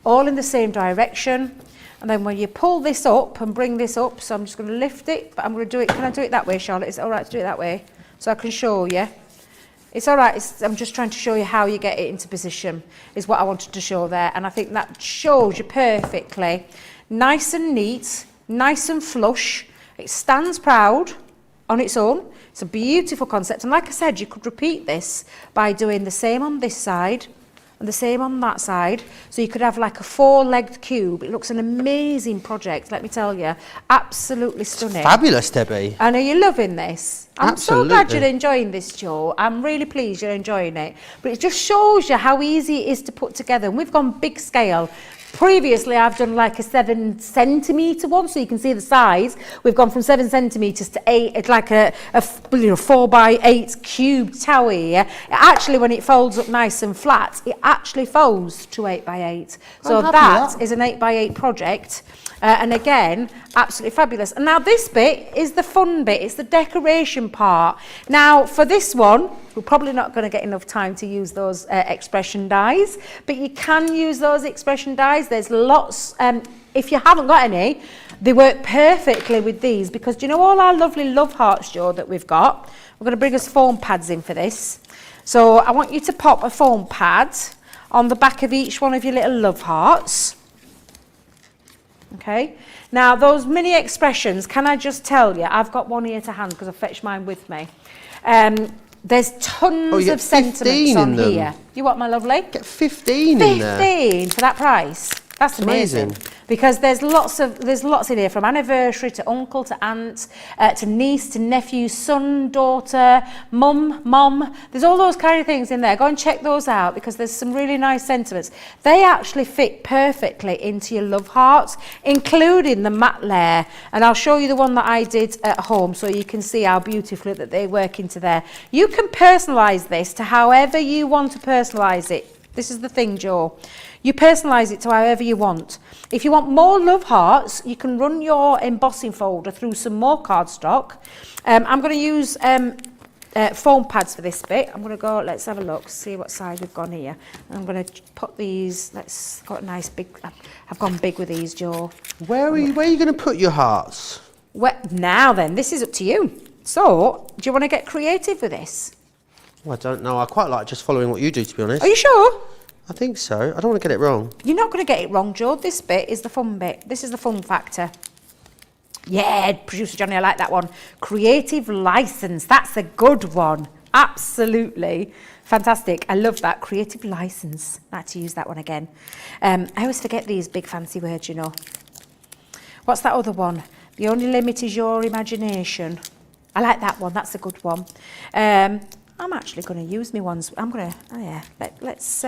all in the same direction. And then when you pull this up and bring this up, so I'm just going to lift it, but I'm going to do it, can I do it that way, Charlotte? Is it all right to do it that way? So I can show you. It's all right, I'm just trying to show you how you get it into position, is what I wanted to show there. And I think that shows you perfectly. Nice and neat, nice and flush. It stands proud on its own. It's a beautiful concept. And like I said, you could repeat this by doing the same on this side and the same on that side. So you could have like a 4-legged cube. It looks an amazing project, let me tell you. Absolutely stunning. Fabulous, Debbie. And are you loving this? I'm Absolutely. so glad you're enjoying this, Joe. I'm really pleased you're enjoying it. But it just shows you how easy it is to put together. And we've gone big scale. Previously, I've done like a 7-centimetre one, so you can see the size. We've gone from 7 centimetres to 8. It's like a 4x8 cube tower here. It actually, when it folds up nice and flat, it actually folds to 8x8. So that is an 8x8 project. And again, absolutely fabulous. And now this bit is the fun bit. It's the decoration part. Now, for this one, we're probably not going to get enough time to use those expression dies, but you can use those expression dies. There's lots. If you haven't got any, they work perfectly with these, because do you know all our lovely love hearts, Joe, that we've got? We're going to bring us foam pads in for this. So I want you to pop a foam pad on the back of each one of your little love hearts. Okay, now those mini expressions, can I just tell you, I've got one here to hand because I fetched mine with me. There's tons of sentiments on here. You what, my lovely? Get 15 in there. 15 for that price. That's amazing. Because there's lots in here, from anniversary to uncle to aunt, to niece to nephew, son, daughter, mom. There's all those kind of things in there. Go and check those out, because there's some really nice sentiments. They actually fit perfectly into your love hearts, including the matte layer. And I'll show you the one that I did at home, so you can see how beautifully that they work into there. You can personalise this to however you want to personalise it. This is the thing, Joe. You personalise it to however you want. If you want more love hearts, you can run your embossing folder through some more cardstock. I'm going to use foam pads for this bit. I'm going to go, let's have a look, see what side we've gone here. I'm going to put these, got a nice big, I've gone big with these, Joe. Where are you going to put your hearts? Now then, this is up to you. So, do you want to get creative with this? Well, I don't know. I quite like just following what you do, to be honest. Are you sure? I think so. I don't want to get it wrong. You're not going to get it wrong, Joe. This bit is the fun bit. This is the fun factor. Yeah, producer Johnny, I like that one. Creative license. That's a good one. Absolutely. Fantastic. I love that. Creative license. I like to use that one again. I always forget these big fancy words, you know. What's that other one? The only limit is your imagination. I like that one. That's a good one. I'm actually going to use my ones. I'm going to, oh yeah, let's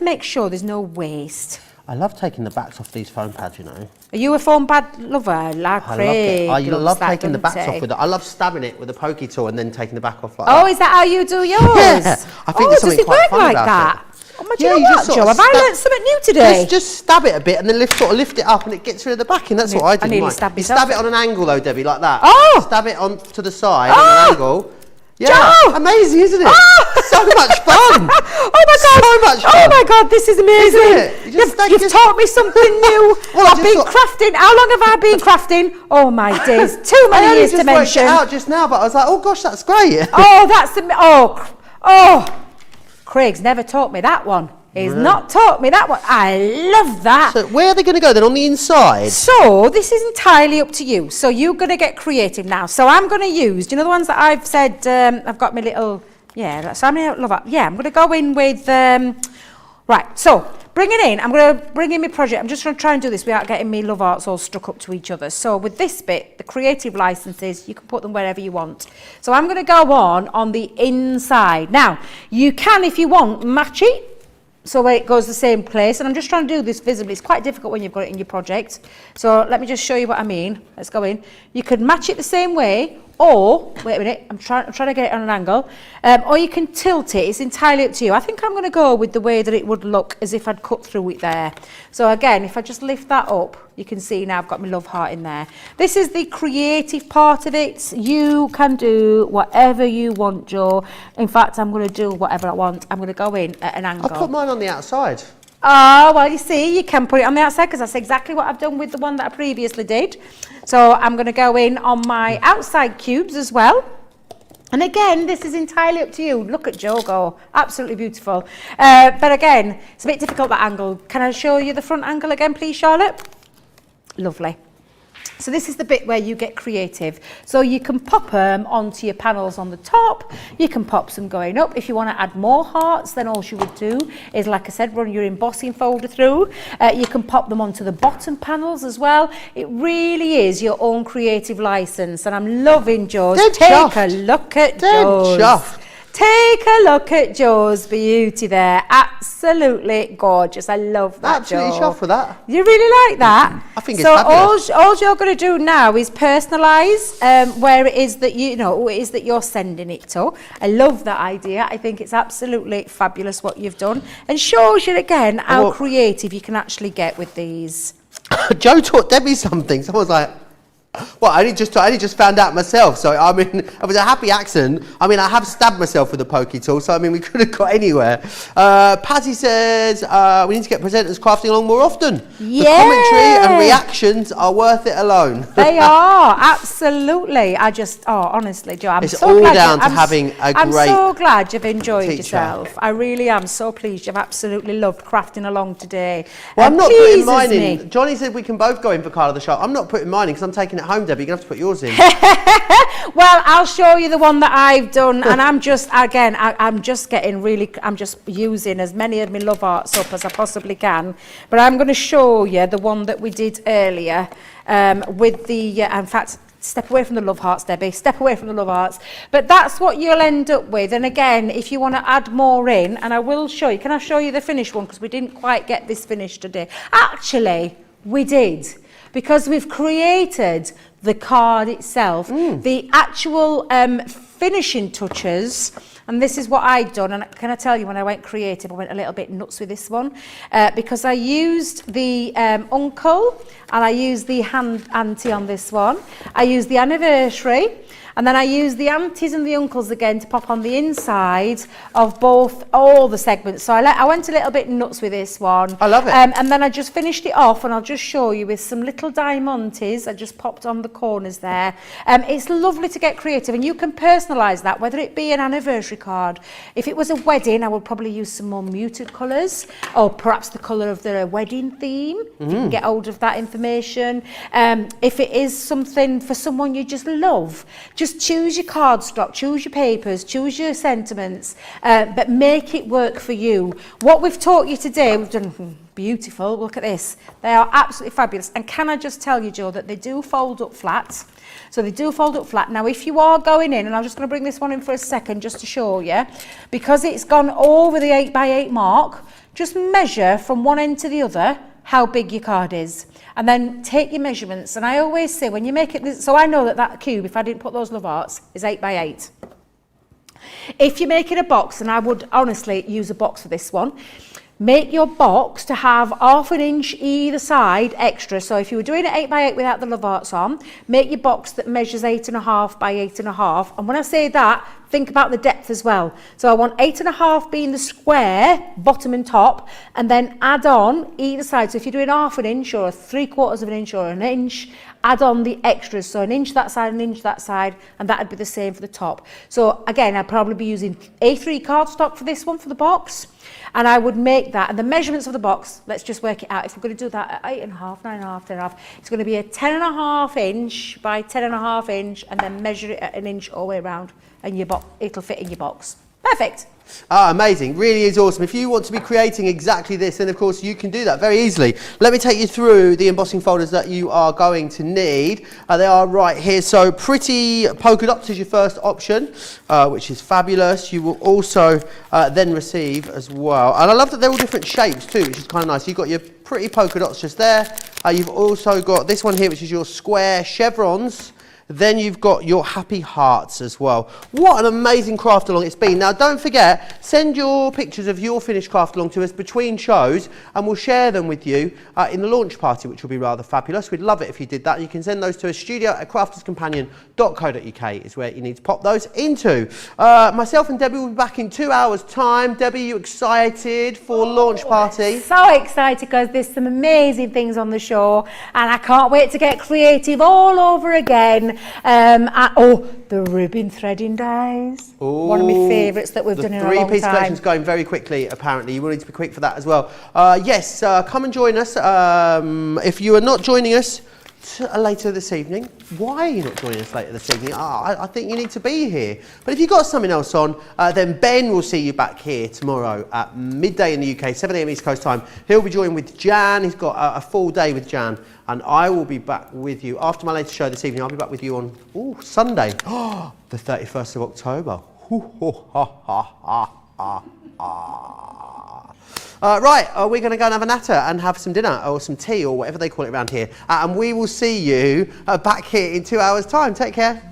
make sure there's no waste. I love taking the backs off these foam pads, you know. Are you a foam pad lover? Like Craig I love that, taking the backs he? off with it. I love stabbing it with a pokey tool and then taking the back off like Oh, that. is that how you do yours? Yeah, I think there's something does it quite work fun like about that? it. Oh, do you know what, Joe? Have I learnt something new today? Just stab it a bit and then lift it up and it gets rid of the backing. That's what I do. I nearly mine. stabbed You myself. stab it on an angle though, Debbie, like that. Oh! Stab it on to the side on an angle. Yeah, Joe! amazing, isn't it? Oh! So much fun. Oh my God! So much fun. Oh my God! This is amazing. Isn't it? You've taught me something new. Well, I I've just been thought- crafting. How long have I been crafting? Oh my days! Too many years to I only just worked it mention. out just now, but I was like, oh gosh, that's great. Oh, that's oh. Craig's never taught me that one. He's not taught me that one. I love that. So where are they going to go then? On the inside? So this is entirely up to you. So you're going to get creative now. So I'm going to use, do you know the ones that I've said, I've got my little, so I'm going to love that. Yeah, I'm going to go in with, right, so bring it in. I'm going to bring in my project. I'm just going to try and do this without getting me love arts all stuck up to each other. So with this bit, the creative licenses, you can put them wherever you want. So I'm going to go on the inside. Now, you can, if you want, match it. So it goes the same place, and I'm just trying to do this visibly. It's quite difficult when you've got it in your project. So let me just show you what I mean. Let's go in. You could match it the same way, or, wait a minute, I'm trying to get it on an angle, or you can tilt it. It's entirely up to you. I think I'm going to go with the way that it would look as if I'd cut through it there. So again, if I just lift that up, you can see now I've got my love heart in there. This is the creative part of it. You can do whatever you want, Joe. In fact, I'm going to do whatever I want. I'm going to go in at an angle. I'll put mine on the outside. Oh, well, you see, you can put it on the outside because that's exactly what I've done with the one that I previously did. So I'm going to go in on my outside cubes as well. And again, this is entirely up to you. Look at Joe go. Absolutely beautiful. But again, it's a bit difficult, that angle. Can I show you the front angle again, please, Charlotte? Lovely. So this is the bit where you get creative. So you can pop them onto your panels on the top. You can pop some going up. If you want to add more hearts, then all you would do is, like I said, run your embossing folder through. You can pop them onto the bottom panels as well. It really is your own creative license. And I'm loving Joe's. Take a look at Joe's. Take a look at Joe's beauty there. Absolutely gorgeous. I love that, Absolutely Joe. chuffed with that. You really like that? I think it's fabulous. So all you're going to do now is personalise where it is that who it is that you're sending it to. I love that idea. I think it's absolutely fabulous what you've done, and shows you again how creative you can actually get with these. Joe taught Debbie something. Someone's like, well, I only just found out myself. So, I mean, it was a happy accident. I mean, I have stabbed myself with a pokey tool. So, I mean, we could have got anywhere. Patty says, we need to get presenters crafting along more often. Yeah. The commentary and reactions are worth it alone. They are, absolutely. Honestly, Joe, I'm it's so all glad down to having a I'm great so glad you've enjoyed teacher. yourself. I really am so pleased. You've absolutely loved crafting along today. Well, I'm not putting pleases mine me. in. Johnny said we can both go in for card of the show. I'm not putting mine in because I'm taking it home, Debbie. You're going to have to put yours in. Well, I'll show you the one that I've done, and I'm just using as many of my love arts up as I possibly can. But I'm going to show you the one that we did earlier with the, in fact, step away from the love hearts, Debbie, step away from the love hearts. But that's what you'll end up with. And again, if you want to add more in, and I will show you, can I show you the finished one? Because we didn't quite get this finished today. Actually, we did. Because we've created the card itself, the actual finishing touches, and this is what I'd done. And can I tell you, when I went creative, I went a little bit nuts with this one because I used the uncle and I used the hand auntie on this one. I used the anniversary. And then I used the aunties and the uncles again to pop on the inside of all the segments. So I went a little bit nuts with this one. I love it. And then I just finished it off, and I'll just show you with some little diamantes. I just popped on the corners there. It's lovely to get creative, and you can personalise that, whether it be an anniversary card. If it was a wedding, I would probably use some more muted colours, or perhaps the colour of the wedding theme, if you can get hold of that information. If it is something for someone you just love, just choose your cardstock, choose your papers, choose your sentiments, but make it work for you. What we've taught you today, we've done beautiful. Look at this. They are absolutely fabulous. And can I just tell you, Joe, that they do fold up flat. So they do fold up flat. Now, if you are going in, and I'm just going to bring this one in for a second just to show you, because it's gone over the 8x8 mark, just measure from one end to the other how big your card is, and then take your measurements. And I always say, when you make it, so I know that cube, if I didn't put those love arts, is 8x8. If you're making a box, and I would honestly use a box for this one, make your box to have 1/2 inch either side extra. So if you were doing it 8x8 without the love arts on, make your box that measures 8.5 by 8.5. And when I say that, think about the depth as well. So I want 8.5 being the square, bottom and top, and then add on either side. So if you're doing 1/2 inch or 3/4 of an inch or an inch, add on the extras. So 1 inch that side, 1 inch that side, and that'd be the same for the top. So again, I'd probably be using A3 cardstock for this one, for the box. And I would make that, and the measurements of the box, let's just work it out. If we're going to do that at 8.5, 9.5, 10.5, it's going to be a 10.5 inch by 10.5 inch, and then measure it at 1 inch all the way around, and it'll fit in your box. Perfect. Ah, amazing. Really is awesome. If you want to be creating exactly this, then of course you can do that very easily. Let me take you through the embossing folders that you are going to need. They are right here. So pretty polka dots is your first option, which is fabulous. You will also then receive as well. And I love that they're all different shapes too, which is kind of nice. You've got your pretty polka dots just there. You've also got this one here, which is your square chevrons. Then you've got your happy hearts as well. What an amazing craft along it's been. Now don't forget, send your pictures of your finished craft along to us between shows and we'll share them with you in the launch party, which will be rather fabulous. We'd love it if you did that. You can send those to us, studio@crafterscompanion.co.uk is where you need to pop those into. Myself and Debbie will be back in 2 hours time. Debbie, you excited for launch party? So excited because there's some amazing things on the show and I can't wait to get creative all over again. The ribbon threading dies. One of my favourites that we've done in a long time. The three-piece collection's going very quickly, apparently. You will need to be quick for that as well. Yes, come and join us. If you are not joining us later this evening, why are you not joining us later this evening? I think you need to be here. But if you've got something else on, then Ben will see you back here tomorrow at midday in the UK, 7 a.m. East Coast time. He'll be joined with Jan. He's got a full day with Jan. And I will be back with you after my latest show this evening. I'll be back with you on Sunday, the 31st of October. Right, we're going to go and have a natter and have some dinner or some tea or whatever they call it around here. And we will see you back here in 2 hours' time. Take care.